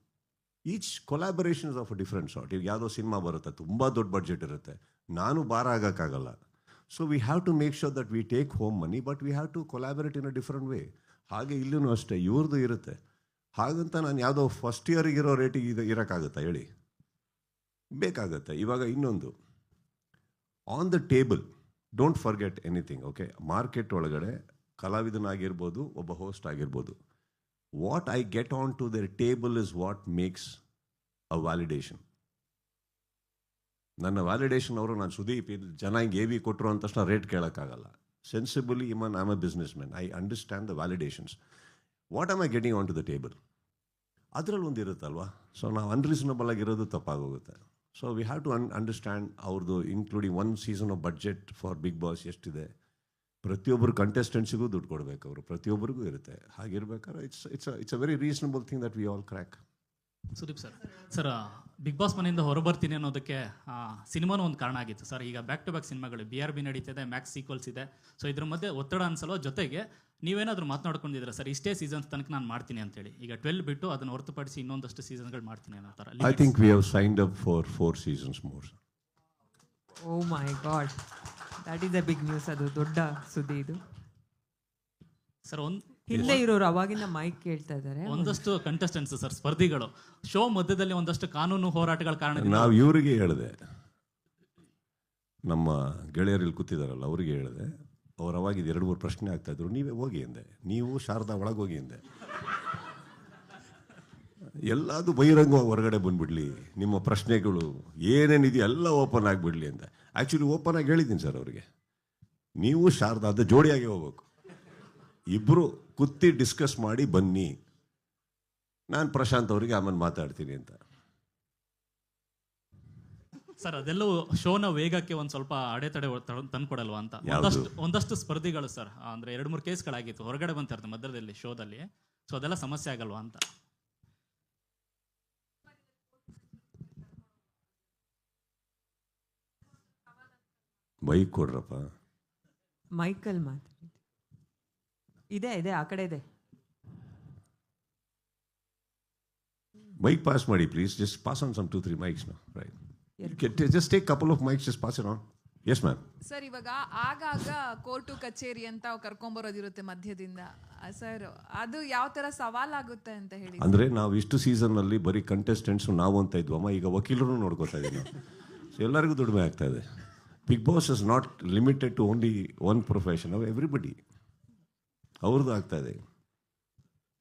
Each collaborations of a different sort. ಈಗ ಯಾವುದೋ ಸಿನಿಮಾ ಬರುತ್ತೆ, ತುಂಬ ದೊಡ್ಡ ಬಡ್ಜೆಟ್ ಇರುತ್ತೆ, ನಾನು ಭಾರ ಆಗೋಕ್ಕಾಗಲ್ಲ. So we have to make sure that we take home money, but we have to collaborate in a different way. ಹಾಗೆ ಇಲ್ಲೂ ಅಷ್ಟೇ, ಇವ್ರದ್ದು ಇರುತ್ತೆ. ಹಾಗಂತ ನಾನು ಯಾವುದೋ ಫಸ್ಟ್ ಇಯರಿಗಿರೋ ರೇಟಿಗೆ ಇದು ಇರೋಕ್ಕಾಗುತ್ತಾ ಹೇಳಿ? ಬೇಕಾಗತ್ತೆ. ಇವಾಗ ಇನ್ನೊಂದು, on the table don't forget anything, okay? Market ಒಳಗಡೆ ಕಲಾವಿದನಾಗಿರ್ಬೋದು, ಒಬ್ಬ ಹೋಸ್ಟ್ ಆಗಿರ್ಬೋದು, what I get on to their table is what makes a validation. ನನ್ನ ವ್ಯಾಲಿಡೇಷನ್ ಅವರು ನಾನು ಸುದೀಪ್ ಇದು ಜನ ಹಿಂಗೆ AV ಕೊಟ್ಟರು ಅಂತ ತಕ್ಷಣ ರೇಟ್ ಕೇಳೋಕ್ಕಾಗಲ್ಲ. Sensibly I am a businessman, I understand the validations. What am I getting on to the table? ಅದರಲ್ಲಿ ಒಂದು ಇರುತ್ತಲ್ವಾ. ಸೊ ನಾವು ಅನ್ರೀಸನಬಲ್ ಆಗಿರೋದು ತಪ್ಪಾಗೋಗುತ್ತೆ. So we have to understand ಅವ್ರದ್ದು, including 1 season of budget for big Boss ಎಷ್ಟಿದೆ. ಪ್ರತಿಯೊಬ್ಬರು ಕಂಟೆಸ್ಟೆಂಟ್ಸಿಗೂ ದುಡ್ಡು ಕೊಡಬೇಕು, ಅವರು ಪ್ರತಿಯೊಬ್ಬರಿಗೂ ಇರುತ್ತೆ. ಹಾಗಿರ್ಬೇಕಾದ್ರೆ it's a very reasonable thing that we all crack. Sudeep sir Bigg Boss ಮನೆಯಿಂದ ಹೊರಬರ್ತೀನಿ ಅನ್ನೋದಕ್ಕೆ ಸಿನಿಮಾನೂ ಒಂದು ಕಾರಣ ಆಗಿತ್ತು ಸರ್. ಈಗ ಬ್ಯಾಕ್ ಟು ಬ್ಯಾಕ್ ಸಿನಿಮಾಗಳು BRB ನಡೀತಿದೆ, ಮ್ಯಾಕ್ಸ್ ಸೀಕ್ವಲ್ಸ್ ಇದೆ. ಸೊ ಇದ್ರ ಮಧ್ಯೆ ಒತ್ತಡ ಅನ್ಸಲ್ವ? ಜೊತೆಗೆ ನೀವೇನಾದರೂ ಮಾತನಾಡ್ಕೊಂಡಿದ್ದೀರಾ ಸರ್, ಇಷ್ಟೇ ಸೀಸನ್ಸ್ ತನಕ ನಾನು ಮಾಡ್ತೀನಿ ಅಂತೇಳಿ? ಈಗ 12 ಬಿಟ್ಟು ಅದನ್ನು ಹೊರತುಪಡಿಸಿ ಇನ್ನೊಂದಷ್ಟು ಸೀಸನ್ಗಳು ಮಾಡ್ತೀನಿ ಅನ್ನೋ ಥರ. I think we have signed up for 4 seasons more. Oh my god, that is a big news. ಅದು ದೊಡ್ಡ ಸುದ್ದಿ ಇದು ಸರ್. ಹಿಂದೆ ಇರೋರು ಅವಾಗಿಂದ ಮೈಕ್ ಕೇಳ್ತಾ ಇದ್ದಾರೆ. ಒಂದಷ್ಟು ಕಂಟೆಸ್ಟೆಂಟ್ಸ್ ಸರ್, ಸ್ಪರ್ಧಿಗಳು ಶೋ ಮಧ್ಯದಲ್ಲಿ ಒಂದಷ್ಟು ಕಾನೂನು ಹೋರಾಟಗಳ ಕಾರಣ ನಾವು ಇವರಿಗೆ ಹೇಳಿದೆ, ನಮ್ಮ ಗೆಳೆಯರಲ್ಲಿ ಕೂತಿದಾರಲ್ಲ ಅವರಿಗೆ ಹೇಳಿದೆ. ಅವ್ರು ಅವಾಗಿದ್ದು 2-3 ಪ್ರಶ್ನೆ ಆಗ್ತಾಯಿದ್ರು, ನೀವೇ ಹೋಗಿ ಎಂದೆ. ನೀವು ಶಾರದಾ ಒಳಗೆ ಹೋಗಿ ಎಂದೆ. ಎಲ್ಲದು ಬಹಿರಂಗವಾಗಿ ಹೊರಗಡೆ ಬಂದುಬಿಡ್ಲಿ, ನಿಮ್ಮ ಪ್ರಶ್ನೆಗಳು ಏನೇನಿದೆಯೋ ಎಲ್ಲ ಓಪನ್ ಆಗಿಬಿಡ್ಲಿ ಅಂತ. ಆ್ಯಕ್ಚುಲಿ ಓಪನ್ ಆಗಿ ಹೇಳಿದ್ದೀನಿ ಸರ್ ಅವರಿಗೆ, ನೀವು ಶಾರದಾ ಅದು ಜೋಡಿಯಾಗಿ ಹೋಗ್ಬೇಕು, ಇಬ್ಬರು ಕೂತಿ ಡಿಸ್ಕಸ್ ಮಾಡಿ ಬನ್ನಿ, ನಾನು ಪ್ರಶಾಂತ್ ಅವರಿಗೆ ಆಮೇಲೆ ಮಾತಾಡ್ತೀನಿ ಅಂತ. ಸರ್ ಅದೆಲ್ಲವೂ ಶೋನ ವೇಗಕ್ಕೆ ಒಂದು ಸ್ವಲ್ಪ ಅಡೆತಡೆ ತಂದ್ಕೊಡಲ್ವಾ ಅಂತ. ಒಂದಷ್ಟು ಸ್ಪರ್ಧಿಗಳು ಸರ್, ಅಂದ್ರೆ 2-3 ಕೇಸ್ಗಳಾಗಿತ್ತು, ಹೊರಗಡೆ ಬಂತಿರ್ತಾರೆ ಮಧ್ಯದಲ್ಲಿ ಶೋದಲ್ಲಿ. ಸೊ ಅದೆಲ್ಲ ಸಮಸ್ಯೆ ಆಗಲ್ವಾ ಅಂತ. ಮೈಕ್ ಕೊಡ್ರಪ್ಪ. ಮೈಕಲ್ ಮಾತಾಡಿ. ಇದೆ ಆ ಕಡೆ ಇದೆ. ಮೈಕ್ ಪಾಸ್ ಮಾಡಿ please. Just pass on some 2-3 mics now, right? Just take couple of mics, just pass it on. Yes ma'am. Sir ಇವಾಗ ಆಗಾಗ ಕೋರ್ಟು ಕಚೇರಿ ಅಂತ ಕರ್ಕೊಂಬರೋದಿರುತ್ತೆ ಮಧ್ಯದಿಂದ ಸರ್, ಅದು ಯಾವ ತರ ಸವಾಲಾಗುತ್ತೆ ಅಂತ ಹೇಳಿ. ಅಂದ್ರೆ ನಾವು ಇಷ್ಟು ಸೀಸನ್ನಲ್ಲಿ ಬರೀ ಕಂಟೆಸ್ಟೆಂಟ್ಸ್ ನಾವು ಅಂತ ಇದ್ವಮ್ಮ, ಈಗ ವಕೀಲರು ನೋಡ್ಕೋತಾ ಇದೀವಿ ನಾವು. ಸೊ ಎಲ್ಲರಿಗೂ ದುಡಿಮೆ ಆಗ್ತಾ ಇದೆ. Bigg Boss is not limited to only one profession, of everybody. ಅವ್ರದ್ದು ಆಗ್ತಾ ಇದೆ.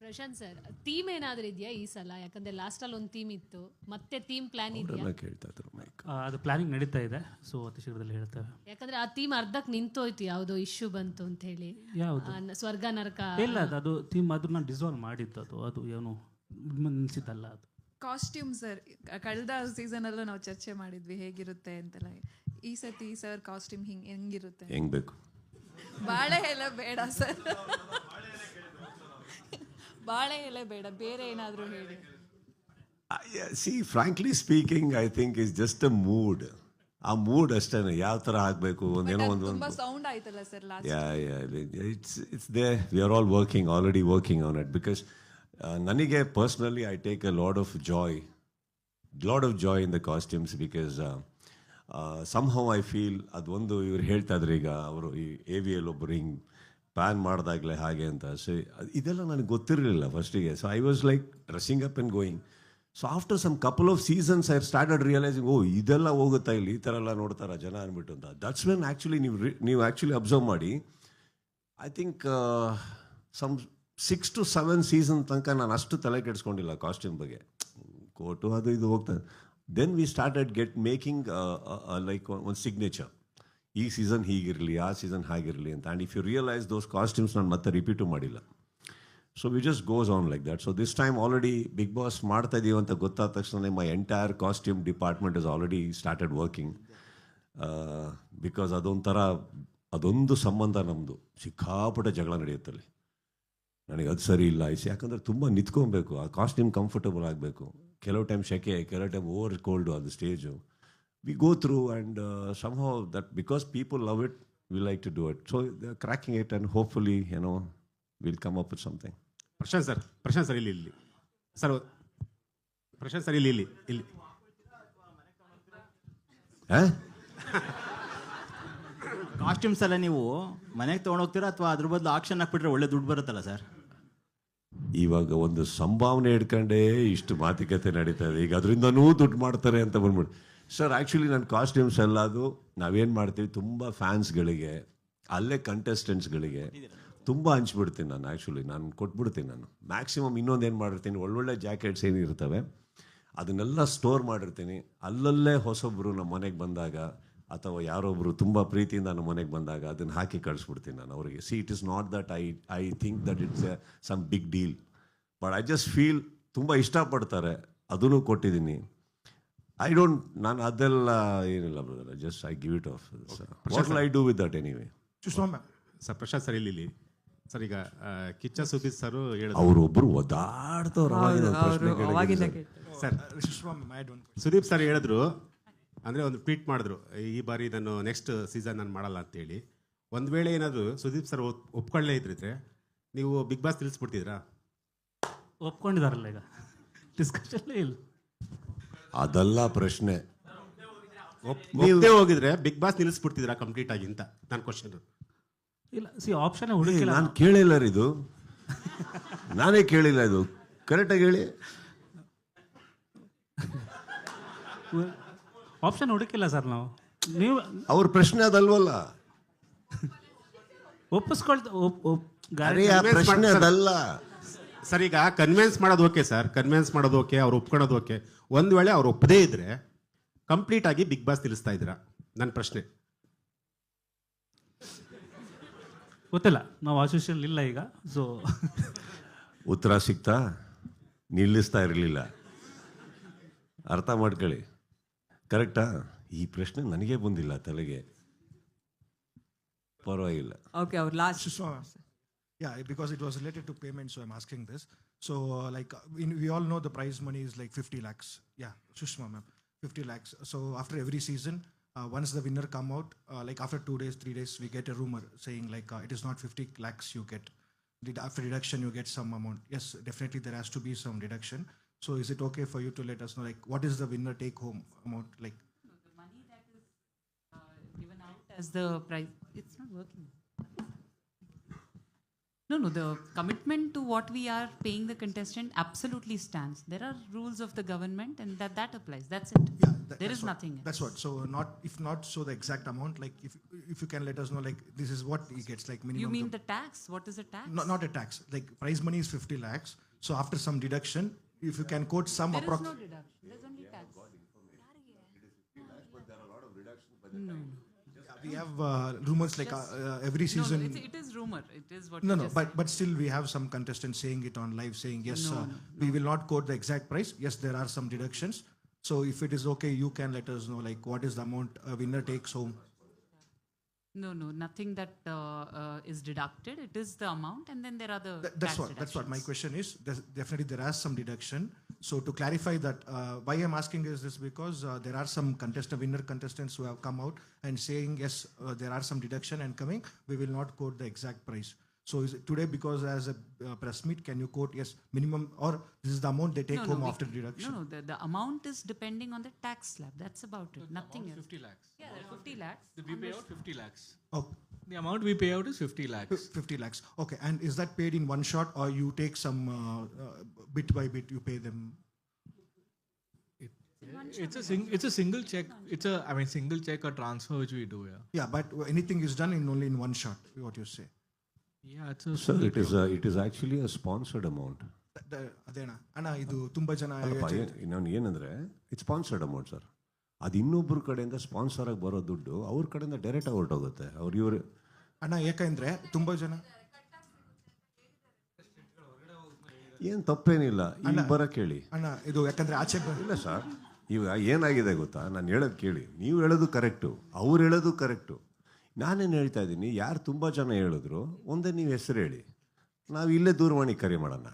ಪ್ರಶಾಂತ್ ಸರ್, ಥೀಮ್ ಏನಾದ್ರೂ ಇದೆಯಾ ಈ ಸಲ? ಯಾಕಂದ್ರೆ ಲಾಸ್ಟ್ ಅಲ್ಲಿ ಒಂದು ಥೀಮ್ ಇತ್ತು, ಮತ್ತೆ ಥೀಮ್ ಪ್ಲಾನ್ ಇದೆಯಾ? ಕೇಳ್ತಾ ಇದ್ರು ಮೈಕ್. ಅದು ಪ್ಲಾನಿಂಗ್ ನಡೀತಾ ಇದೆ, ಸೊ ಅತಿ ಶೀಘ್ರದಲ್ಲಿ ಹೇಳ್ತೇವೆ. ಯಾಕಂದ್ರೆ ಆ ಥೀಮ್ ಅರ್ಧಕ್ಕೆ ನಿಂತೋಯ್ತು, ಯಾವುದೋ ಇಶ್ಯೂ ಬಂತು ಅಂತ ಹೇಳಿ. ಯಾವುದು? ಸ್ವರ್ಗ ನರಕ. ಇಲ್ಲ, ಅದು ಥೀಮ್ ಅದನ್ನ ಡಿಸಾಲ್ವ್ ಮಾಡಿದ್ದು, ಅದು ಏನು ನಿಲ್ಸಿದ್ದಲ್ಲ ಅದು. ಕಾಸ್ಟ್ಯೂಮ್ ಸರ್, ಕಳೆದ ಸೀಸನ್ ಅಲ್ಲೂ ನಾವು ಚರ್ಚೆ ಮಾಡಿದ್ವಿ ಹೇಗಿರುತ್ತೆ ಅಂತೆಲ್ಲ. ಈ ಸತಿ ಸರ್ ಕಾಸ್ಟ್ಯೂಮ್ ಹೆಂಗಿರುತ್ತೆ? ಹೆಂಗ್ ಬೇಕು? ಬಾಳೆ ಎಲೆ ಬೇಡ ಸರ್, ಬಾಳೆ ಎಲೆ ಬೇಡ, ಬೇರೆ ಏನಾದರೂ ಹೇಳಿ. See, frankly speaking, I think it's just a mood. ಆ ಮೂಡ್ ಅಷ್ಟೇ, ಯಾವ ಥರ ಆಗಬೇಕು ಒಂದೇನೋ ಒಂದು. ತುಂಬಾ ಸೌಂಡ್ ಆಯ್ತಲ್ಲ sir last. It's there. We are all already working on it, because ನನಗೆ personally I take a lot of joy in the costumes, because somehow I feel ಅದೊಂದು ಇವ್ರು ಹೇಳ್ತಾ ಇದ್ರು ಈಗ ಅವರು ಈ AVL ಒಬ್ಬರು ಹಿಂಗೆ ಪ್ಯಾನ್ ಮಾಡಿದಾಗಲೇ ಹಾಗೆ ಅಂತ. ಸೊ ಇದೆಲ್ಲ ನನಗೆ ಗೊತ್ತಿರಲಿಲ್ಲ ಫಸ್ಟಿಗೆ. So I was like dressing up and going. So after some couple of seasons I started realising, oh ಇದೆಲ್ಲ ಹೋಗುತ್ತಾ ಇಲ್ಲಿ, ಈ ಥರ ಎಲ್ಲ ನೋಡ್ತಾರ ಜನ ಅಂದ್ಬಿಟ್ಟು ಅಂತ. ದಟ್ಸ್ ವೆನ್ ಆ್ಯಕ್ಚುಲಿ ನೀವು ಆ್ಯಕ್ಚುಲಿ ಅಬ್ಸರ್ವ್ ಮಾಡಿ, I think some 6 to 7 seasons ತನಕ ನಾನು ಅಷ್ಟು ತಲೆ ಕೆಡಿಸ್ಕೊಂಡಿಲ್ಲ ಕಾಸ್ಟ್ಯೂಮ್ ಬಗ್ಗೆ. ಕೋಟು ಅದು ಇದು ಹೋಗ್ತದೆ. Then we started making like ಒಂದು ಸಿಗ್ನೇಚರ್. ಈ ಸೀಸನ್ ಹೀಗಿರಲಿ, ಆ ಸೀಸನ್ ಹಾಗಿರಲಿ ಅಂತ. And if you realise those costumes ನಾನು ಮತ್ತೆ ರಿಪೀಟು ಮಾಡಿಲ್ಲ. So we just goes on like that. So this time already Bigg Boss ಮಾಡ್ತಾ ಇದೀವಿ ಅಂತ ಗೊತ್ತಾದ ತಕ್ಷಣ my entire costume department is already started working. Because ಅದೊಂದು ಸಂಬಂಧ ನಮ್ಮದು ಸಿಕ್ಕಾಪಟ್ಟೆ ಜಗಳ ನಡೆಯುತ್ತಲ್ಲಿ. ನನಗೆ ಅದು ಸರಿ ಇಲ್ಲ ಐಸಿ, ಯಾಕಂದರೆ ತುಂಬ ನಿಂತ್ಕೊಬೇಕು, ಆ ಕಾಸ್ಟ್ಯೂಮ್ ಕಂಫರ್ಟಬಲ್ ಆಗಬೇಕು. ಕೆಲವು ಟೈಮ್ ಸೆಕೆ, ಕೆಲವು ಟೈಮ್ ಓವರ್ ಕೋಲ್ಡು ಅದು stage. We go through, and somehow that because people love it, we like to do it. So they're cracking it, and hopefully, we'll come up with something. Prashant sir ಇಲ್ಲಿ ಸರ್ ಪ್ರಶಾಂತ್ ಸರ್ ಇಲ್ಲಿ ಕಾಸ್ಟ್ಯೂಮ್ಸ್ ಎಲ್ಲ ನೀವು ಮನೆಗೆ ತೊಗೊಂಡೋಗ್ತೀರಾ ಅಥವಾ ಅದ್ರ ಬದಲು ಆಕ್ಷನ್ ಹಾಕ್ಬಿಟ್ರೆ ಒಳ್ಳೆ ದುಡ್ಡು ಬರುತ್ತಲ್ಲ ಸರ್? ಇವಾಗ ಒಂದು ಸಂಭಾವನೆ ಇಟ್ಕೊಂಡೇ ಇಷ್ಟು ಮಾತುಕತೆ ನಡೀತಾ ಇದೆ. ಈಗ ಅದರಿಂದನೂ ದುಡ್ಡು ಮಾಡ್ತಾರೆ ಅಂತ ಬಂದ್ಬಿಟ್ಟು ಸರ್, ಆ್ಯಕ್ಚುಲಿ ನನ್ನ ಕಾಸ್ಟ್ಯೂಮ್ಸ್ ಎಲ್ಲ ಅದು ನಾವೇನು ಮಾಡ್ತೀವಿ, ತುಂಬ ಫ್ಯಾನ್ಸ್ಗಳಿಗೆ, ಅಲ್ಲೇ ಕಂಟೆಸ್ಟೆಂಟ್ಸ್ಗಳಿಗೆ ತುಂಬ ಹಂಚ್ಬಿಡ್ತೀನಿ ನಾನು. ಆ್ಯಕ್ಚುಲಿ ನಾನು ಕೊಟ್ಬಿಡ್ತೀನಿ. ನಾನು ಮ್ಯಾಕ್ಸಿಮಮ್ ಇನ್ನೊಂದು ಏನು ಮಾಡಿರ್ತೀನಿ, ಒಳ್ಳೊಳ್ಳೆ ಜಾಕೆಟ್ಸ್ ಏನಿರ್ತವೆ ಅದನ್ನೆಲ್ಲ ಸ್ಟೋರ್ ಮಾಡಿರ್ತೀನಿ. ಅಲ್ಲಲ್ಲೇ ಹೊಸೊಬ್ಬರು ನಮ್ಮ ಮನೆಗೆ ಬಂದಾಗ ಅಥವಾ ಯಾರೊಬ್ಬರು ತುಂಬ ಪ್ರೀತಿಯಿಂದ ನಮ್ಮ ಮನೆಗೆ ಬಂದಾಗ ಅದನ್ನು ಹಾಕಿ ಕಳಿಸ್ಬಿಡ್ತೀನಿ ನಾನು ಅವರಿಗೆ. See, it is not that I think that it's some big deal, but I just feel ತುಂಬ ಇಷ್ಟಪಡ್ತಾರೆ, ಅದನ್ನು ಕೊಟ್ಟಿದ್ದೀನಿ. ನಾನು ಅದೆಲ್ಲ ಏನಿಲ್ಲ brother, just I give it off. What will I do with that anyway? Sir Prashant sir ಇಲ್ಲಿ ಸರ್, ಈಗ ಕಿಚ್ಚ ಸುದೀಪ್ ಸರ್ ಅವರು ಒಬ್ಬರು ಒದಾಡ್ತವ್ರು ಸರ್. ಸುದೀಪ್ ಸರ್ ಹೇಳಿದ್ರು, ಅಂದರೆ ಒಂದು ಟ್ವೀಟ್ ಮಾಡಿದ್ರು, ಈ ಬಾರಿ ನಾನು ನೆಕ್ಸ್ಟ್ ಸೀಸನ್ ನಾನು ಮಾಡಲ್ಲ ಅಂತೇಳಿ. ಒಂದು ವೇಳೆ ಏನಾದರೂ ಸುದೀಪ್ ಸರ್ ಒಪ್ಕೊಳ್ಳೇ ಇದ್ರಿದ್ರೆ ನೀವು ಬಿಗ್ ಬಾಸ್ ತಿಳಿಸ್ಬಿಡ್ತಿದ್ರಾ? ಒಪ್ಕೊಂಡಿದಾರಲ್ಲ ಈಗ, ಡಿಸ್ಕಷನ್ಲೇ ಇಲ್ಲ. ಅದಲ್ಲ ಪ್ರಶ್ನೆ. ಒಪ್ಪದೇ ಹೋಗಿದ್ರೆ ಬಿಗ್ ಬಾಸ್ ನಿಲ್ಲಿಸ್ಬಿಡ್ತಿದ್ರಾ ಕಂಪ್ಲೀಟ್ ಆಗಿ ಅಂತ ನನ್ನ ಕ್ವಶನ್. ಇಲ್ಲ, ಆಪ್ಷನ್ ಹುಡುಕಿಲ್ಲ. ನಾನು ಕೇಳಿಲ್ಲ ಇದು, ನಾನೇ ಕೇಳಿಲ್ಲ ಇದು. ಕರೆಕ್ಟಾಗಿ ಹೇಳಿ. ಆಪ್ಷನ್ ಹುಡುಕಿಲ್ಲ ಸರ್ ನಾವು. ನೀವು ಅವ್ರ ಪ್ರಶ್ನೆ ಅದಲ್ವಲ್ಲ, ಪ್ರಶ್ನೆ ಅದಲ್ಲ ಸರ್. ಈಗ ಕನ್ವಿನ್ಸ್ ಮಾಡೋದು ಓಕೆ ಸರ್, ಕನ್ವಿನ್ಸ್ ಮಾಡೋದು ಓಕೆ, ಅವ್ರು ಒಪ್ಕೊಳ್ಳೋದು ಓಕೆ. ಒಂದು ವೇಳೆ ಅವ್ರು ಒಪ್ಪದೇ ಇದ್ರೆ ಕಂಪ್ಲೀಟ್ ಆಗಿ ಬಿಗ್ ಬಾಸ್ ನಿಲ್ಲಿಸ್ತಾ ಇದ್ದೀರಾ? ನನ್ನ ಪ್ರಶ್ನೆ. ಗೊತ್ತಿಲ್ಲ, ನಾವು ಆಸೋಸಿಯೇಷನ್ ಇಲ್ಲ ಈಗ. ಸೊ ಉತ್ತರ ಸಿಗ್ತಾ ನಿಲ್ಲಿಸ್ತಾ ಇರಲಿಲ್ಲ. ಅರ್ಥ ಮಾಡ್ಕೊಳ್ಳಿ. ಕರೆಕ್ಟಾ? ಈ ಪ್ರಶ್ನೆ ನನಗೆ ಬಂದಿಲ್ಲ ತಲೆಗೆ. ಪರವಾಗಿಲ್ಲ. ಓಕೆ, ಅವ್ರು last. Yeah, because it was related to payment, so I'm asking this. So, we all know the prize money is like 50 lakhs. Yeah, Sushma ma'am, 50 lakhs. So, after every season, once the winner come out, after 2 days, 3 days, we get a rumor saying it is not 50 lakhs you get. After deduction, you get some amount. Yes, definitely there has to be some deduction. So, is it okay for you to let us know, what is the winner take home amount? The money that is given out as the prize, it's not working. No, the commitment to what we are paying the contestant absolutely stands. There are rules of the government and that applies. That's it. Yeah, there is nothing else. That's what. So if not so the exact amount, if you can let us know, this is what he gets, minimum. You mean the tax? What is the tax? Not a tax. Prize money is 50 lakhs. So after some deduction, if you can quote some there is no deduction. There's only tax. No. We have rumors every season. No, it is rumor. It is what. No, but still we have some contestants saying it on live, saying yes, we will not quote the exact price. Yes, there are some deductions. So if it is okay, you can let us know what is the amount a winner takes home. No, nothing that is deducted. It is the amount, and then there are the That's what my question is. Definitely there are some deduction. So to clarify that, why I'm asking is this because there are some winner contestants who have come out and saying yes, there are some deduction and coming. We will not quote the exact price. So is it today because as a press meet, can you quote yes minimum or this is the amount they take home after deduction? No, the amount is depending on the tax slab. That's about it. Nothing else. 50 lakhs. Yeah, 50 lakhs. We pay out 50 lakhs. Oh. The amount we pay out is 50 lakhs. 50 lakhs. Okay, and is that paid in one shot or you take some bit by bit you pay them? It's a single check. Single check or transfer which we do. Yeah, but anything is done only in one shot. What you say? Yeah, it's Sir, it is actually a sponsored amount. ಅದೇನಾ ಅಣ್ಣ ಇದು ತುಂಬಾ ಜನ ನಾನು ಏನಂದ್ರೆ ಇಟ್ಸ್ ಸ್ಪಾನ್ಸರ್ಡ್ ಅಮೌಂಟ್ ಸರ್. ಅದು ಇನ್ನೊಬ್ಬರ ಕಡೆಯಿಂದ ಸ್ಪಾನ್ಸರ್ ಆಗಿ ಬರೋ ದುಡ್ಡು ಅವ್ರ ಕಡೆಯಿಂದ ಡೈರೆಕ್ಟ್ ಆಗಿ ಹೊರಟೋಗುತ್ತೆ. ಇವರು ಅಣ್ಣ ಯಾಕಂದ್ರೆ ತುಂಬಾ ಜನ ಏನು ತಪ್ಪೇನಿಲ್ಲ ಇಲ್ಲಿ ಬರಕ್ಕೆ ಹೇಳಿ ಅಣ್ಣ. ಇದು ಯಾಕಂದ್ರೆ ಆಚೆ ಇಲ್ಲ ಸರ್. ಇವಾಗ ಏನಾಗಿದೆ ಗೊತ್ತಾ, ನಾನು ಹೇಳೋದು ಕೇಳಿ. ನೀವು ಹೇಳೋದು ಕರೆಕ್ಟು, ಅವ್ರು ಹೇಳೋದು ಕರೆಕ್ಟು. ನಾನೇನು ಹೇಳ್ತಾ ಇದ್ದೀನಿ, ಯಾರು ತುಂಬ ಜನ ಹೇಳಿದ್ರು ಒಂದೇ ನೀವು ಹೆಸರು ಹೇಳಿ, ನಾವು ಇಲ್ಲೇ ದೂರವಾಣಿ ಕರೆ ಮಾಡೋಣ.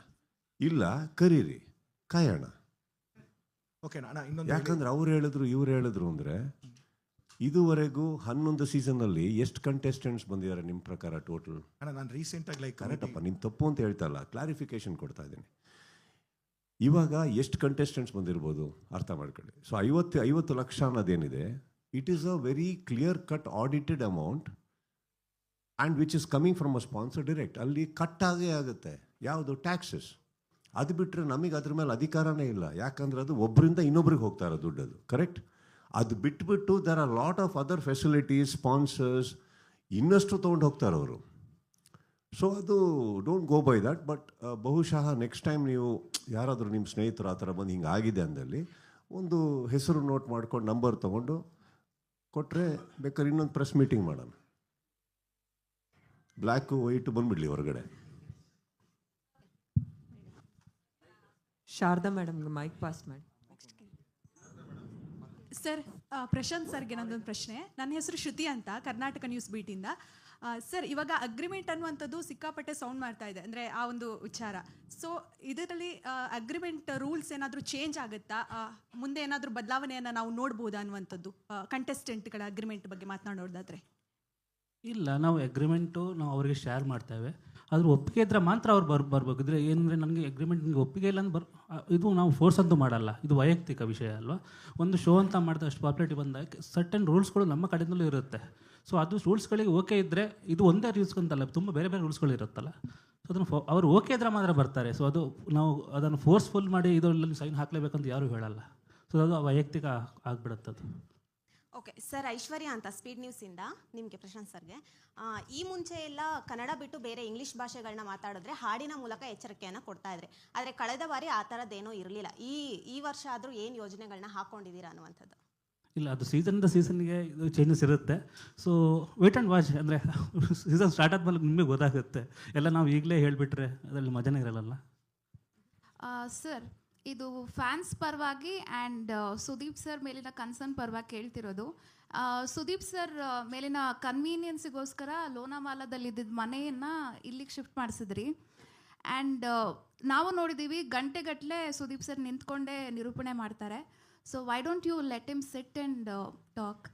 ಇಲ್ಲ ಕರೀರಿ, ಕಾಯೋಣ. ಓಕೆ ಅಣ್ಣ. ಇನ್ನೊಂದು ಯಾಕಂದ್ರೆ ಅವ್ರು ಹೇಳಿದ್ರು ಇವ್ರು ಹೇಳಿದ್ರು ಅಂದರೆ ಇದುವರೆಗೂ 11 ಸೀಸನ್ನಲ್ಲಿ ಎಷ್ಟು ಕಂಟೆಸ್ಟೆಂಟ್ಸ್ ಬಂದಿದ್ದಾರೆ ನಿಮ್ಮ ಪ್ರಕಾರ ಟೋಟಲ್? ಅಣ್ಣ ನಾನು ರೀಸೆಂಟಾಗಿ ಲೈಕ್ ಕರೆಕ್ಟಪ್ಪ, ನಿಮ್ಮ ತಪ್ಪು ಅಂತ ಹೇಳ್ತಾ ಇಲ್ಲ, ಕ್ಲಾರಿಫಿಕೇಶನ್ ಕೊಡ್ತಾ ಇದ್ದೀನಿ. ಇವಾಗ ಎಷ್ಟು ಕಂಟೆಸ್ಟೆಂಟ್ಸ್ ಬಂದಿರ್ಬೋದು ಅರ್ಥ ಮಾಡ್ಕೊಳ್ಳಿ. ಸೊ 50 ಲಕ್ಷ ಅನ್ನೋದೇನಿದೆ, it is a very clear cut audited amount and which is coming from a sponsor direct. ಅಲ್ಲಿ ಕಟ್ ಆಗೇ ಆಗುತ್ತೆ. ಯಾವುದು? ಟ್ಯಾಕ್ಸಸ್. ಅದು ಬಿಟ್ಟರೆ ನಮಗೆ ಅದ್ರ ಮೇಲೆ ಅಧಿಕಾರನೇ ಇಲ್ಲ, ಯಾಕಂದರೆ ಅದು ಒಬ್ಬರಿಂದ ಇನ್ನೊಬ್ರಿಗೆ ಹೋಗ್ತಾ ಇರೋ ದುಡ್ಡು ಅದು. ಕರೆಕ್ಟ್? ಅದು ಬಿಟ್ಬಿಟ್ಟು there are lot of other facilities, sponsors ಇನ್ನಷ್ಟು ತೊಗೊಂಡು ಹೋಗ್ತಾರೆ ಅವರು. ಸೊ ಅದು don't go by that. But ಬಹುಶಃ ನೆಕ್ಸ್ಟ್ ಟೈಮ್ ನೀವು ಯಾರಾದರೂ ನಿಮ್ಮ ಸ್ನೇಹಿತರು ಆ ಥರ ಬಂದು ಹಿಂಗೆ ಆಗಿದೆ ಅಂದಲ್ಲಿ ಒಂದು ಹೆಸರು ನೋಟ್ ಮಾಡ್ಕೊಂಡು ನಂಬರ್ ತೊಗೊಂಡು ಕೊಟ್ಟರೆ ಬೇಕಾದ್ರೆ ಇನ್ನೊಂದು ಪ್ರೆಸ್ ಮೀಟಿಂಗ್ ಮಾಡೋಣ. ಬ್ಲ್ಯಾಕು ವೈಟು ಬಂದುಬಿಡ್ಲಿ ಹೊರಗಡೆ. ಶಾರದಾ ಮೇಡಮ್ಗೆ ಮೈಕ್ ಪಾಸ್ ಮಾಡಿ. ಸರ್, ಪ್ರಶಾಂತ್ ಸರ್ಗೆ ನಂದೊಂದು ಪ್ರಶ್ನೆ. ನನ್ನ ಹೆಸರು ಶ್ರುತಿ ಅಂತ, ಕರ್ನಾಟಕ ನ್ಯೂಸ್ ಬೀಟಿಂದ. ಸರ್, ಇವಾಗ ಅಗ್ರಿಮೆಂಟ್ ಅನ್ನುವಂಥದ್ದು ಸಿಕ್ಕಾಪಟ್ಟೆ ಸೌಂಡ್ ಮಾಡ್ತಾ ಇದೆ, ಅಂದರೆ ಆ ಒಂದು ವಿಚಾರ. ಸೊ ಇದರಲ್ಲಿ ಅಗ್ರಿಮೆಂಟ್ ರೂಲ್ಸ್ ಏನಾದರೂ ಚೇಂಜ್ ಆಗುತ್ತಾ? ಮುಂದೆ ಏನಾದರೂ ಬದಲಾವಣೆಯನ್ನು ನಾವು ನೋಡ್ಬೋದಾ ಅನ್ನುವಂಥದ್ದು, ಕಂಟೆಸ್ಟೆಂಟ್ಗಳ ಅಗ್ರಿಮೆಂಟ್ ಬಗ್ಗೆ ಮಾತನಾಡೋದಾದ್ರೆ? ಇಲ್ಲ, ನಾವು ಅಗ್ರಿಮೆಂಟು ನಾವು ಅವರಿಗೆ ಶೇರ್ ಮಾಡ್ತೇವೆ. ಅದ್ರ ಒಪ್ಪಿಗೆ ಇದ್ರೆ ಮಾತ್ರ ಅವ್ರು ಬರ್ಬೇಕು. ಇದ್ರೆ ಏನಂದರೆ ನನಗೆ ಅಗ್ರಿಮೆಂಟ್ ನಿಮಗೆ ಒಪ್ಪಿಗೆ ಇಲ್ಲ ಅಂತ ಇದು ನಾವು ಫೋರ್ಸ್ ಅಂತೂ ಮಾಡಲ್ಲ, ಇದು ವೈಯಕ್ತಿಕ ವಿಷಯ ಅಲ್ವಾ. ಒಂದು ಶೋ ಅಂತ ಮಾಡಿದ್ರೆ ಅಷ್ಟು ಪಾಪ್ಯುಲಾರಿಟಿ ಬಂದಾಗ ಸರ್ಟನ್ ರೂಲ್ಸ್ಗಳು ನಮ್ಮ ಕಡೆಯಿಂದಲೂ ಇರುತ್ತೆ. ಸೊ ಅದು ರೂಲ್ಸ್ಗಳಿಗೆ ಓಕೆ ಇದ್ದರೆ, ಇದು ಒಂದೇ ರೂಲ್ಸ್ ಅಂತಲ್ಲ, ತುಂಬ ಬೇರೆ ಬೇರೆ ರೂಲ್ಸ್ಗಳು ಇರುತ್ತಲ್ಲ. ಸೊ ಅದನ್ನು ಅವರು ಓಕೆ ಇದ್ರೆ ಮಾತ್ರ ಬರ್ತಾರೆ. ಸೊ ಅದು ನಾವು ಅದನ್ನು ಫೋರ್ಸ್ಫುಲ್ ಮಾಡಿ ಇದರಲ್ಲಿ ಸೈನ್ ಹಾಕಲೇಬೇಕಂತ ಯಾರೂ ಹೇಳಲ್ಲ. ಸೊ ಅದು ವೈಯಕ್ತಿಕ ಆಗಿಬಿಡುತ್ತೆ ಅದು. ಓಕೆ ಸರ್, ಐಶ್ವರ್ಯ ಅಂತ ಸ್ಪೀಡ್ ನ್ಯೂಸಿಂದ. ನಿಮಗೆ ಪ್ರಶಾಂತ್ ಸರ್ಗೆ, ಈ ಮುಂಚೆ ಎಲ್ಲ ಕನ್ನಡ ಬಿಟ್ಟು ಬೇರೆ ಇಂಗ್ಲೀಷ್ ಭಾಷೆಗಳನ್ನ ಮಾತಾಡಿದ್ರೆ ಹಾಡಿನ ಮೂಲಕ ಎಚ್ಚರಿಕೆಯನ್ನು ಕೊಡ್ತಾ ಇದ್ರೆ, ಆದರೆ ಕಳೆದ ಬಾರಿ ಆ ಥರದ್ದೇನೂ ಇರಲಿಲ್ಲ. ಈ ವರ್ಷ ಆದರೂ ಏನು ಯೋಜನೆಗಳನ್ನ ಹಾಕ್ಕೊಂಡಿದ್ದೀರಾ ಅನ್ನುವಂಥದ್ದು? ಇಲ್ಲ, ಅದು ಸೀಸನ್ಗೆ ಇದು ಚೇಂಜಸ್ ಇರುತ್ತೆ. So wait and watch. ಅಂದರೆ ಸೀಸನ್ ಸ್ಟಾರ್ಟ್ ಆದ್ಮೇಲೆ ನಿಮಗೆ ಗೊತ್ತಾಗುತ್ತೆ. ಎಲ್ಲ ನಾವು ಈಗಲೇ ಹೇಳಿಬಿಟ್ರೆ ಅದರಲ್ಲಿ ಮಜಾನೇ ಇರಲ್ಲ. ಸರ್, ಇದು ಫ್ಯಾನ್ಸ್ ಪರವಾಗಿ ಆ್ಯಂಡ್ ಸುದೀಪ್ ಸರ್ ಮೇಲಿನ ಕನ್ಸರ್ನ್ ಪರವಾಗಿ ಕೇಳ್ತಿರೋದು. ಸುದೀಪ್ ಸರ್ ಮೇಲಿನ ಕನ್ವೀನಿಯನ್ಸಿಗೋಸ್ಕರ ಲೋನಾವಾಲಾದಲ್ಲಿದ್ದ ಮನೆಯನ್ನು ಇಲ್ಲಿಗೆ ಶಿಫ್ಟ್ ಮಾಡಿಸಿದ್ರಿ. ಆ್ಯಂಡ್ ನಾವು ನೋಡಿದ್ದೀವಿ, ಗಂಟೆಗಟ್ಟಲೆ ಸುದೀಪ್ ಸರ್ ನಿಂತ್ಕೊಂಡೇ ನಿರೂಪಣೆ ಮಾಡ್ತಾರೆ. So why don't you let him sit and talk?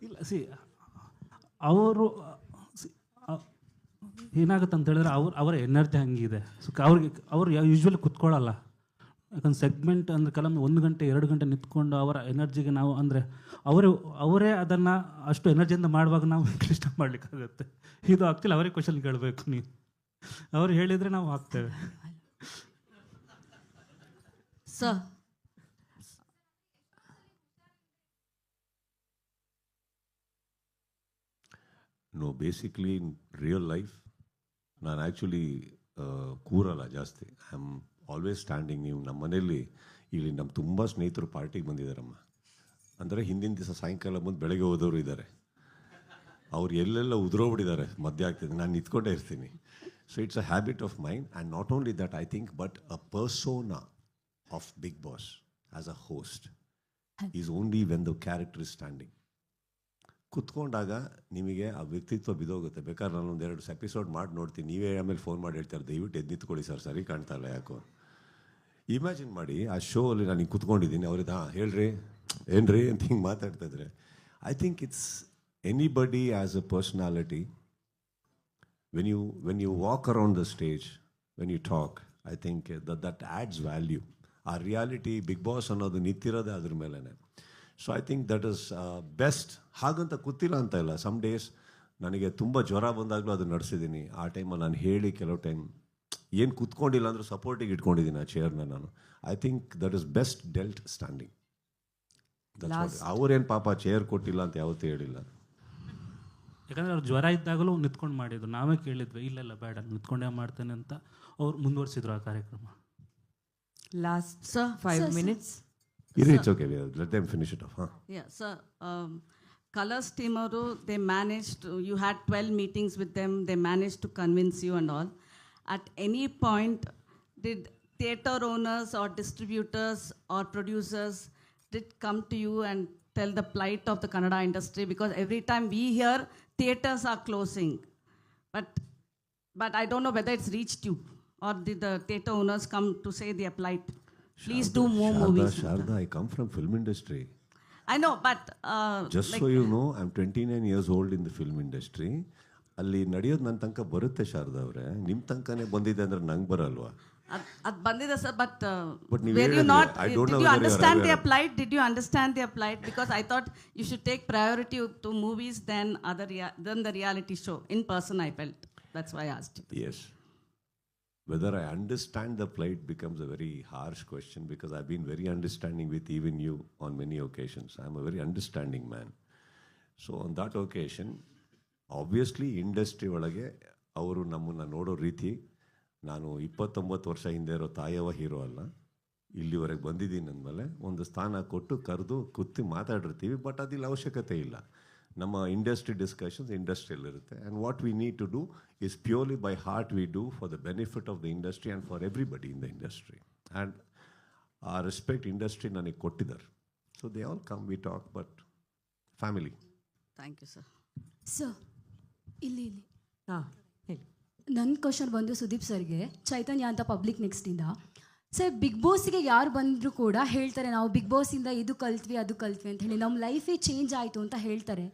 ಇಲ್ಲ, ಅವರು ಏನಾಗುತ್ತೆ ಅಂತ ಹೇಳಿದ್ರೆ ಅವರ ಎನರ್ಜಿ ಹಂಗಿದೆ. ಸೊ ಅವ್ರು ಯೂಶ್ವಲಿ ಕುತ್ಕೊಳ್ಳಲ್ಲ. ಯಾಕಂದ್ರೆ ಸೆಗ್ಮೆಂಟ್ ಅಂದರೆ ಕೆಲವೊಮ್ಮೆ 1 ಗಂಟೆ 2 ಗಂಟೆ ನಿಂತ್ಕೊಂಡು ಅವರ ಎನರ್ಜಿಗೆ ನಾವು ಅಂದರೆ ಅವರೇ ಅದನ್ನು ಅಷ್ಟು ಎನರ್ಜಿಯಿಂದ ಮಾಡುವಾಗ ನಾವು ಕ್ಲಿಷ್ಟ ಮಾಡಲಿಕ್ಕಾಗುತ್ತೆ. ಇದು ಆ್ಯಕ್ಚುಲಿ ಅವರೇ ಕ್ವಶನ್ ಕೇಳಬೇಕು ನೀವು. ಅವ್ರು ಹೇಳಿದರೆ ನಾವು ಹಾಕ್ತೇವೆ. Sir, no, basically in real life ನಾನು ಆ್ಯಕ್ಚುಲಿ ಕೂರಲ್ಲ ಜಾಸ್ತಿ. I am always standing. ನೀವು ನಮ್ಮ ಮನೆಯಲ್ಲಿ ಇಲ್ಲಿ ನಮ್ಮ ತುಂಬ ಸ್ನೇಹಿತರು ಪಾರ್ಟಿಗೆ ಬಂದಿದ್ದಾರಮ್ಮ. ಅಂದರೆ ಹಿಂದಿನ ದಿವಸ ಸಾಯಂಕಾಲ ಬಂದು ಬೆಳಗ್ಗೆ ಹೋದವರು ಇದ್ದಾರೆ. ಅವ್ರು ಎಲ್ಲೆಲ್ಲ ಉದುರೋಗ್ಬಿಟ್ಟಿದ್ದಾರೆ, ಮಧ್ಯ ಆಗ್ತಿದೆ, ನಾನು ನಿಂತ್ಕೊಂಡೇ ಇರ್ತೀನಿ. So it's a habit of mind. And not only that, I think, but a persona of Bigg Boss as a host is only when the character is standing. ಕುತ್ಕೊಂಡಾಗ ನಿಮಗೆ ಆ ವ್ಯಕ್ತಿತ್ವ ಬಿದೋಗುತ್ತೆ. ಬೇಕಾದ್ರೆ ನಾನು 1-2 ಎಪಿಸೋಡ್ ಮಾಡಿ ನೋಡ್ತೀನಿ, ನೀವೇ ಆಮೇಲೆ ಫೋನ್ ಮಾಡಿ ಹೇಳ್ತಾರೆ, ದಯವಿಟ್ಟು ಎದ್ದು ನಿಂತ್ಕೊಳ್ಳಿ ಸರ್, ಸರಿ ಕಾಣ್ತಾ ಇಲ್ಲ ಯಾಕೋ. ಇಮ್ಯಾಜಿನ್ ಮಾಡಿ, ಆ ಶೋ ಅಲ್ಲಿ ನಾನು ಹಿಂಗೆ ಕುತ್ಕೊಂಡಿದ್ದೀನಿ, ಅವ್ರಿಗೆ ಹೇಳ್ರಿ ಏನ್ರಿ ಅಂತ ಹಿಂಗೆ ಮಾತಾಡ್ತಾಯಿದ್ರೆ, I think it's anybody as a personality. When you walk around the stage, when you talk, I think that adds value. ಆ ರಿಯಾಲಿಟಿ ಬಿಗ್ ಬಾಸ್ ಅನ್ನೋದು ನಿಂತಿರೋದೇ ಅದ್ರ ಮೇಲೇ. So I think that is best. ಹಾಗಂತ ಕೂತಿಲ್ಲ ಅಂತ ಇಲ್ಲ. ಸಮ್ ಡೇಸ್ ನನಗೆ ತುಂಬ ಜ್ವರ ಬಂದಾಗಲೂ ಅದು ನಡೆಸಿದ್ದೀನಿ. ಆ ಟೈಮಲ್ಲಿ ನಾನು ಹೇಳಿ ಕೆಲವು ಟೈಮ್ ಏನು ಕೂತ್ಕೊಂಡಿಲ್ಲ ಅಂದರೂ ಸಪೋರ್ಟಿಗೆ ಇಟ್ಕೊಂಡಿದ್ದೀನಿ ಆ ಚೇರ್ನ ನಾನು. I think that is best delt standing. ಅವ್ರೇನು ಪಾಪ ಚೇರ್ ಕೊಟ್ಟಿಲ್ಲ ಅಂತ ಯಾವತ್ತೂ ಹೇಳಿಲ್ಲ. ಯಾಕಂದರೆ ಅವ್ರು ಜ್ವರ ಇದ್ದಾಗಲೂ ನಿಂತ್ಕೊಂಡು ಮಾಡಿದ್ರು. ನಾವೇ ಕೇಳಿದ್ವಿ, ಇಲ್ಲ ಬೇಡ ನಿಂತ್ಕೊಂಡೇ ಮಾಡ್ತೇನೆ ಅಂತ. ಅವ್ರು ಮುಂದುವರಿಸಿದ್ರು ಆ ಕಾರ್ಯಕ್ರಮ. Last 5 minutes. It's okay. Let them finish it off. Huh? Yeah, sir. Colors team, they managed, you had 12 meetings with them, they managed to convince you and all. At any point, did theatre owners or distributors or producers did come to you and tell the plight of the Kannada industry? Because every time we hear theatres are closing, but I don't know whether it's reached you, or did the theatre owners come to say their plight? Please do more movies. Sharda, I come from film industry. I know, but Just so you know, I'm 29 years old in the film industry. ಅಲ್ಲಿ ನಡೆಯೋದು ನನ್ನ ತನಕ ಬರುತ್ತೆ ಶಾರದಾ ಅವರೇ. ನಿಮ್ಮ ತನಕನೇ ಬಂದಿದೆ ಅಂದ್ರೆ ನಂಗೆ ಬರಲ್ವಾ? ಅದು ಬಂದಿದೆ ಸರ್, but ನೀವು were you ಹೇಳಿದ್ರಿ, not? I don't know Did you whether you are understand their aware. plight? Did you understand their plight? Because I thought you should take priority to movies than than the reality show. In person, I felt. That's why I asked you. Yes. Whether I understand the plight becomes a very harsh question, because I've been very understanding with even you on many occasions. I'm a very understanding man. So on that occasion, obviously industry ಒಳಗೆ ಅವರು ನಮ್ಮನ್ನು ನೋಡೋ ರೀತಿ, ನಾನು 29 ವರ್ಷ ಹಿಂದೆ ಇರೋ ತಾಯವ ಹೀರೋ ಅಲ್ಲ, ಇಲ್ಲಿವರೆಗೆ ಬಂದಿದ್ದೀನಿ ಅಂದಮೇಲೆ ಒಂದು ಸ್ಥಾನ ಕೊಟ್ಟು ಕರೆದು ಕೂತು ಮಾತಾಡಿರ್ತೀವಿ. ಬಟ್ ಅದಿಲ್ಲ ಅವಶ್ಯಕತೆ ಇಲ್ಲ. ನಮ್ಮ ಇಂಡಸ್ಟ್ರಿ ಡಿಸ್ಕಷನ್ಸ್ ಇಂಡಸ್ಟ್ರಿಯಲ್ಲಿರುತ್ತೆ. And what we need to do is purely by heart we do for the benefit of the industry and for everybody in the industry. And ಆ ರೆಸ್ಪೆಕ್ಟ್ ಇಂಡಸ್ಟ್ರಿ ನನಗೆ ಕೊಟ್ಟಿದ್ದಾರೆ. So they all come, we talk, but family. Thank you sir. Sir ಇಲ್ಲಿ ಹಾಂ ಹೇಳಿ. ನನ್ನ ಕ್ವಶನ್ ಬಂದು ಸುದೀಪ್ ಸರ್ಗೆ, ಚೈತನ್ಯ ಅಂತ ಪಬ್ಲಿಕ್ ನೆಕ್ಸ್ಟಿಂದ. ಸರ್, ಬಿಗ್ ಬಾಸ್ಗೆ ಯಾರು ಬಂದರೂ ಕೂಡ ಹೇಳ್ತಾರೆ ನಾವು ಬಿಗ್ ಬಾಸಿಂದ ಇದು ಕಲ್ತ್ವಿ ಅದು ಕಲ್ತ್ವಿ ಅಂತ ಹೇಳಿ, ನಮ್ಮ ಲೈಫೇ ಚೇಂಜ್ ಆಯಿತು ಅಂತ ಹೇಳ್ತಾರೆ.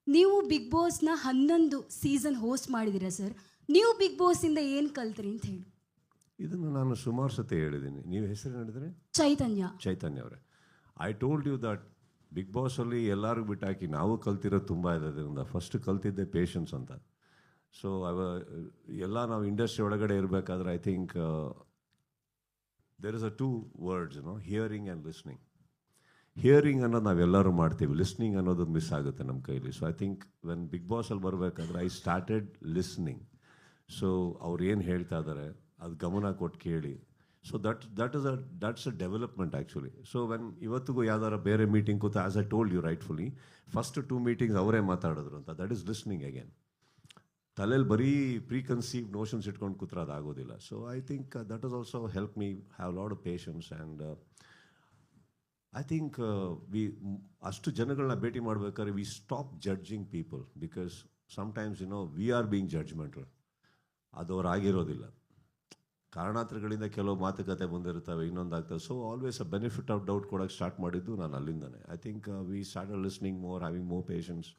ನೀವು ಬಿಗ್ ಬಾಸ್ನ 11 ಸೀಸನ್ ಹೋಸ್ಟ್ ಮಾಡಿದ್ದೀರಾ ಸರ್, ನೀವು ಬಿಗ್ ಬಾಸಿಂದ ಏನು ಕಲ್ತ್ರಿ ಅಂತ ಹೇಳಿ. ಇದನ್ನು ನಾನು ಸುಮಾರು ಸತಿ ಹೇಳಿದ್ದೀನಿ. ನೀವು ಹೆಸರು ಹೇಳಿದ್ರೆ ಚೈತನ್ಯ ಅವರೇ. I told you that Bigg ಬಾಸಲ್ಲಿ ಎಲ್ಲರಿಗೂ ಬಿಟ್ಟಾಕಿ ನಾವು ಕಲ್ತಿರೋದು ತುಂಬ ಇರೋದ್ರಿಂದ ಫಸ್ಟ್ ಕಲ್ತಿದ್ದೆ ಪೇಷನ್ಸ್ ಅಂತ. ಸೊ ಎಲ್ಲ ನಾವು ಇಂಡಸ್ಟ್ರಿ ಒಳಗಡೆ ಇರಬೇಕಾದ್ರೆ I think there is a 2 words, hearing and listening. Hearing ಅನ್ನೋದು ನಾವೆಲ್ಲರೂ ಮಾಡ್ತೀವಿ, ಲಿಸ್ನಿಂಗ್ ಅನ್ನೋದು ಮಿಸ್ ಆಗುತ್ತೆ ನಮ್ಮ ಕೈಲಿ. So I think when Bigg ಬಾಸಲ್ಲಿ ಬರಬೇಕಾದ್ರೆ ಐ ಸ್ಟಾರ್ಟೆಡ್ ಲಿಸ್ನಿಂಗ್. ಸೊ ಅವ್ರು ಏನು ಹೇಳ್ತಾ ಇದ್ದಾರೆ ಅದು ಗಮನ ಕೊಟ್ಟು ಕೇಳಿ. So that's a development actually. So when ಇವತ್ತಿಗೂ ಯಾವ್ದಾರ ಬೇರೆ ಮೀಟಿಂಗ್ ಕೂತ, as I told you rightfully, first 2 meetings ಅವರೇ ಮಾತಾಡಿದ್ರು ಅಂತ. That is listening again. ತಲೆಯಲ್ಲಿ ಬರೀ ಪ್ರೀಕನ್ಸೀವ್ ನೋಷನ್ಸ್ ಇಟ್ಕೊಂಡು ಕೂತ್ರೆ ಅದಾಗೋದಿಲ್ಲ. So I think that is also help me have lot of patience. And I think ಅಷ್ಟು ಜನಗಳನ್ನ ಭೇಟಿ ಮಾಡ್ಬೇಕಾದ್ರೆ we stop judging people, because sometimes we are being judgemental. ಅದು ಅವ್ರು ಆಗಿರೋದಿಲ್ಲ. ಕಾರಣಾಂತರಗಳಿಂದ ಕೆಲವು ಮಾತುಕತೆ ಬಂದಿರ್ತವೆ, ಇನ್ನೊಂದಾಗ್ತವೆ. So always a benefit of doubt ಕೊಡೋಕ್ಕೆ ಸ್ಟಾರ್ಟ್ ಮಾಡಿದ್ದು ನಾನು ಅಲ್ಲಿಂದಾನೆ. I think we started listening more, having more patience.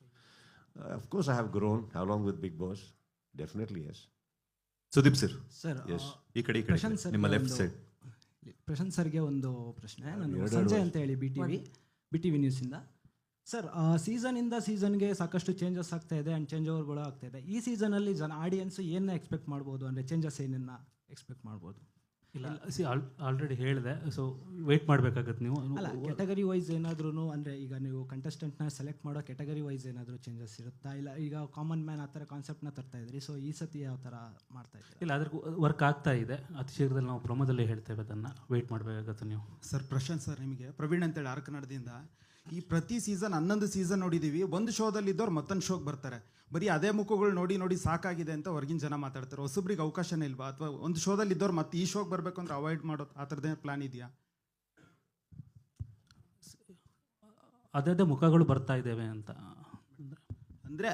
Of course, I have grown along with Big Boss. Definitely, yes. Sudeep sir. Yes. ಈ ಕಡೆ ನಿಮ್ಮ ಲೆಫ್ಟ್ ಸೈಡ್. ಪ್ರಶಾಂತ್ ಸರ್ಗೆ ಒಂದು ಪ್ರಶ್ನೆ. ನಾನು ಸಂಜಯ್ ಅಂತ ಹೇಳಿ ಬಿ ಟಿ ವಿ ನ್ಯೂಸಿಂದ. ಸರ್, ಸೀಸನಿಂದ ಸೀಸನ್ಗೆ ಸಾಕಷ್ಟು ಚೇಂಜಸ್ ಆಗ್ತಾ ಇದೆ ಆ್ಯಂಡ್ ಚೇಂಜ್ ಓವರ್ಗಳು ಆಗ್ತಾ ಇದೆ. ಈ ಸೀಸನಲ್ಲಿ ಆಡಿಯನ್ಸ್ ಏನನ್ನ ಎಕ್ಸ್ಪೆಕ್ಟ್ ಮಾಡ್ಬೋದು, ಅಂದರೆ ಚೇಂಜಸ್ ಏನನ್ನ ಎಕ್ಸ್ಪೆಕ್ಟ್ ಮಾಡ್ಬೋದು? ಇಲ್ಲ, ಆಲ್ರೆಡಿ ಹೇಳಿದೆ. ಸೊ ವೆಯ್ಟ್ ಮಾಡಬೇಕಾಗತ್ತೆ ನೀವು. ಅಲ್ಲ, ಕ್ಯಾಟಗರಿ ವೈಸ್ ಏನಾದ್ರೂ, ಅಂದರೆ ಈಗ ನೀವು ಕಂಟೆಸ್ಟೆಂಟ್ನ ಸೆಲೆಕ್ಟ್ ಮಾಡೋ ಕ್ಯಾಟಗರಿ ವೈಸ್ ಏನಾದರೂ ಚೇಂಜಸ್ ಇರುತ್ತಾ? ಇಲ್ಲ ಈಗ ಕಾಮನ್ ಮ್ಯಾನ್ ಆ ಥರ ಕಾನ್ಸೆಪ್ಟ್ನ ತರ್ತಾ ಇದ್ರಿ. ಸೊ ಈ ಸತಿ ಯಾವ ಥರ ಮಾಡ್ತಾ ಇದ್ದೀರಿ? ಇಲ್ಲ, ಅದ್ರ ವರ್ಕ್ ಆಗ್ತಾ ಇದೆ. ಅತಿ ಶೀಘ್ರದಲ್ಲಿ ನಾವು ಪ್ರೊಮೋದಲ್ಲಿ ಹೇಳ್ತೇವೆ, ಅದನ್ನು ವೆಯ್ಟ್ ಮಾಡಬೇಕಾಗತ್ತೆ ನೀವು. ಸರ್, ಪ್ರಶಾಂತ್ ಸರ್, ನಿಮಗೆ ಪ್ರವೀಣ್ ಅಂತೇಳಿ ಕನ್ನಡದಿಂದ. ಈ ಪ್ರತಿ ಸೀಸನ್ 11 ಸೀಸನ್ ನೋಡಿದ್ದೀವಿ. ಒಂದು ಶೋದಲ್ಲಿ ಇದ್ದವ್ರು ಮತ್ತೊಂದು ಶೋಗೆ ಬರ್ತಾರೆ. ಬರೀ ಅದೇ ಮುಖಗಳು ನೋಡಿ ನೋಡಿ ಸಾಕಾಗಿದೆ ಅಂತ ಹೊರಗಿನ ಜನ ಮಾತಾಡ್ತಾರೆ. ಹೊಸಬ್ರಿಗೆ ಅವಕಾಶನೇ ಇಲ್ವಾ? ಅಥವಾ ಒಂದು ಶೋದಲ್ಲಿ ಇದ್ದವ್ರು ಮತ್ತೆ ಈ ಶೋಗೆ ಬರಬೇಕು ಅಂದ್ರೆ ಅವಾಯ್ಡ್ ಮಾಡೋದು ಆ ಥರದೇ ಪ್ಲಾನ್ ಇದೆಯಾ? ಅದೇ ಮುಖಗಳು ಬರ್ತಾ ಇದ್ದೇವೆ ಅಂತ ಅಂದರೆ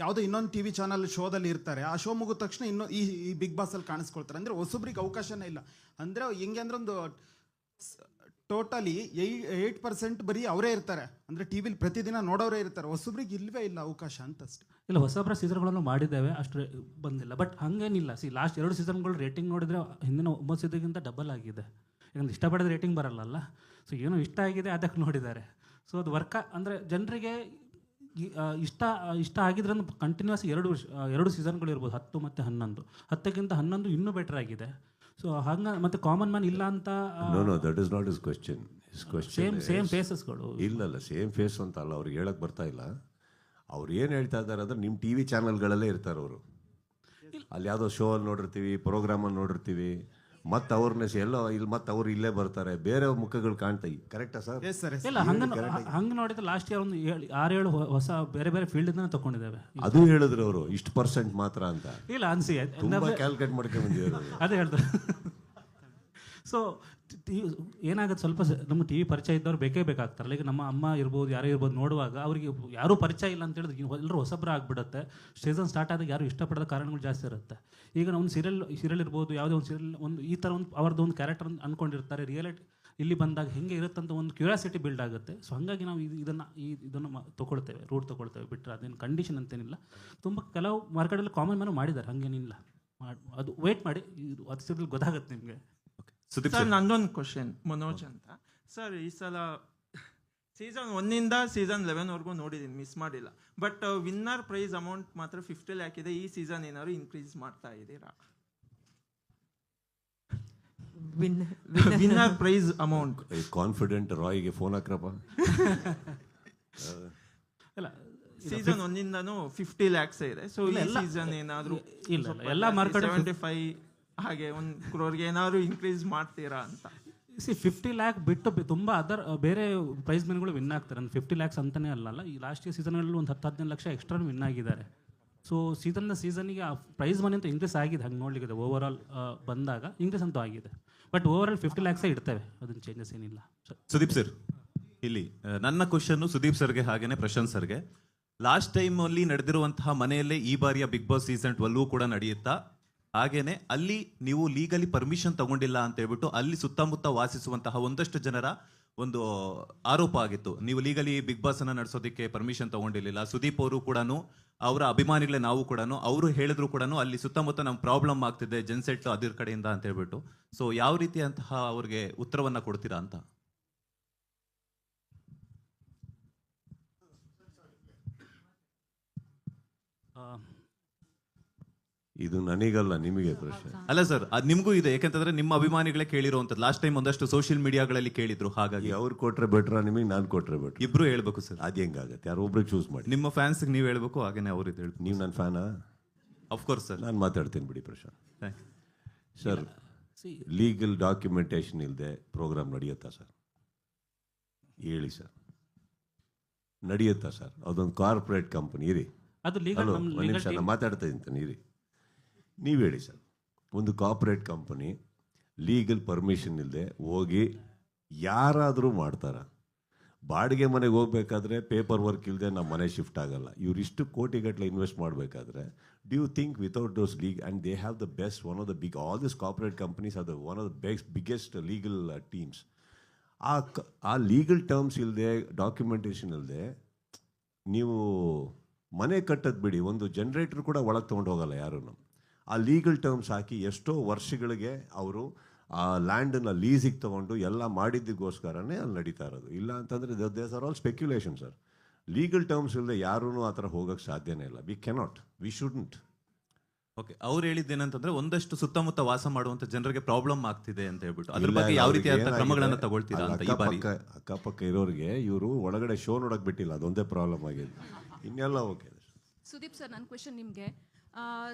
ಯಾವುದೋ ಇನ್ನೊಂದು TV ಚಾನಲ್ ಶೋದಲ್ಲಿ ಇರ್ತಾರೆ, ಆ ಶೋ ಮುಗಿದ ತಕ್ಷಣ ಈ ಬಿಗ್ ಬಾಸಲ್ಲಿ ಕಾಣಿಸ್ಕೊಳ್ತಾರೆ. ಅಂದರೆ ಹೊಸಬ್ರಿಗೆ ಅವಕಾಶನೇ ಇಲ್ಲ. ಅಂದರೆ ಹೆಂಗೆ ಅಂದ್ರೆ ಒಂದು ಟೋಟಲಿ 8% ಬರೀ ಅವರೇ ಇರ್ತಾರೆ. ಅಂದರೆ ಟಿವಿಲಿ ಪ್ರತಿದಿನ ನೋಡೋರೇ ಇರ್ತಾರೆ. ಹೊಸಬ್ರಿಗೆ ಇಲ್ಲವೇ ಇಲ್ಲ ಅವಕಾಶ ಅಂತ ಅಷ್ಟೇ. ಇಲ್ಲ, ಹೊಸಬ್ರ ಸೀಸನ್ಗಳನ್ನು ಮಾಡಿದ್ದೇವೆ, ಅಷ್ಟು ಬಂದಿಲ್ಲ. ಬಟ್ ಹಾಗೇನಿಲ್ಲ. ಲಾಸ್ಟ್ 2 ಸೀಸನ್ಗಳು ರೇಟಿಂಗ್ ನೋಡಿದರೆ ಹಿಂದಿನ 9 ಸೀಸನ್ಗಿಂತ ಡಬಲ್ ಆಗಿದೆ. ಯಾಕಂದ್ರೆ ಇಷ್ಟಪಡೋದು ರೇಟಿಂಗ್ ಬರಲ್ಲ. ಸೊ ಏನೋ ಇಷ್ಟ ಆಗಿದೆ ಅದಕ್ಕೆ ನೋಡಿದ್ದಾರೆ. ಸೊ ಅದು ವರ್ಕ ಅಂದರೆ ಜನರಿಗೆ ಇಷ್ಟ ಆಗಿದ್ರೆ ಕಂಟಿನ್ಯೂಸ್ 2 ಸೀಸನ್ಗಳು ಇರ್ಬೋದು, 10 ಮತ್ತು 11. 10ಕ್ಕಿಂತ 11 ಇನ್ನೂ ಬೆಟರ್ ಆಗಿದೆ. ಸೊ ಹಂಗೆ ಮತ್ತೆ ಕಾಮನ್ ಮ್ಯಾನ್ ಇಲ್ಲ ಅಂತ. No, that is not his question. His question same ಫೇಸಸ್ಗಳು ಇಲ್ಲ, ಸೇಮ್ ಫೇಸ್ ಅಂತ ಅಲ್ಲ. ಅವ್ರಿಗೆ ಹೇಳಕ್ಕೆ ಬರ್ತಾ ಇಲ್ಲ. ಅವ್ರು ಏನು ಹೇಳ್ತಾ ಇದ್ದಾರೆ ಅಂದರೆ ನಿಮ್ಮ TV ಚಾನಲ್ಗಳಲ್ಲೇ ಇರ್ತಾರೆ ಅವರು. ಅಲ್ಲಿ ಯಾವುದೋ ಶೋ ಅಲ್ಲಿ ನೋಡಿರ್ತೀವಿ, ಪ್ರೋಗ್ರಾಮಲ್ಲಿ ನೋಡಿರ್ತೀವಿ, ಮತ್ತು ಅವ್ರನ್ನ ಮತ್ತೆ ಅವ್ರು ಇಲ್ಲೇ ಬರ್ತಾರೆ, ಬೇರೆ ಮುಖಗಳು ಕಾಣ್ತಾಯಿ. ಕರೆಕ್ಟಾ ಸರ್? ಇಲ್ಲ, ಹಂಗೆ ನೋಡಿದ್ರೆ ಲಾಸ್ಟ್ ಇಯರ್ ಒಂದು 6-7 ಹೊಸ ಬೇರೆ ಬೇರೆ ಫೀಲ್ಡ್ ತಗೊಂಡಿದ್ದೇವೆ. ಅದು ಹೇಳಿದ್ರು ಅವರು ಇಷ್ಟು % ಮಾತ್ರ ಅಂತ. ಇಲ್ಲ, ಅನ್ಸಿ ಕ್ಯಾಲ್ಕುಲೇಟ್ ಮಾಡ್ಕೊಂಡು ಬಂದಿದ್ದಾರೆ. ಅದೇ ಹೇಳಿದ್ರು. ಸೊ ಏನಾಗುತ್ತೆ, ಸ್ವಲ್ಪ ನಮ್ಮ TV ಪರಿಚಯ ಇದ್ದವ್ರು ಬೇಕೇ ಬೇಕಾಗ್ತಾರಲ್ಲ. ಈಗ ನಮ್ಮ ಅಮ್ಮ ಇರ್ಬೋದು, ಯಾರೇ ಇರ್ಬೋದು, ನೋಡುವಾಗ ಅವ್ರಿಗೆ ಯಾರೂ ಪರಿಚಯ ಇಲ್ಲ ಅಂತ ಹೇಳಿದ್ರೆ ಎಲ್ಲರೂ ಹೊಸಬ್ರ ಆಗಿಬಿಡುತ್ತೆ. ಸೀಸನ್ ಸ್ಟಾರ್ಟ್ ಆದಾಗ ಯಾರು ಇಷ್ಟಪಡೋದ ಕಾರಣಗಳು ಜಾಸ್ತಿ ಇರುತ್ತೆ. ಈಗ ಒಂದು ಸೀರಿಯಲ್ ಇರ್ಬೋದು, ಯಾವುದೇ ಒಂದು ಸೀರಿಯಲ್ ಈ ಥರ ಅವ್ರದ್ದು ಒಂದು ಕ್ಯಾರೆಕ್ಟರ್ ಅಂದ್ಕೊಂಡಿರ್ತಾರೆ. ಇಲ್ಲಿ ಬಂದಾಗ ಹೆಂಗೆ ಇರುತ್ತಂತ ಒಂದು ಕ್ಯೂರಿಯಾಸಿಟಿ ಬಿಲ್ಡ್ ಆಗುತ್ತೆ. ಸೊ ಹಾಗಾಗಿ ನಾವು ಇದನ್ನು ತೊಗೊಳ್ತೇವೆ, ರೂಟ್ ತೊಗೊಳ್ತೇವೆ. ಬಿಟ್ಟರೆ ಅದೇನು ಕಂಡೀಷನ್ ಅಂತೇನಿಲ್ಲ. ತುಂಬ ಕೆಲವು ಮಾರ್ಕೆಟಲ್ಲಿ ಕಾಮನ್ ಮ್ಯಾನು ಮಾಡಿದ್ದಾರೆ, ಹಾಗೇನಿಲ್ಲ. ಅದು ವೇಟ್ ಮಾಡಿ, ಇದು ಅದು ಗೊತ್ತಾಗುತ್ತೆ ನಿಮಗೆ. ಸರ್ ನಂದೊಂದು ಕ್ವಶನ್ ಮನೋಜ್ ಅಂತ. ಸರ್ ಈ ಸಲ ಸೀಸನ್ 1 ಸೀಸನ್ 11 ನೋಡಿದ್ದೀನಿ, ಮಿಸ್ ಮಾಡಿಲ್ಲ. ಬಟ್ ವಿನ್ನರ್ ಪ್ರೈಸ್ ಅಮೌಂಟ್ ಮಾತ್ರ 50 lakh ಇದೆ. ಈ ಸೀಸನ್ ಏನಾದ್ರು ಇನ್ಕ್ರೀಸ್ ಮಾಡ್ತಾ ಇದ್ದೀರಾ? Winner prize amount. ಕಾನ್ಫಿಡೆಂಟ್ ರಾಯ್ಗೆ ಫೋನ್ ಹಾಕ್ರಪ್ಪ. ಸೀಸನ್ 1 50 lakhs ಇದೆ. ಸೊ ಈ ಸೀಸನ್ ಏನಾದ್ರು ಎಲ್ಲ ಮಾರ್ಕೆಟ್ 75 ಹಾಗೆ 1 crore ಏನಾದ್ರು ಇನ್ಕ್ರೀಸ್ ಮಾಡ್ತೀರಾ ಅಂತ? 50 lakh ಬಿಟ್ಟು ತುಂಬ ಬೇರೆ ಪ್ರೈಸ್ ಮನಿಗಳು ವಿನ್ ಆಗ್ತಾರೆ. 50 lakhs ಅಂತಾನೆ ಅಲ್ಲಲ್ಲ, ಈ ಲಾಸ್ಟ್ ಇಯರ್ ಸೀಸನ್ಗಳಲ್ಲಿ ಒಂದು 10-15 ಲಕ್ಷ ಎಕ್ಸ್ಟ್ರಾ ವಿನ್ ಆಗಿದ್ದಾರೆ. ಸೊ ಸೀಸನ್ಗೆ ಆ ಪ್ರೈಸ್ ಮನಿ ಅಂತ ಇಂಕ್ರೀಸ್ ಆಗಿದೆ. ಹಂಗೆ ನೋಡ್ಲಿಕ್ಕೆ ಓವರ್ ಆಲ್ ಬಂದಾಗ ಇಂಕ್ರೀಸ್ ಅಂತೂ ಆಗಿದೆ. ಬಟ್ ಓವರ್ ಆಲ್ 50 lakhs ಇರ್ತವೆ, ಅದನ್ನ ಚೇಂಜಸ್ ಏನಿಲ್ಲ. ಸುದೀಪ್ ಸರ್, ಇಲ್ಲಿ ನನ್ನ ಕ್ವಶನ್ನು ಸುದೀಪ್ ಸರ್ಗೆ ಹಾಗೇನೆ ಪ್ರಶಾಂತ್ ಸರ್ಗೆ. ಲಾಸ್ಟ್ ಟೈಮಲ್ಲಿ ನಡೆದಿರುವಂತಹ ಮನೆಯಲ್ಲೇ ಈ ಬಾರಿಯ ಬಿಗ್ ಬಾಸ್ ಸೀಸನ್ 12 ಕೂಡ ನಡೆಯುತ್ತಾ? ಹಾಗೇನೆ ಅಲ್ಲಿ ನೀವು ಲೀಗಲಿ ಪರ್ಮಿಷನ್ ತಗೊಂಡಿಲ್ಲ ಅಂತ ಹೇಳ್ಬಿಟ್ಟು ಅಲ್ಲಿ ಸುತ್ತಮುತ್ತ ವಾಸಿಸುವಂತಹ ಒಂದಷ್ಟು ಜನರ ಒಂದು ಆರೋಪ ಆಗಿತ್ತು. ನೀವು ಲೀಗಲಿ ಬಿಗ್ ಬಾಸ್ ಅನ್ನ ನಡೆಸೋದಕ್ಕೆ ಪರ್ಮಿಷನ್ ತಗೊಂಡಿರಲಿಲ್ಲ. ಸುದೀಪ್ ಅವರು ಕೂಡ, ಅವರ ಅಭಿಮಾನಿಗಳೇ ನಾವು ಕೂಡ, ಅವರು ಹೇಳಿದ್ರು ಕೂಡ ಅಲ್ಲಿ ಸುತ್ತಮುತ್ತ ನಮ್ಗೆ ಪ್ರಾಬ್ಲಮ್ ಆಗ್ತಿದೆ ಜೆನ್ಸೆಟ್ ಅದ್ರ ಕಡೆಯಿಂದ ಅಂತ ಹೇಳ್ಬಿಟ್ಟು. ಸೊ ಯಾವ ರೀತಿಯಂತಹ ಅವ್ರಿಗೆ ಉತ್ತರವನ್ನ ಕೊಡ್ತೀರಾ ಅಂತ? ಇದು ನನಗಲ್ಲ, ನಿಮಗೆ ಪ್ರಶ್ನೆ. ಅಲ್ಲ ಸರ್, ಅದು ನಿಮಗೂ ಇದೆ. ಯಾಕಂತಂದ್ರೆ ನಿಮ್ಮ ಅಭಿಮಾನಿಗಳೇ ಕೇಳಿರುವಂಥದ್ದು. ಲಾಸ್ಟ್ ಟೈಮ್ ಒಂದಷ್ಟು ಸೋಷಿಯಲ್ ಮೀಡಿಯಾಗಳಲ್ಲಿ ಕೇಳಿದ್ರು. ಹಾಗಾಗಿ ಅವ್ರು ಕೊಟ್ರೆ ಬೆಟ್ರ, ನಿಮಗೆ ನಾನು ಕೊಟ್ರೆ ಬೆಟ್ರ? ಇಬ್ರು ಹೇಳ್ಬೇಕು ಸರ್. ಅದು ಹೆಂಗಾಗತ್ತೆ? ಯಾರು ಒಬ್ರಿಗೆ ಚೂಸ್ ಮಾಡಿ. ನಿಮ್ಮ ಫ್ಯಾನ್ಸ್ಗೆ ನೀವು ಹೇಳ್ಬೇಕು, ಹಾಗೇನೆ ಅವ್ರು ಇದು ಹೇಳ್ಬೇಕು. ನೀವು ನನ್ನ ಫ್ಯಾನಾ? Of course sir. ನಾನು ಮಾತಾಡ್ತೀನಿ ಬಿಡಿ ಪ್ರಶಾಂತ್. ಸರ್, ಲೀಗಲ್ ಡಾಕ್ಯುಮೆಂಟೇಶನ್ ಇಲ್ಲದೆ ಪ್ರೋಗ್ರಾಮ್ ನಡೆಯುತ್ತಾ ಸರ್? ಹೇಳಿ ಸರ್, ನಡೆಯುತ್ತಾ ಸರ್? ಅದೊಂದು ಕಾರ್ಪೊರೇಟ್ ಕಂಪನಿ. ಇರಿ, ಒಂದು ನಿಮಿಷ ನಾನು ಮಾತಾಡ್ತಾ ಇದ್ದೀನಿ, ಇರಿ. ನೀವು ಹೇಳಿ ಸರ್, ಒಂದು ಕಾರ್ಪೊರೇಟ್ ಕಂಪನಿ ಲೀಗಲ್ ಪರ್ಮಿಷನ್ ಇಲ್ಲದೆ ಹೋಗಿ ಯಾರಾದರೂ ಮಾಡ್ತಾರ? ಬಾಡಿಗೆ ಮನೆಗೆ ಹೋಗ್ಬೇಕಾದ್ರೆ ಪೇಪರ್ ವರ್ಕ್ ಇಲ್ಲದೆ ನಮ್ಮ ಮನೆ ಶಿಫ್ಟ್ ಆಗಲ್ಲ. ಇವರಿಷ್ಟು ಕೋಟಿಗಟ್ಟಲೆ ಇನ್ವೆಸ್ಟ್ ಮಾಡಬೇಕಾದ್ರೆ do you think without those league and they have the best, one of the big, all this corporate companies are the one of the biggest legal teams. ಆ ಲೀಗಲ್ ಟರ್ಮ್ಸ್ ಇಲ್ಲದೆ, ಡಾಕ್ಯುಮೆಂಟೇಷನ್ ಇಲ್ಲದೆ ನೀವು ಮನೆ ಕಟ್ಟೋದು ಬಿಡಿ, ಒಂದು ಜನ್ರೇಟರ್ ಕೂಡ ಒಳಗೆ ತೊಗೊಂಡು ಹೋಗಲ್ಲ ಯಾರೂ. ಆ ಲೀಗಲ್ ಟರ್ಮ್ಸ್ ಹಾಕಿ ಎಷ್ಟೋ ವರ್ಷಗಳಿಗೆ ಅವರು ಆ ಲ್ಯಾಂಡನ್ನು ಲೀಸಿಗೆ ತೊಗೊಂಡು ಎಲ್ಲ ಮಾಡಿದ್ದಕ್ಕೋಸ್ಕರನೇ ಅಲ್ಲಿ ನಡೀತಾ ಇರೋದು. ಇಲ್ಲ ಅಂತಂದರೆ these are all speculation sir. Legal terms ಇಲ್ಲದೆ ಯಾರೂ ಆ ಥರ ಹೋಗೋಕ್ಕೆ ಸಾಧ್ಯನೇ ಇಲ್ಲ. We cannot, we shouldn't. Okay, ಅವ್ರು ಹೇಳಿದ್ದೇನಂತಂದ್ರೆ ಒಂದಷ್ಟು ಸುತ್ತಮುತ್ತ ವಾಸ ಮಾಡುವಂತ ಜನರಿಗೆ ಪ್ರಾಬ್ಲಮ್ ಆಗ್ತಿದೆ ಅಂತ ಹೇಳ್ಬಿಟ್ಟು ಅದ್ರ ಬಗ್ಗೆ ಯಾವ ರೀತಿಯಾದ ಕ್ರಮಗಳನ್ನ ತಗೊಳ್ತೀರಾ ಅಂತ ಈ ಬಾರಿ? ಅಕ್ಕಪಕ್ಕ ಇರೋರಿಗೆ ಇವರು ಒಳಗಡೆ ಶೋ ನೋಡಕ್ ಬಿಟ್ಟಿಲ್ಲ, ಅದೊಂದೇ ಪ್ರಾಬ್ಲಮ್ ಆಗಿದೆ. ಇನ್ನೆಲ್ಲ ಓಕೆ. ಸುದೀಪ್ ಸರ್, ನನ್ನ ಕ್ವೆಶನ್ ನಿಮಗೆ.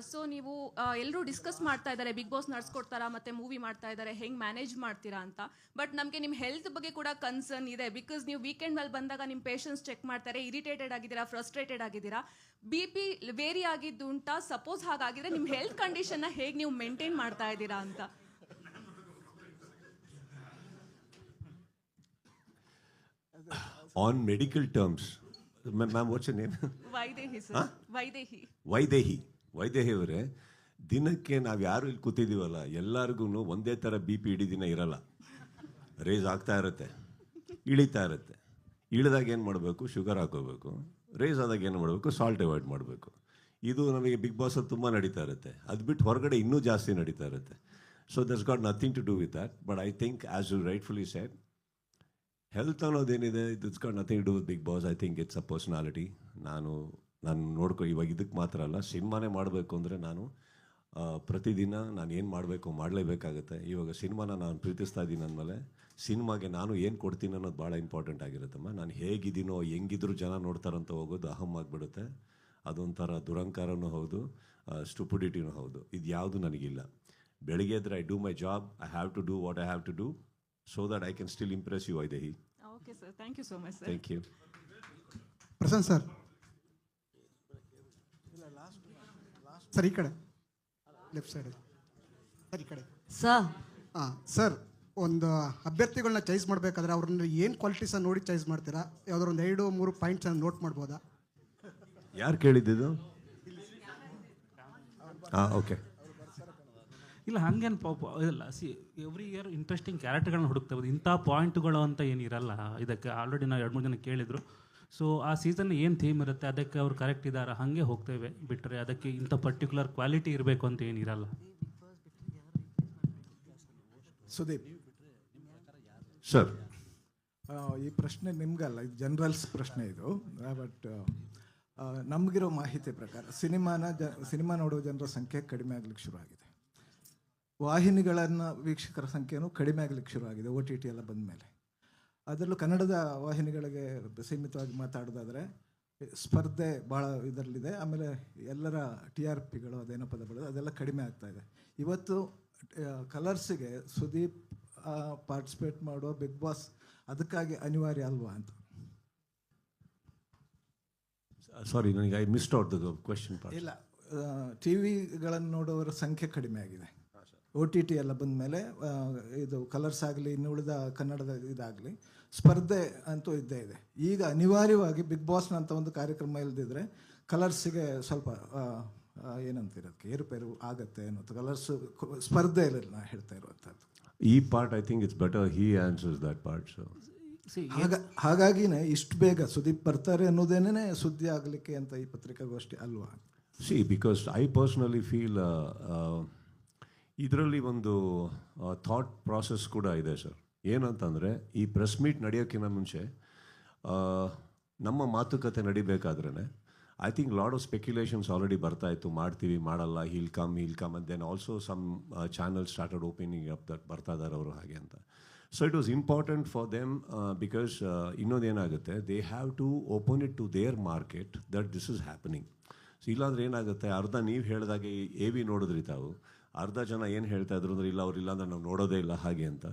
ಸೊ ನೀವು ಎಲ್ಲರೂ ಡಿಸ್ಕಸ್ ಮಾಡ್ತಾ ಇದ್ದಾರೆ, ಬಿಗ್ ಬಾಸ್ ನಡ್ಸ್ಕೊಡ್ತಾರಾ ಮತ್ತೆ ಮೂವಿ ಮಾಡ್ತಾ ಇದ್ದಾರೆ, ಹೆಂಗೆ ಮ್ಯಾನೇಜ್ ಮಾಡ್ತೀರಾ ಅಂತ. ಬಟ್ ನಮಗೆ ನಿಮ್ಮ ಹೆಲ್ತ್ ಬಗ್ಗೆ ಕೂಡ ಕನ್ಸರ್ನ್ ಇದೆ. ಬಿಕಾಸ್ ನೀವು ವೀಕೆಂಡ್ ಮೇಲೆ ಬಂದಾಗ ನಿಮ್ಮ ಪೇಷನ್ಸ್ ಚೆಕ್ ಮಾಡ್ತಾರೆ, ಇರಿಟೇಟೆಡ್ ಆಗಿದ್ದೀರಾ, ಫ್ರಸ್ಟ್ರೇಟೆಡ್ ಆಗಿದ್ದೀರಾ, BP ವೇರಿ ಆಗಿದ್ದು ಉಂಟಾ? ಸಪೋಸ್ ಹಾಗಾಗಿದ್ರೆ ನಿಮ್ಮ ಹೆಲ್ತ್ ಕಂಡೀಷನ್ನ ಹೇಗೆ ನೀವು ಮೇಂಟೈನ್ ಮಾಡ್ತಾ ಇದ್ದೀರಾ ಅಂತ. On medical terms, ma'am what's name? Vaidehi sir. Vaidehi ಅವರೇ, ದಿನಕ್ಕೆ ನಾವು ಯಾರು ಇಲ್ಲಿ ಕೂತಿದ್ದೀವಲ್ಲ ಎಲ್ಲರಿಗೂ ಒಂದೇ ಥರ BP ಇಡೀ ದಿನ ಇರಲ್ಲ. ರೇಸ್ ಆಗ್ತಾ ಇರುತ್ತೆ, ಇಳಿತಾ ಇರುತ್ತೆ. ಇಳಿದಾಗ ಏನು ಮಾಡಬೇಕು? ಶುಗರ್ ಹಾಕೋಬೇಕು. ರೇಸ್ ಆದಾಗ ಏನು ಮಾಡಬೇಕು? ಸಾಲ್ಟ್ ಅವಾಯ್ಡ್ ಮಾಡಬೇಕು. ಇದು ನಮಗೆ ಬಿಗ್ ಬಾಸಲ್ಲಿ ತುಂಬ ನಡೀತಾ ಇರುತ್ತೆ. ಅದು ಬಿಟ್ಟು ಹೊರಗಡೆ ಇನ್ನೂ ಜಾಸ್ತಿ ನಡೀತಾ ಇರುತ್ತೆ. So that's got nothing to do with that. But I think as you rightfully said, health ಅನ್ನೋದೇನಿದೆ, it's got nothing to do with Bigg Boss. I think it's a personality. ನಾನು ಇವಾಗ ಇದಕ್ಕೆ ಮಾತ್ರ ಅಲ್ಲ, ಸಿನಿಮಾನೇ ಮಾಡಬೇಕು ಅಂದರೆ ನಾನು ಪ್ರತಿದಿನ ನಾನು ಏನು ಮಾಡಬೇಕು ಮಾಡಲೇಬೇಕಾಗುತ್ತೆ. ಇವಾಗ ಸಿನಿಮಾನ ನಾನು ಪ್ರೀತಿಸ್ತಾ ಇದ್ದೀನಿ ಅಂದಮೇಲೆ ಸಿನಿಮಾಗೆ ನಾನು ಏನು ಕೊಡ್ತೀನಿ ಅನ್ನೋದು ಭಾಳ ಇಂಪಾರ್ಟೆಂಟ್ ಆಗಿರುತ್ತಮ್ಮ. ನಾನು ಹೇಗಿದ್ದೀನೋ ಹೆಂಗಿದ್ರು ಜನ ನೋಡ್ತಾರಂತ ಹೋಗೋದು ಅಹಂ ಆಗಿಬಿಡುತ್ತೆ. ಅದೊಂಥರ ದುರಂಕಾರನೂ ಹೌದು, ಸ್ಟುಪಿಡಿಟಿನೂ ಹೌದು. ಇದು ಯಾವುದು ನನಗಿಲ್ಲ. ಬೆಳಿಗ್ಗೆ ಎದ್ರೆ I do my job, I have to do what I have to do so that I can still impress you, Vaidehi. Okay sir, thank you so much sir. Thank you. Prashant sir, sir ಈ ಕಡೆ ಲೆಫ್ಟ್ ಸೈಡ್ ಸರ್, ಈ ಕಡೆ ಸರ್. ಹಾಂ ಸರ್, ಒಂದು ಅಭ್ಯರ್ಥಿಗಳನ್ನ ಚಾಯ್ಸ್ ಮಾಡಬೇಕಾದ್ರೆ ಅವ್ರನ್ನ ಏನು ಕ್ವಾಲಿಟೀಸನ್ನು ನೋಡಿ ಚಾಯ್ಸ್ ಮಾಡ್ತೀರಾ? ಯಾವ್ದಾದ್ರು ಒಂದು 2-3 ಪಾಯಿಂಟ್ಸನ್ನು ನೋಟ್ ಮಾಡ್ಬೋದಾ? ಯಾರು ಕೇಳಿದ್ದು? ಹಾಂ, ಓಕೆ. ಇಲ್ಲ ಹಂಗೇನು ಇಲ್ಲ ಎವ್ರಿ ಇಯರ್ ಇಂಟ್ರೆಸ್ಟಿಂಗ್ ಕ್ಯಾರೆಕ್ಟರ್ಗಳನ್ನ ಹುಡುಕ್ತಾ ಹೋಗೋದು, ಇಂಥ ಪಾಯಿಂಟ್ಗಳು ಅಂತ ಏನಿರಲ್ಲ ಇದಕ್ಕೆ. ಆಲ್ರೆಡಿ ನಾವು 2-3 ಜನ ಕೇಳಿದರು. ಸೊ ಆ ಸೀಸನ್ ಏನು ಥೀಮ್ ಇರುತ್ತೆ ಅದಕ್ಕೆ ಅವ್ರು ಕರೆಕ್ಟ್ ಇದ್ದಾರೆ ಹಾಗೆ ಹೋಗ್ತೇವೆ, ಬಿಟ್ಟರೆ ಅದಕ್ಕೆ ಇಂಥ ಪರ್ಟಿಕ್ಯುಲರ್ ಕ್ವಾಲಿಟಿ ಇರಬೇಕು ಅಂತ ಏನಿರಲ್ಲ. ಸುದೀಪ್ ಸರ್, ಈ ಪ್ರಶ್ನೆ ನಿಮ್ಗಲ್ಲ, ಇದು ಜನರಲ್ಸ್ ಪ್ರಶ್ನೆ ಇದು. ಬಟ್ ನಮಗಿರೋ ಮಾಹಿತಿ ಪ್ರಕಾರ ಸಿನಿಮಾ ನೋಡುವ ಜನರ ಸಂಖ್ಯೆ ಕಡಿಮೆ ಆಗಲಿಕ್ಕೆ ಶುರುವಾಗಿದೆ. ವಾಹಿನಿಗಳನ್ನು ವೀಕ್ಷಕರ ಸಂಖ್ಯೆನೂ ಕಡಿಮೆ ಆಗಲಿಕ್ಕೆ ಶುರುವಾಗಿದೆ OTT ಎಲ್ಲ ಬಂದ ಮೇಲೆ. ಅದರಲ್ಲೂ ಕನ್ನಡದ ವಾಹಿನಿಗಳಿಗೆ ಸೀಮಿತವಾಗಿ ಮಾತಾಡೋದಾದರೆ ಸ್ಪರ್ಧೆ ಭಾಳ ಇದರಲ್ಲಿದೆ. ಆಮೇಲೆ ಎಲ್ಲರ TRPಗಳು ಅದೇನೋ ಪದಗಳು ಅದೆಲ್ಲ ಕಡಿಮೆ ಆಗ್ತಾ ಇದೆ. ಇವತ್ತು ಕಲರ್ಸಿಗೆ ಸುದೀಪ್ ಪಾರ್ಟಿಸಿಪೇಟ್ ಮಾಡುವ ಬಿಗ್ ಬಾಸ್ ಅದಕ್ಕಾಗಿ ಅನಿವಾರ್ಯ ಅಲ್ವಾ ಅಂತ. ಸಾರಿ, ನನಗೆ I missed out the question part. ಇಲ್ಲ, TV ನೋಡೋರ ಸಂಖ್ಯೆ ಕಡಿಮೆ ಆಗಿದೆ. OTT ಎಲ್ಲ ಬಂದ ಮೇಲೆ ಇದು ಕಲರ್ಸ್ ಆಗಲಿ ಇನ್ನು ಉಳಿದ ಕನ್ನಡದ ಇದಾಗಲಿ ಸ್ಪರ್ಧೆ ಅಂತೂ ಇದ್ದೇ ಇದೆ. ಈಗ ಅನಿವಾರ್ಯವಾಗಿ ಬಿಗ್ ಬಾಸ್ನಂಥ ಒಂದು ಕಾರ್ಯಕ್ರಮ ಇಲ್ದಿದ್ರೆ ಕಲರ್ಸಿಗೆ ಸ್ವಲ್ಪ ಏನಂತಿರೋದಕ್ಕೆ ಏರುಪೇರು ಆಗತ್ತೆ ಅನ್ನೋದು. ಕಲರ್ಸ್ ಸ್ಪರ್ಧೆಯಲ್ಲಿ ನಾ ಹೇಳ್ತಾ ಇರುವಂಥದ್ದು. ಈ part I think it's better he answers that part. So ಹಾಗಾಗಿನೇ ಇಷ್ಟು ಬೇಗ ಸುದೀಪ್ ಬರ್ತಾರೆ ಅನ್ನೋದೇನೇ ಸುದ್ದಿ ಆಗಲಿಕ್ಕೆ ಅಂತ ಈ ಪತ್ರಿಕಾಗೋಷ್ಠಿ ಅಲ್ವಾ? C, because I personally feel ಇದರಲ್ಲಿ ಒಂದು ಥಾಟ್ ಪ್ರಾಸೆಸ್ ಕೂಡ ಇದೆ ಸರ್. ಏನಂತಂದರೆ ಈ ಪ್ರೆಸ್ ಮೀಟ್ ನಡೆಯೋಕ್ಕಿಂತ ಮುಂಚೆ ನಮ್ಮ ಮಾತುಕತೆ ನಡಿಬೇಕಾದ್ರೇ I think lot of speculations already ಬರ್ತಾ ಇತ್ತು, ಮಾಡ್ತೀವಿ ಮಾಡಲ್ಲ, he'll come and then also some channel started opening up that ಬರ್ತಾ ಇದ್ದಾರೆ ಅವರು ಹಾಗೆ ಅಂತ. So it was important for them because ಇನ್ನೊಂದೇನಾಗುತ್ತೆ, they have to open it to their market that this is happening. So ಇಲ್ಲಾಂದ್ರೆ ಏನಾಗುತ್ತೆ, ಅರ್ಧ ನೀವು ಹೇಳಿದಾಗೆ AV ನೋಡಿದ್ರಿ ತಾವು, ಅರ್ಧ ಜನ ಏನು ಹೇಳ್ತಾ ಇದ್ರು ಅಂದರೆ ಇಲ್ಲ ಅವ್ರು ಇಲ್ಲಾಂದ್ರೆ ನಾವು ನೋಡೋದೇ ಇಲ್ಲ ಹಾಗೆ ಅಂತ.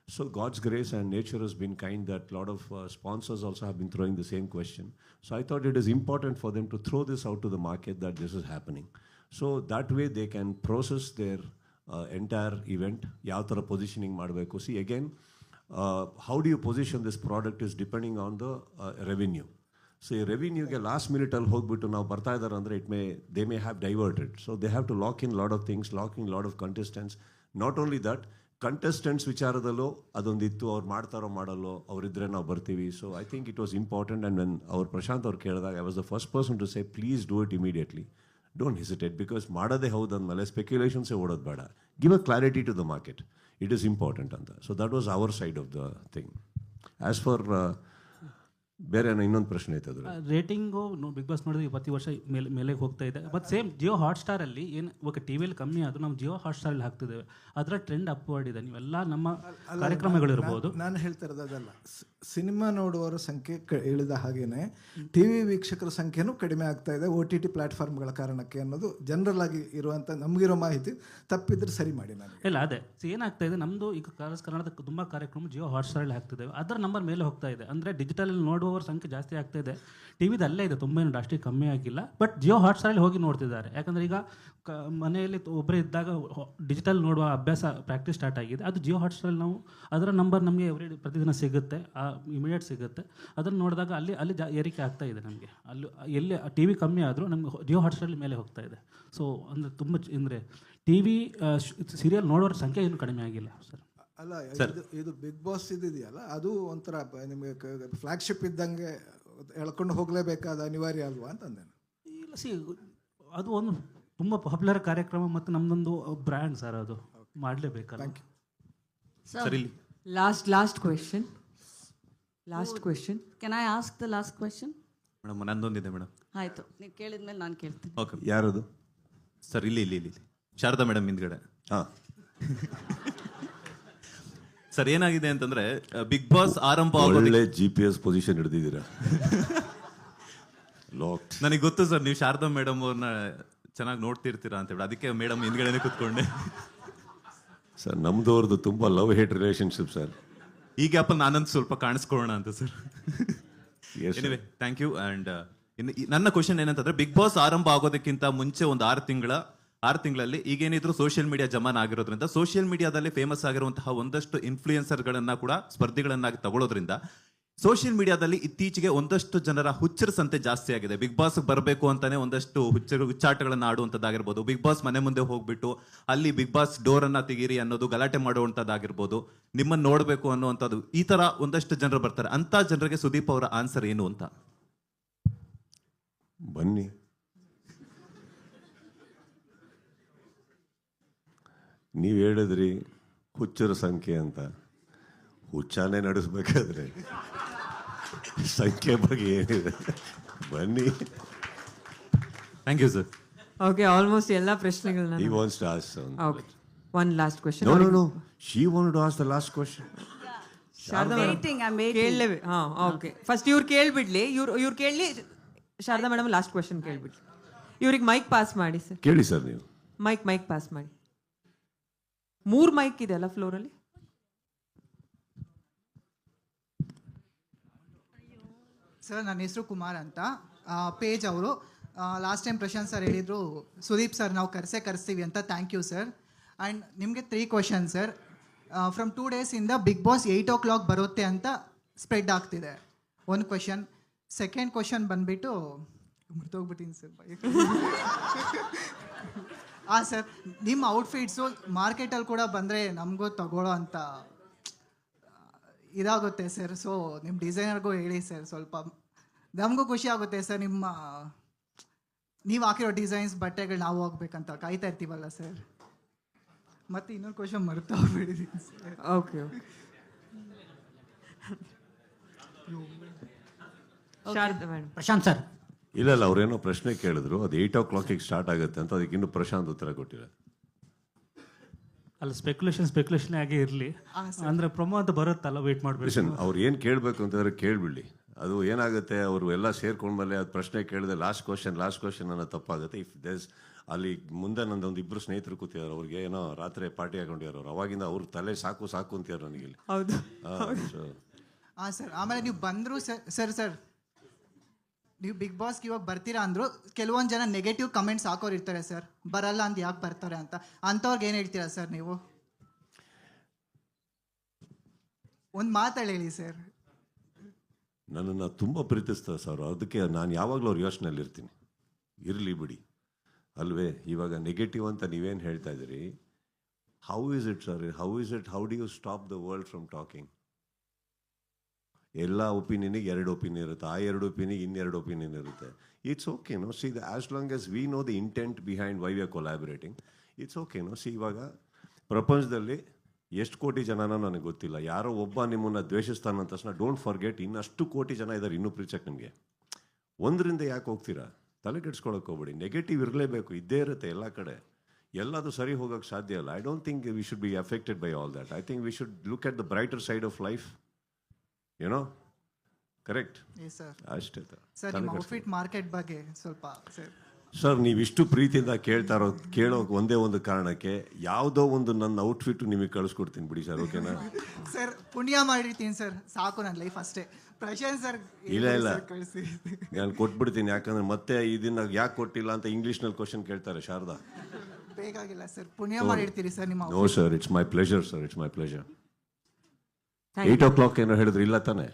So God's grace and nature has been kind that a lot of sponsors also have been throwing the same question. So I thought it is important for them to throw this out to the market that this is happening. So that way they can process their entire event. Yav tara positioning ಮಾಡಬೇಕು. See again, how do you position this product is depending on the revenue. So revenue last minute ಅಲ್ಲಿ ಹೋಗ್ಬಿಟ್ಟು ನಾವು ಬರ್ತಾ ಇದ್ದಾರೆ ಅಂದರೆ they may have diverted. So they have to lock in a lot of things, lock in a lot of contestants. Not only that, contestants ವಿಚಾರದಲ್ಲೂ ಅದೊಂದಿತ್ತು, ಅವ್ರು ಮಾಡ್ತಾರೋ ಮಾಡಲ್ಲೋ, ಅವರಿದ್ದರೆ ನಾವು ಬರ್ತೀವಿ. So I think it was important. And when ಅವ್ರು ಪ್ರಶಾಂತ್ ಅವ್ರು ಕೇಳಿದಾಗ I was the first person to say please do it immediately, don't hesitate, because ಮಾಡೋದೇ ಹೌದಂದಮೇಲೆ ಸ್ಪೆಕ್ಯುಲೇಷನ್ಸೇ ಓಡೋದು ಬೇಡ. Give a clarity to the market, it is important ಅಂತ. So that was our side of the thing. As for ಬೇರೆ ಇನ್ನೊಂದು ಪ್ರಶ್ನೆ ಐತೆ ಅದು ರೇಟಿಂಗು ಬಿಗ್ ಬಾಸ್ ನೋಡಿದ್ರೆ ಪ್ರತಿ ವರ್ಷ ಮೇಲೆ ಹೋಗ್ತಾ ಇದೆ. ಬಟ್ ಸೇಮ್ ಜಿಯೋ ಹಾಟ್ಸ್ಟಾರಲ್ಲಿ ಏನು ಇವಾಗ ಟಿವಿಯಲ್ಲಿ ಕಮ್ಮಿ ಆದರೂ ನಾವು ಜಿಯೋ ಹಾಟ್ಸ್ಟಾರಲ್ಲಿ ಹಾಕ್ತಿದ್ದೇವೆ, ಅದರ ಟ್ರೆಂಡ್ ಅಪ್ವರ್ಡ್ ಇದೆ. ನೀವೆಲ್ಲ ನಮ್ಮ ಕಾರ್ಯಕ್ರಮಗಳಿರ್ಬೋದು. ನಾನು ಹೇಳ್ತಾ ಇರೋದು ಅದಲ್ಲ, ಸಿನಿಮಾ ನೋಡುವವರ ಸಂಖ್ಯೆ ಇಳಿದ ಹಾಗೇನೆ TV ವೀಕ್ಷಕರ ಸಂಖ್ಯೆನೂ ಕಡಿಮೆ ಆಗ್ತಾ ಇದೆ OTT ಪ್ಲಾಟ್ಫಾರ್ಮ್ಗಳ ಕಾರಣಕ್ಕೆ ಅನ್ನೋದು ಜನರಲ್ ಆಗಿ ಇರುವಂಥ ನಮಗಿರೋ ಮಾಹಿತಿ. ತಪ್ಪಿದ್ರೆ ಸರಿ ಮಾಡಿ. ನಾನು ಇಲ್ಲ ಅದೇ ಏನಾಗ್ತಾ ಇದೆ, ನಮ್ಮದು ಈಗ ಕನ್ನಡದ ತುಂಬ ಕಾರ್ಯಕ್ರಮ ಜಿಯೋ ಹಾಟ್ಸ್ಟಾರಲ್ಲಿ ಹಾಕ್ತಿದ್ದೇವೆ, ಅದರ ನಂಬರ್ ಮೇಲೆ ಹೋಗ್ತಾ ಇದೆ. ಅಂದರೆ ಡಿಜಿಟಲಲ್ಲಿ ನೋಡುವವರ ಸಂಖ್ಯೆ ಜಾಸ್ತಿ ಆಗ್ತಾ ಇದೆ. ಟಿವಿದು ಅಲ್ಲೇ ಇದೆ, ತುಂಬ ಏನು ಅಷ್ಟೇ ಕಮ್ಮಿ ಆಗಿಲ್ಲ. ಬಟ್ ಜಿಯೋ ಹಾಟ್ಸ್ಟಾರಲ್ಲಿ ಹೋಗಿ ನೋಡ್ತಿದ್ದಾರೆ. ಯಾಕಂದರೆ ಈಗ ಮನೆಯಲ್ಲಿ ಒಬ್ಬರೇ ಇದ್ದಾಗ ಡಿಜಿಟಲ್ ನೋಡುವ ಅಭ್ಯಾಸ ಪ್ರಾಕ್ಟೀಸ್ ಸ್ಟಾರ್ಟ್ ಆಗಿದೆ. ಅದು ಜಿಯೋ ಹಾಟ್ಸ್ಟಾರಲ್ಲಿ ನಾವು ಅದರ ನಂಬರ್ ನಮಗೆ ಪ್ರತಿದಿನ ಸಿಗುತ್ತೆ, ಇಮಿಡಿಯೇಟ್ ಸಿಗುತ್ತೆ. ಅದನ್ನು ನೋಡಿದಾಗ ಅಲ್ಲಿ ಏರಿಕೆ ಆಗ್ತಾ ಇದೆ ನಮಗೆ. ಅಲ್ಲಿ ಎಲ್ಲಿ TV ಕಮ್ಮಿ ಆದರೂ ನಮಗೆ ಜಿಯೋ ಹಾಟ್ಸ್ಟಾರಲ್ಲಿ ಮೇಲೆ ಹೋಗ್ತಾ ಇದೆ. ಸೊ ಅಂದರೆ ತುಂಬ ಅಂದರೆ TV ಸೀರಿಯಲ್ ನೋಡೋರ ಸಂಖ್ಯೆ ಏನು ಕಡಿಮೆ ಆಗಿಲ್ಲ ಸರ್. ಅಲ್ಲ, ಇದು ಬಿಗ್ ಬಾಸ್ ಇದೆಯಲ್ಲ, ಅದು ಒಂಥರ ನಿಮಗೆ ಫ್ಲಾಗ್ಶಿಪ್ ಇದ್ದಂಗೆ ಎಳ್ಕೊಂಡು ಹೋಗಲೇಬೇಕಾದ ಅನಿವಾರ್ಯ ಅಲ್ವಾ ಅಂತಂದೆ. ಇಲ್ಲ ಅದು ಒಂದು ತುಂಬ ಪಾಪ್ಯುಲರ್ ಕಾರ್ಯಕ್ರಮ ಮತ್ತು ನಮ್ಮದೊಂದು ಬ್ರ್ಯಾಂಡ್ ಸರ್, ಅದು ಮಾಡಲೇಬೇಕಲ್ಲ. ಸರಿ, last question. Can I ask the last question? Madam ನಂದೊಂದಿದೆ ಮೇಡಮ್. ಆಯಿತು, ನೀವು ಕೇಳಿದ್ಮೇಲೆ ನಾನು ಕೇಳ್ತೀನಿ. ಓಕೆ, ಯಾರದು ಸರ್? ಇಲ್ಲಿ ಶಾರದಾ ಮೇಡಮ್ ಹಿಂದ್ಗಡೆ. ಹಾಂ ಸರ್, ಏನಾಗಿದೆ ಅಂತಂದ್ರೆ ಬಿಗ್ ಬಾಸ್ ಆರಂಭ ಒಳ್ಳೆ GPS ಪೊಸಿಷನ್ ಹಿಡಿದಿದ್ದೀರಾ. ನನಗೆ ಗೊತ್ತು ಸರ್, ನೀವು ಶಾರದಾ ಮೇಡಮ್ ಅವ್ರನ್ನ ಚೆನ್ನಾಗಿ ನೋಡ್ತಿರ್ತೀರಾ ಅಂತ ಹೇಳಿ, ಅದಕ್ಕೆ ಮೇಡಮ್ ಹಿಂದ್ಗಡೆನೆ ಕೂತ್ಕೊಂಡೆ. ಸರ್ ನಮ್ದವ್ರದ್ದು ತುಂಬ ಲವ್ ಹೇಟ್ ರಿಲೇಶನ್ಶಿಪ್ ಸರ್. ಈ ಗ್ಯಾಪಲ್ಲಿ ನಾನಂತೂ ಸ್ವಲ್ಪ ಕಾಣಿಸ್ಕೊಳ್ಳೋಣ ಅಂತ sir. Anyway, thank you. And ನನ್ನ ಕ್ವಶನ್ ಏನಂತಂದ್ರೆ, ಬಿಗ್ ಬಾಸ್ ಆರಂಭ ಆಗೋದಕ್ಕಿಂತ ಮುಂಚೆ ಒಂದು 6 ತಿಂಗಳಲ್ಲಿ ಈಗೇನಿದ್ರು ಸೋಷಿಯಲ್ ಮೀಡಿಯಾ ಜಮಾನ ಆಗಿರೋದ್ರಿಂದ ಸೋಷಿಯಲ್ ಮೀಡಿಯಾದಲ್ಲಿ ಫೇಮಸ್ ಆಗಿರುವಂತಹ ಒಂದಷ್ಟು ಇನ್ಫ್ಲೂಯೆನ್ಸರ್ಗಳನ್ನ ಕೂಡ ಸ್ಪರ್ಧಿಗಳನ್ನಾಗಿ ತಗೊಳ್ಳೋದ್ರಿಂದ ಸೋಷಿಯಲ್ ಮೀಡಿಯಾದಲ್ಲಿ ಇತ್ತೀಚೆಗೆ ಒಂದಷ್ಟು ಜನರ ಹುಚ್ಚರ ಸಂತೆ ಜಾಸ್ತಿ ಆಗಿದೆ. ಬಿಗ್ ಬಾಸ್ ಬರಬೇಕು ಅಂತಾನೆ ಒಂದಷ್ಟು ಹುಚ್ಚಾಟಗಳನ್ನ ಆಡುವಂಥದ್ದಾಗಿರ್ಬೋದು, ಬಿಗ್ ಬಾಸ್ ಮನೆ ಮುಂದೆ ಹೋಗ್ಬಿಟ್ಟು ಅಲ್ಲಿ ಬಿಗ್ ಬಾಸ್ ಡೋರ್ ಅನ್ನ ತೆಗೀರಿ ಅನ್ನೋದು, ಗಲಾಟೆ ಮಾಡುವಂಥದ್ದಾಗಿರ್ಬೋದು, ನಿಮ್ಮನ್ನ ನೋಡಬೇಕು ಅನ್ನುವಂಥದ್ದು, ಈ ತರ ಒಂದಷ್ಟು ಜನರು ಬರ್ತಾರೆ. ಅಂತ ಜನರಿಗೆ ಸುದೀಪ್ ಅವರ ಆನ್ಸರ್ ಏನು ಅಂತ? ಬನ್ನಿ, ನೀವು ಹೇಳಿದ್ರಿ ಹುಚ್ಚರ ಸಂಖ್ಯೆ ಅಂತ. ಹುಚ್ಚಾನೆ ನಡೆಸ್ಬೇಕಾದ್ರೆ ಸಂಖ್ಯೆ ಬಗ್ಗೆ ಏನಿದೆ, ಬನ್ನಿ. Thank you sir. Okay, almost ಎಲ್ಲ ಪ್ರಶ್ನೆಗಳನ್ನ He wants to ask some. Okay, one last question. No. She wanted to ask the last question. Sharada madam ಕೇಳಲೇವೆ. ಹಾಂ, ಓಕೆ, ಫಸ್ಟ್ ಇವ್ರು ಕೇಳ್ಬಿಡ್ಲಿ, ಇವ್ರು ಕೇಳಲಿ. ಶಾರದಾ ಮೇಡಮ್ ಲಾಸ್ಟ್ ಕ್ವೆಶ್ಚನ್ ಕೇಳ್ಬಿಡ್ಲಿ. ಇವ್ರಿಗೆ ಮೈಕ್ ಪಾಸ್ ಮಾಡಿ ಸರ್. ಕೇಳಿ ಸರ್ ನೀವು. ಮೈಕ್ ಪಾಸ್ ಮಾಡಿ. 3 ಮೈಕ್ ಇದೆ ಅಲ್ಲ ಫ್ಲೋರಲ್ಲಿ. ಸರ್, ನನ್ನ ಹೆಸರು ಕುಮಾರ್ ಅಂತ. ಪೇಜ್ ಅವರು ಲಾಸ್ಟ್ ಟೈಮ್ ಪ್ರಶಾಂತ್ ಸರ್ ಹೇಳಿದರು ಸುದೀಪ್ ಸರ್ ನಾವು ಕರೆಸ್ತೀವಿ ಅಂತ. Thank you sir. ಆ್ಯಂಡ್ ನಿಮಗೆ 3 ಕ್ವಶನ್ ಸರ್. ಫ್ರಮ್ 2 ಡೇಸಿಂದ ಬಿಗ್ ಬಾಸ್ 8 o'clock ಬರುತ್ತೆ ಅಂತ ಸ್ಪ್ರೆಡ್ ಆಗ್ತಿದೆ. 1 ಕ್ವಶನ್. ಸೆಕೆಂಡ್ ಕ್ವಶನ್ ಬಂದುಬಿಟ್ಟು ಮರ್ತೋಗ್ಬಿಟ್ಟಿನಿ ಸರ್. ಹಾಂ ಸರ್, ನಿಮ್ಮ ಔಟ್ಫಿಟ್ಸು ಮಾರ್ಕೆಟಲ್ಲಿ ಕೂಡ ಬಂದರೆ ನಮಗೂ ತಗೊಳ್ಳೋ ಅಂತ ಇದಾಗುತ್ತೆ ಸರ್. ಸೊ ನಿಮ್ಮ ಡಿಸೈನರ್ಗೂ ಹೇಳಿ ಸರ್, ಸ್ವಲ್ಪ ನಮಗೂ ಖುಷಿ ಆಗುತ್ತೆ ಸರ್. ನೀವು ಹಾಕಿರೋ ಡಿಸೈನ್ಸ್ ಬಟ್ಟೆಗಳು ನಾವು ಹೋಗ್ಬೇಕಂತ ಕಾಯ್ತಾ ಇರ್ತೀವಲ್ಲ ಸರ್. ಮತ್ತೆ ಇನ್ನೊಂದು ಕ್ವಶನ್ ಮರ್ತಾ ಹೋಗ್ಬಿಟ್ಟಿದ್ದೀನಿ sir. Okay, Sharada madam. Prashant sir. ಇಲ್ಲ, ಅವ್ರೇನೋ ಪ್ರಶ್ನೆ ಕೇಳಿದ್ರು, ಅದು 8 o'clock ಸ್ಟಾರ್ಟ್ ಆಗುತ್ತೆ ಅಂತ. ಅದಕ್ಕೆ ಇನ್ನು ಪ್ರಶಾಂತ್ ಉತ್ತರ ಕೊಟ್ಟಿಲ್ಲ. ಅಲ್ಲ, ಸ್ಪೆಕ್ಯುಲೇಷನ್ ಆಗೇ ಇರಲಿ, ಅಂದ್ರೆ ಪ್ರೊಮೋ ಅಂತ ಬರುತ್ತಲ್ಲ, ವೇಟ್ ಮಾಡಬೇಕು. ಅವ್ರು ಏನು ಕೇಳಬೇಕು ಅಂತಂದ್ರೆ ಕೇಳ್ಬಿಡ್ಲಿ. ಅದು ಏನಾಗುತ್ತೆ, ಅವರು ಎಲ್ಲ ಸೇರ್ಕೊಂಡ್ಮೇಲೆ ಅದು ಪ್ರಶ್ನೆ ಕೇಳಿದೆ ಲಾಸ್ಟ್ ಕ್ವಶನ್ ಅನ್ನೋ ತಪ್ಪಾಗುತ್ತೆ. ಇಫ್ ದೇಸ್ ಅಲ್ಲಿ ಮುಂದೆ ನಂದೊಂದು 2 ಸ್ನೇಹಿತರು ಕೂತಿದ್ದಾರೆ, ಅವ್ರಿಗೆ ಏನೋ ರಾತ್ರಿ ಪಾರ್ಟಿ ಹಾಕೊಂಡಿದ್ದಾರೆ ಅವ್ರು. ಅವಾಗಿಂದ ಅವ್ರ ತಲೆ ಸಾಕು ಅಂತಾರೆ ನನಗೆ ಇಲ್ಲಿ. ಹೌದು. ಹಾಂ ಸರ್. ಆಮೇಲೆ ನೀವು ಬಂದರು ಸರ್ ನೀವು ಬಿಗ್ ಬಾಸ್ಗೆ ಇವಾಗ ಬರ್ತೀರಾ ಅಂದರು. ಕೆಲವೊಂದು ಜನ ನೆಗೆಟಿವ್ ಕಮೆಂಟ್ಸ್ ಹಾಕೋರು ಇರ್ತಾರೆ ಸರ್, ಬರಲ್ಲ ಅಂತ ಯಾಕೆ ಬರ್ತಾರೆ ಅಂತ. ಅಂಥವ್ರಿಗೆ ಏನು ಹೇಳ್ತೀರಾ ಸರ್ ನೀವು? ಒಂದು ಮಾತಾಡಿ ಹೇಳಿ ಸರ್. ನನ್ನನ್ನು ತುಂಬ ಪ್ರೀತಿಸ್ತಾರೆ ಸರ್, ಅದಕ್ಕೆ ನಾನು ಯಾವಾಗಲೂ ಅವ್ರ ಯೋಚನೆಯಲ್ಲಿ ಇರ್ತೀನಿ. ಇರಲಿ ಬಿಡಿ ಅಲ್ವೇ. ಇವಾಗ ನೆಗೆಟಿವ್ ಅಂತ ನೀವೇನು ಹೇಳ್ತಾ ಇದ್ದೀರಿ, how is it sir? How do you stop the world from talking? ಎಲ್ಲ ಒಪಿನಿಯನಿಗೆ 2 ಒಪಿನಿಯನ್ ಇರುತ್ತೆ, ಆ 2 ಒಪಿನಿಯನ್ಗೆ 2 ಒಪಿನಿಯನ್ ಇರುತ್ತೆ. It's okay no. See, as long as we know the intent behind why we are collaborating, it's okay no. See, ಇವಾಗ ಪ್ರಪಂಚದಲ್ಲಿ ಎಷ್ಟು ಕೋಟಿ ಜನನೋ ನನಗೆ ಗೊತ್ತಿಲ್ಲ. ಯಾರೋ ಒಬ್ಬ ನಿಮ್ಮನ್ನು ದ್ವೇಷಿಸ್ತಾನೆ ಅಂದ ತಕ್ಷಣ ಡೋಂಟ್ ಫರ್ಗೆಟ್ ಇನ್ನಷ್ಟು ಕೋಟಿ ಜನ ಇದ್ದಾರೆ ಇನ್ನೂ ಪ್ರೀಚಕ್ಕೆ ನಿಮಗೆ. ಒಂದರಿಂದ ಯಾಕೆ ಹೋಗ್ತೀರಾ? ತಲೆ ಕೆಡ್ಸ್ಕೊಳಕ್ಕೆ ಹೋಗ್ಬೇಡಿ. ನೆಗೆಟಿವ್ ಇರಲೇಬೇಕು, ಇದ್ದೇ ಇರುತ್ತೆ ಎಲ್ಲ ಕಡೆ. ಎಲ್ಲದು ಸರಿ ಹೋಗೋಕ್ಕೆ ಸಾಧ್ಯ ಇಲ್ಲ. I don't think we should be affected by all that. I think we should look at the brighter side of life. ಏನೋ ಕರೆಕ್ಟ್ ಅಷ್ಟೇ ಸರ್. ನಿಮ್ಮ ಔಟ್ಫಿಟ್ ಮಾರ್ಕೆಟ್ ಬಗ್ಗೆ ಸ್ವಲ್ಪ ಸರ್. ಸರ್, ನೀವಿಷ್ಟು ಪ್ರೀತಿಯಿಂದ ಕೇಳೋಕೆ ಒಂದೇ ಒಂದು ಕಾರಣಕ್ಕೆ ಯಾವುದೋ ಒಂದು ನನ್ನ ಔಟ್ಫಿಟ್ ನಿಮಗೆ ಕಳಿಸ್ಕೊಡ್ತೀನಿ ಬಿಡಿ ಸರ್, ಓಕೆನಾ? ಸರ್, ಪುಣ್ಯ ಮಾಡಿರ್ತೀನಿ ಸರ್, ಸಾಕು ನನ್ನ ಲೈಫ್ ಅಷ್ಟೇ. ಪ್ರಶಾಂತ್ ಸರ್ ಇಲ್ಲ ನಾನು ಕೊಟ್ಬಿಡ್ತೀನಿ. ಯಾಕಂದ್ರೆ ಮತ್ತೆ ಇದನ್ನ ಯಾಕೆ ಕೊಟ್ಟಿಲ್ಲ ಅಂತ ಇಂಗ್ಲೀಷ್ನಲ್ಲಿ ಕ್ವಶನ್ ಕೇಳ್ತಾರೆ ಶಾರದಾ. ಬೇಕಾಗಿಲ್ಲ ಸರ್, ಪುಣ್ಯ ಮಾಡಿರ್ತೀರಿ ಸರ್ ನಿಮ್ಮ. No sir, it's my pleasure sir, it's my pleasure. 8 o'clock ಏನೋ ಹೇಳಿದ್ರು, ಇಲ್ಲ ತಾನೆ?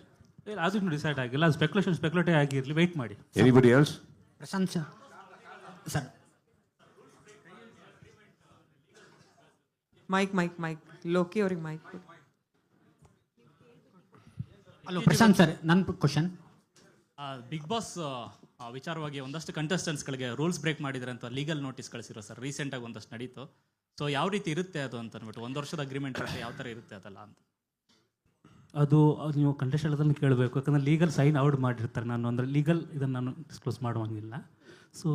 ಅದು ಡಿಸೈಡ್ ಆಗಿಲ್ಲ. ಸ್ಪೆಕ್ಯುಲೇಟಿವ್ ಆಗಿರಲಿ, ವೆಯ್ಟ್ ಮಾಡಿ. Anybody else? Prashant sir. Mic Loki ಅವ್ರಿಗೆ ಮೈಕ್. ಹಲೋ ಪ್ರಶಾಂತ್ ಸರ್, ನನ್ನ ಕ್ವಶನ್. ಬಿಗ್ ಬಾಸ್ ವಿಚಾರವಾಗಿ ಒಂದಷ್ಟು ಕಂಟೆಸ್ಟೆಂಟ್ಸ್ಗಳಿಗೆ ರೂಲ್ಸ್ ಬ್ರೇಕ್ ಮಾಡಿದ್ರೆ ಅಂತ ಲೀಗಲ್ ನೋಟಿಸ್ ಕಳಿಸಿರೋ ಸರ್. ರೀಸೆಂಟಾಗಿ ಒಂದಷ್ಟು ನಡೀತು. ಸೊ ಯಾವ ರೀತಿ ಇರುತ್ತೆ ಅದು ಅಂತ ಅಂದ್ಬಿಟ್ಟು, 1 ವರ್ಷದ ಅಗ್ರಿಮೆಂಟ್ ಇರುತ್ತೆ, ಯಾವ ಥರ ಇರುತ್ತೆ ಅದಲ್ಲ ಅಂತ. ಅದು ನೀವು ಕಂಟೆಸ್ಟೆಂಟ್ಗಳನ್ನು ಕೇಳಬೇಕು, ಯಾಕಂದರೆ ಲೀಗಲ್ ಸೈನ್ ಔಟ್ ಮಾಡಿರ್ತಾರೆ. ನಾನು ಅಂದರೆ ಲೀಗಲ್ ಇದನ್ನು ನಾನು ಡಿಸ್ಕ್ಲೋಸ್ ಮಾಡುವಂಗಿಲ್ಲ. ಸೊ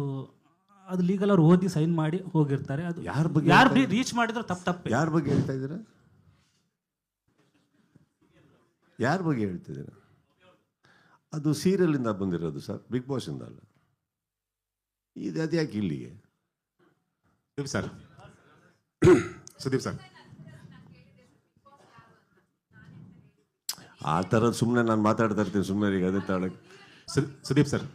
ಅದು ಲೀಗಲ್ ಅವ್ರು ಓದಿ ಸೈನ್ ಮಾಡಿ ಹೋಗಿರ್ತಾರೆ. ಅದು ಯಾರು ರೀಚ್ ಮಾಡಿದ್ರೆ ತಪ್ಪು. ಯಾರ ಬಗ್ಗೆ ಹೇಳ್ತಾ ಇದ್ದೀರಾ? ಯಾರ ಬಗ್ಗೆ ಹೇಳ್ತಿದ್ದೀರಾ? ಅದು ಸೀರಿಯಲಿಂದ ಬಂದಿರೋದು ಸರ್, ಬಿಗ್ ಬಾಸಿಂದ ಅಲ್ಲ. ಇದು ಅದ್ಯಾಕೆ ಇಲ್ಲಿಗೆ? ಸರ್ ಸುದೀಪ್ ಸರ್, ಆ ಥರದ್ದು ಸುಮ್ಮನೆ ನಾನು ಮಾತಾಡ್ತಾ ಇರ್ತೀನಿ ಸುಮ್ಮನೆ. ಈಗ ಅದೇ ತಾಳಕ್ಕೆ ಸುದೀಪ್ ಸರ್,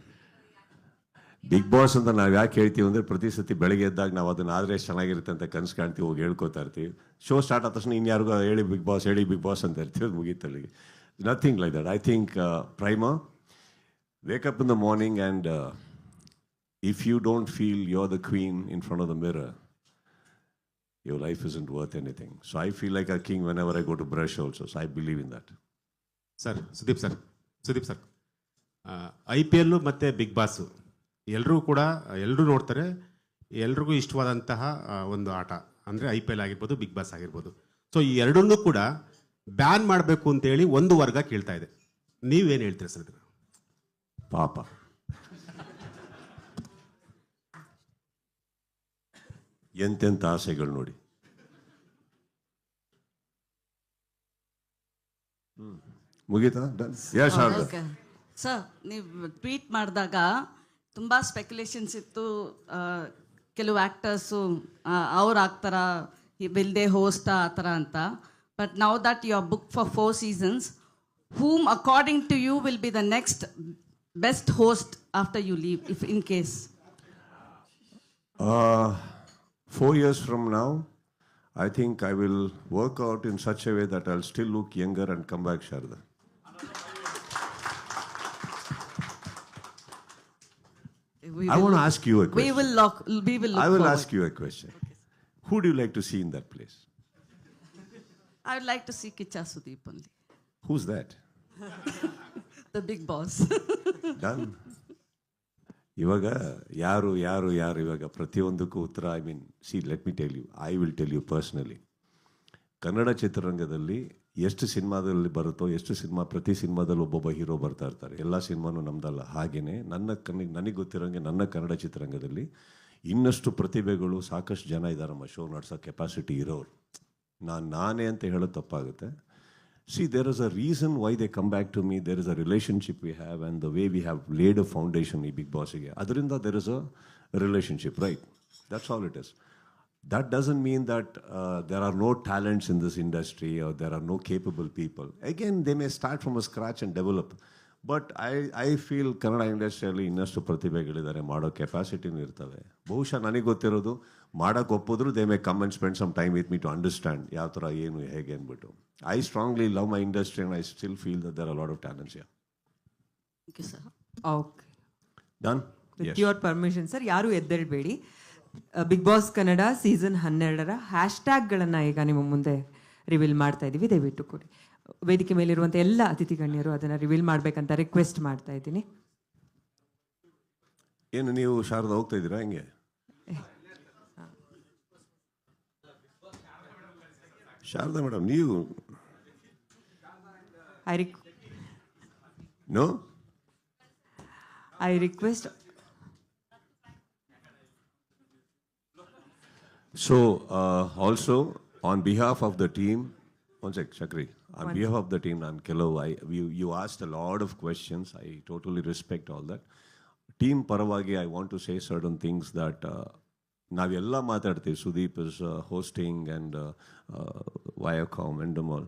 ಬಿಗ್ ಬಾಸ್ ಅಂತ ನಾವು ಯಾಕೆ ಹೇಳ್ತೀವಿ ಅಂದರೆ, ಪ್ರತಿ ಸತಿ ಬೆಳಗ್ಗೆ ಎದ್ದಾಗ ನಾವು ಅದನ್ನ ಆದರೆ ಚೆನ್ನಾಗಿರುತ್ತೆ ಅಂತ ಕನಸು ಕಾಣ್ತೀವಿ, ಹೋಗಿ ಹೇಳ್ಕೊತಾ ಇರ್ತೀವಿ. ಶೋ ಸ್ಟಾರ್ಟ್ ಆದ ತಕ್ಷಣ ಇನ್ಯಾರಿಗೂ ಹೇಳಿ ಬಿಗ್ ಬಾಸ್ ಅಂತ ಇರ್ತೀವಿ, ಅದು ಮುಗೀತಲ್ಲಿಗೆ. Nothing like that. I think, Prima, wake up in the morning and if you don't feel you're the queen in front of the mirror, your life isn't worth anything. So I feel like a king whenever I go to brush also. So I believe in that. Sir Sudeep sir IPL ಮತ್ತು ಬಿಗ್ ಬಾಸು ಎಲ್ಲರೂ ನೋಡ್ತಾರೆ, ಎಲ್ರಿಗೂ ಇಷ್ಟವಾದಂತಹ ಒಂದು ಆಟ ಅಂದರೆ IPL ಆಗಿರ್ಬೋದು, ಬಿಗ್ ಬಾಸ್ ಆಗಿರ್ಬೋದು. ಸೊ ಈ ಎರಡನ್ನೂ ಕೂಡ ಬ್ಯಾನ್ ಮಾಡಬೇಕು ಅಂತೇಳಿ ಒಂದು ವರ್ಗ ಕೇಳ್ತಾ ಇದೆ. ನೀವೇನು ಹೇಳ್ತೀರಿ ಸರ್? ಪಾಪ ಎಂತೆಂಥ ಆಸೆಗಳು ನೋಡಿ. ಮುಗೀತಾ? ಸರ್, ನೀವು ಟ್ವೀಟ್ ಮಾಡಿದಾಗ ತುಂಬ ಸ್ಪೆಕ್ಯುಲೇಷನ್ಸ್ ಇತ್ತು. ಕೆಲವು ಆ್ಯಕ್ಟರ್ಸು ಅವ್ರು ಆಗ್ತಾರ, ವಿಲ್ ದೇ ಹೋಸ್ಟ್ ಆ ಥರ ಅಂತ. But now that you are book for 4 seasons, whom according to you will be the next best host after you leave, if in case? 4 years from now, I think I will work out in such a way that I'll still look younger and come back, Sharda. I want to ask you a question. We will look I will forward. ask you a question. Who do you like to see in that place? I would like to see Kicha Sudeep only. Who's that? The big boss. Done. ಇವಾಗ ಯಾರು ಇವಾಗ ಪ್ರತಿಯೊಂದಕ್ಕೂ ಉತ್ತರ, I mean, let me tell you, I will tell you personally. Kannada ಚಿತ್ರರಂಗದಲ್ಲಿ ಎಷ್ಟು ಸಿನಿಮಾದಲ್ಲಿ ಬರುತ್ತೋ, ಪ್ರತಿ ಸಿನಿಮಾದಲ್ಲಿ ಒಬ್ಬೊಬ್ಬ ಹೀರೋ ಬರ್ತಾ ಇರ್ತಾರೆ. ಎಲ್ಲ ಸಿನಿಮಾನೂ ನಮ್ದಲ್ಲ. ಹಾಗೆಯೇ ನನಗೆ ಗೊತ್ತಿರೋಂಗೆ ನನ್ನ ಕನ್ನಡ ಚಿತ್ರರಂಗದಲ್ಲಿ ಇನ್ನಷ್ಟು ಪ್ರತಿಭೆಗಳು ಸಾಕಷ್ಟು ಜನ ಇದ್ದಾರಮ್ಮ, ಶೋ ನಡೆಸೋ ಕೆಪಾಸಿಟಿ ಇರೋರು. ನಾನೇ ಅಂತ ಹೇಳೋದು ತಪ್ಪಾಗುತ್ತೆ. there is a reason why they come back to me. There is a relationship we have, and the way we have laid a foundation in Big Boss ಗೆ, ಅದರಿಂದ there is a relationship, right? That's all it is. That doesn't mean that there are no talents in this industry or there are no capable people. Again, they may start from a scratch and develop. But I feel Kannada ಇಂಡಸ್ಟ್ರಿಯಲ್ಲಿ ಇನ್ನಷ್ಟು ಪ್ರತಿಭೆಗಳಿದ್ದಾರೆ, ಮಾಡೋ ಕೆಪಾಸಿಟಿನೂ ಇರ್ತವೆ. ಬಹುಶಃ ನನಗೆ ಗೊತ್ತಿರೋದು, ಮಾಡೋಕ್ಕೆ ಒಪ್ಪಿದ್ರು they may come and spend some time with me to understand ಯಾವ ಥರ ಏನು ಹೇಗೆ ಅಂದ್ಬಿಟ್ಟು. I strongly love my industry and I still feel that there are a lot of talents here. Thank you, sir. Okay. Done? With your permission, sir, ಯಾರು ಎದ್ದೇಳಬೇಡಿ. ಬಿಗ್ ಬಾಸ್ ಕನ್ನಡ ಸೀಸನ್ 12 ಹ್ಯಾಶ್ಟ್ಯಾಗ್ಗಳನ್ನು ಈಗ ನಿಮ್ಮ ಮುಂದೆ ರಿವೀಲ್ ಮಾಡ್ತಾ ಇದ್ದೀವಿ. ದಯವಿಟ್ಟು ಕೊಡಿ. ವೇದಿಕೆ ಮೇಲಿರುವಂಥ ಎಲ್ಲ ಅತಿಥಿ ಗಣ್ಯರು ಅದನ್ನು ರಿವೀಲ್ ಮಾಡಬೇಕಂತ ರಿಕ್ವೆಸ್ಟ್ ಮಾಡ್ತಾ ಇದ್ದೀನಿ. ಏನು ನೀವು ಶಾರದಾ ಹೋಗ್ತಾ ಇದ್ದೀರಾ ಹೆಂಗೆ? ಶಾರದಾ ಮೇಡಮ್, ನೀವು No? I request. So, also, on behalf of the team, one sec, Shakri. On behalf of the team, you asked a lot of questions. I totally respect all that. Team Paravagi, I want to say certain things that ನಾವೆಲ್ಲ ಮಾತಾಡ್ತೀವಿ. Sudeep is hosting and Viacom and all.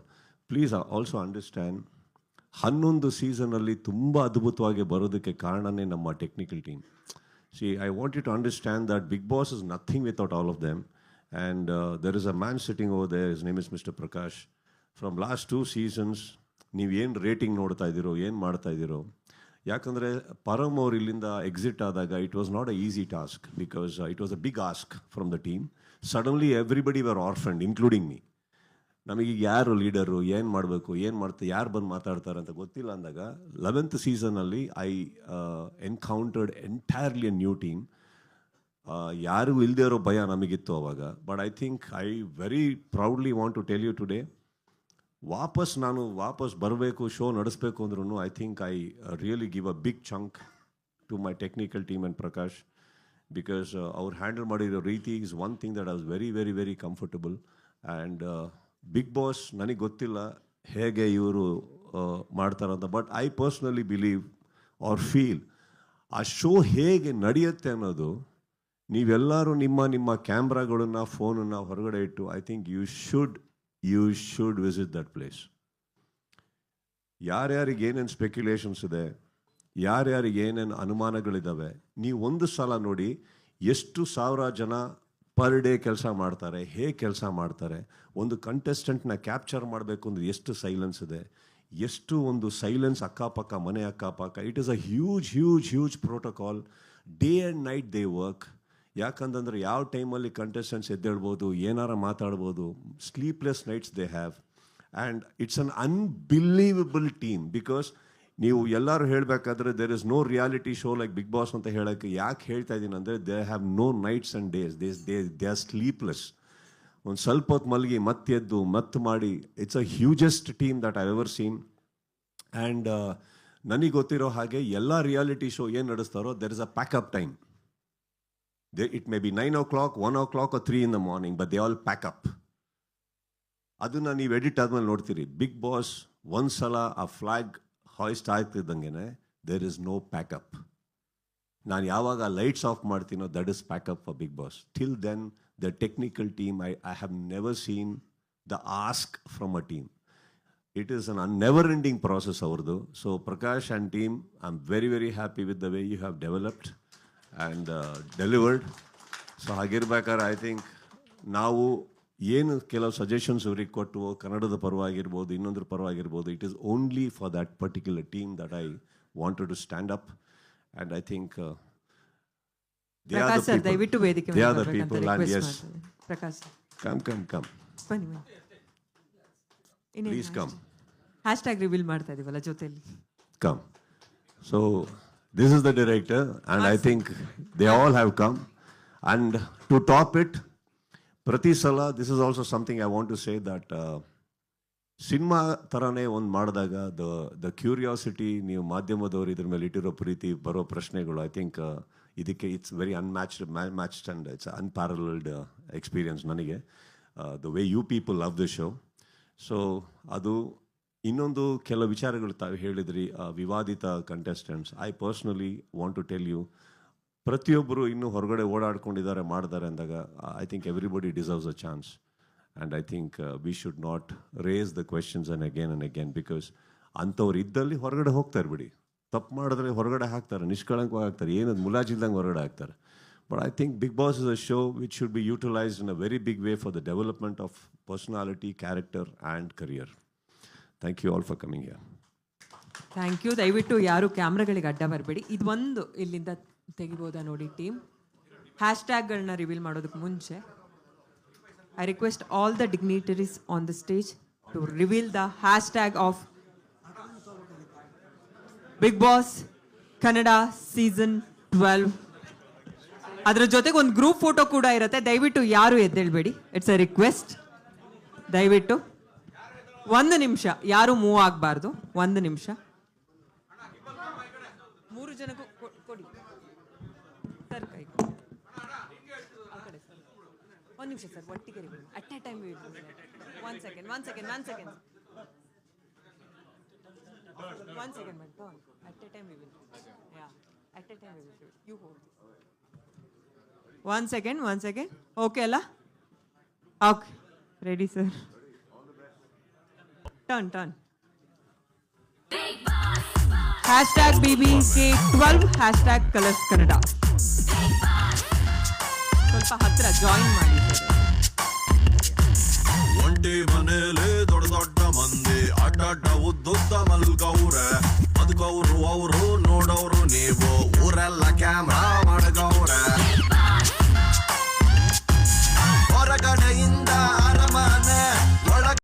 Please also understand, 11 ಸೀಸನಲ್ಲಿ ತುಂಬ ಅದ್ಭುತವಾಗಿ ಬರೋದಕ್ಕೆ ಕಾರಣನೇ ನಮ್ಮ technical team. I want you to understand that Big Boss is nothing without all of them. And there is a man sitting over there, his name is Mr. Prakash. From last 2 seasons, ನೀವು ಏನು ರೇಟಿಂಗ್ ನೋಡ್ತಾ ಇದ್ದೀರೋ, ಏನು ಮಾಡ್ತಾ ಇದ್ದೀರೋ. ಯಾಕಂದರೆ ಪರಮ್ ಅವ್ರು ಇಲ್ಲಿಂದ ಎಕ್ಸಿಟ್ ಆದಾಗ it was not a easy task, because it was a big ask from the team. Suddenly everybody were orphaned, including me. ನಮಗೆ ಯಾರು ಲೀಡರು, ಏನು ಮಾಡಬೇಕು, ಯಾರು ಬಂದು ಮಾತಾಡ್ತಾರೆ ಅಂತ ಗೊತ್ತಿಲ್ಲ ಅಂದಾಗ 11th ಸೀಸನಲ್ಲಿ I encountered entirely a new team. ಯಾರು ಇಲ್ಲದೆ ಇರೋ ಭಯ ನಮಗಿತ್ತು ಅವಾಗ. But I think I very proudly want to tell you today, ವಾಪಸ್ ಬರಬೇಕು, ಶೋ ನಡೆಸಬೇಕು ಅಂದ್ರೂ I think I really give a big chunk to my technical team and Prakash, because ಅವ್ರು ಹ್ಯಾಂಡಲ್ ಮಾಡಿರೋ ರೀತಿ is one thing that I was very very very comfortable. And Bigg Boss ನನಗೆ ಗೊತ್ತಿಲ್ಲ ಹೇಗೆ ಇವರು ಮಾಡ್ತಾರಂತ, but I personally believe or feel ಆ ಶೋ ಹೇಗೆ ನಡೆಯುತ್ತೆ ಅನ್ನೋದು ನೀವೆಲ್ಲರೂ ನಿಮ್ಮ ಕ್ಯಾಮ್ರಾಗಳನ್ನ, ಫೋನನ್ನು ಹೊರಗಡೆ ಇಟ್ಟು I think you should visit that place. ಯಾರ್ಯಾರಿಗೆ ಏನೇನು ಸ್ಪೆಕ್ಯುಲೇಷನ್ಸ್ ಇದೆ, ಯಾರ್ಯಾರಿಗೆ ಏನೇನು ಅನುಮಾನಗಳಿದ್ದಾವೆ, ನೀವು ಒಂದು ಸಲ ನೋಡಿ ಎಷ್ಟು ಸಾವಿರ ಜನ ಪರ್ ಡೇ ಕೆಲಸ ಮಾಡ್ತಾರೆ, ಹೇಗೆ ಕೆಲಸ ಮಾಡ್ತಾರೆ. ಒಂದು ಕಂಟೆಸ್ಟೆಂಟ್ನ ಕ್ಯಾಪ್ಚರ್ ಮಾಡಬೇಕು ಅಂದರೆ ಎಷ್ಟು ಸೈಲೆನ್ಸ್ ಇದೆ, ಎಷ್ಟು ಒಂದು ಸೈಲೆನ್ಸ್ ಅಕ್ಕಪಕ್ಕ, ಮನೆ ಅಕ್ಕಪಕ್ಕ. It is a huge huge huge protocol. Day and night they work. ಯಾಕಂತಂದರೆ ಯಾವ ಟೈಮಲ್ಲಿ ಕಂಟೆಸ್ಟೆಂಟ್ಸ್ ಎದ್ದೇಳ್ಬೋದು, ಏನಾರ ಮಾತಾಡ್ಬೋದು. Sleepless nights they have. And it's an unbelievable team. Because ನೀವು ಎಲ್ಲರೂ ಹೇಳಬೇಕಾದ್ರೆ there is no reality show like Bigg Boss ಅಂತ ಹೇಳೋಕ್ಕೆ ಯಾಕೆ ಹೇಳ್ತಾ ಇದ್ದೀನಿ ಅಂದರೆ, they have no nights and days. They are sleepless. ಒಂದು ಸ್ವಲ್ಪ ಹೊತ್ತು ಮಲಗಿ ಮತ್ತೆ ಎದ್ದು ಮತ್ತೆ ಮಾಡಿ. It's a ಹ್ಯೂಜೆಸ್ಟ್ team that I ever seen. And ನನಗೆ ಗೊತ್ತಿರೋ ಹಾಗೆ ಎಲ್ಲ ರಿಯಾಲಿಟಿ ಶೋ ಏನು ನಡೆಸ್ತಾರೋ there is a pack up time. It may be 9 o'clock, 1 o'clock or 3 in the morning, but they all pack up. ಅದನ್ನು ನೀವು ಎಡಿಟ್ ಆದ್ಮೇಲೆ ನೋಡ್ತೀರಿ. ಬಿಗ್ ಬಾಸ್ ಒಂದ್ಸಲ ಆ ಫ್ಲಾಗ್ ಹಾಯ್ಸ್ಟ್ ಆಗ್ತಿದ್ದಂಗೆ ದೇರ್ ಇಸ್ ನೋ ಪ್ಯಾಕಪ್. ನಾನು ಯಾವಾಗ ಲೈಟ್ಸ್ ಆಫ್ ಮಾಡ್ತೀನೋ that is pack up for big boss. Till then the technical team, I have never seen the ask from a team. It is an never ending process ಅವ್ರದ್ದು. So Prakash and team, I am very very happy with the way you have developed and delivered. So ಹಾಗಿರ್ಬೇಕಾದ್ರೆ ಐ ಥಿಂಕ್ ನಾವು ಏನು ಕೆಲವು ಸಜೆಷನ್ಸ್ ಅವ್ರಿಗೆ ಕೊಟ್ಟು, ಕನ್ನಡದ ಪರವಾಗಿರ್ಬೋದು, ಇನ್ನೊಂದ್ರ ಪರವಾಗಿರ್ಬೋದು, it is only for that particular team that I wanted to stand up. And I think they are the people and yes, Prakash, come ಬನ್ನಿ. please come, ಹ್ಯಾಶ್ಟ್ಯಾಗ್ ರಿವೀಲ್ ಮಾಡ್ತಾ ಇದೀವಲ್ಲ ಜೊತೆಲಿ. come. So this is the director and I think they all have come. And to top it, ಪ್ರತಿ ಸಲ this is also something I want to say that cinema ಥರನೇ ಒಂದು ಮಾಡಿದಾಗ ದ ಕ್ಯೂರಿಯಾಸಿಟಿ, ನೀವು ಮಾಧ್ಯಮದವರು ಇದ್ರ ಮೇಲೆ ಇಟ್ಟಿರೋ ಪ್ರೀತಿ, ಬರೋ ಪ್ರಶ್ನೆಗಳು, ಐ ಥಿಂಕ್ ಇದಕ್ಕೆ it's very matched and it's unparalleled experience ನನಗೆ. The way you people love the show. So ಅದು ಇನ್ನೊಂದು ಕೆಲವು ವಿಚಾರಗಳು ತಾವು ಹೇಳಿದ್ರಿ, ವಿವಾದಿತ contestants. I personally want to tell you, ಪ್ರತಿಯೊಬ್ಬರು ಇನ್ನೂ ಹೊರಗಡೆ ಓಡಾಡ್ಕೊಂಡಿದ್ದಾರೆ, ಮಾಡಿದ್ದಾರೆ ಅಂದಾಗ I think everybody deserves a chance. And I think we should not raise the questions and again because ಅಂಥವ್ರು ಇದ್ದಲ್ಲಿ ಹೊರಗಡೆ ಹೋಗ್ತಾರೆ ಬಿಡಿ. ತಪ್ಪು ಮಾಡಿದ್ರೆ ಹೊರಗಡೆ ಹಾಕ್ತಾರೆ, ನಿಷ್ಕಳಂಕವಾಗಿ ಹಾಕ್ತಾರೆ, ಏನದು ಮುಲಾಜಿಲ್ದಂಗೆ ಹೊರಗಡೆ ಹಾಕ್ತಾರೆ. But I think Bigg Boss is a show which should be utilised in a very big way for the development of personality, character and career. Thank you all for coming here. Thank you. ದಯವಿಟ್ಟು ಯಾರು ಕ್ಯಾಮ್ರಾಗಳಿಗೆ ಅಡ್ಡ ಬರಬೇಡಿ. ಇದೊಂದು ಇಲ್ಲಿಂದ ತೆಗಿಬೋದಾ ನೋಡಿ ಟೀಮ್. ಹ್ಯಾಶ್ಟ್ಯಾಗ್ಗಳನ್ನ ರಿವೀಲ್ ಮಾಡೋದಕ್ಕೆ ಮುಂಚೆ I request all the dignitaries on the stage to reveal the hashtag of Big Boss Kannada Season 12. ಅದರ ಜೊತೆಗೆ ಒಂದು ಗ್ರೂಪ್ ಫೋಟೋ ಕೂಡ ಇರುತ್ತೆ. ದಯವಿಟ್ಟು ಯಾರು ಎದ್ದೇಳಬೇಡಿ, ಇಟ್ಸ್ ಅ ರಿಕ್ವೆಸ್ಟ್. ದಯವಿಟ್ಟು 1 ನಿಮಿಷ ಯಾರು ಮೂವ್ ಆಗಬಾರ್ದು. 1 ನಿಮಿಷ. 3 ಜನಕ್ಕೂ ಕೊಡಿ ಸರ್ ಕೈ. ಒಂದು ನಿಮಿಷ ಸರ್, ಒಟ್ಟಿಗೆ at A time. 1 second. 1 second. At a time we will. Yeah, at a time we will. You hold. 1 second. Okay, alla? Okay. Ready, sir? Turn. Hashtag BBK12, hashtag Colors Kannada. ಸ್ವಲ್ಪ ಹತ್ರ ಜಾಯಿನ್ ಮಾಡಿ. ಒಂಟಿ ಮನೇಲಿ ದೊಡ್ಡ ದೊಡ್ಡ ಮಂದಿ ಅಡ್ಡ ಉದ್ದುದ್ದ ಮಲ್ಗವ್ರೆ, ಬದುಕವ್ರು ಅವರು ನೋಡೋರು ನೀವು. ಊರೆಲ್ಲ ಕ್ಯಾಮ್ರಾ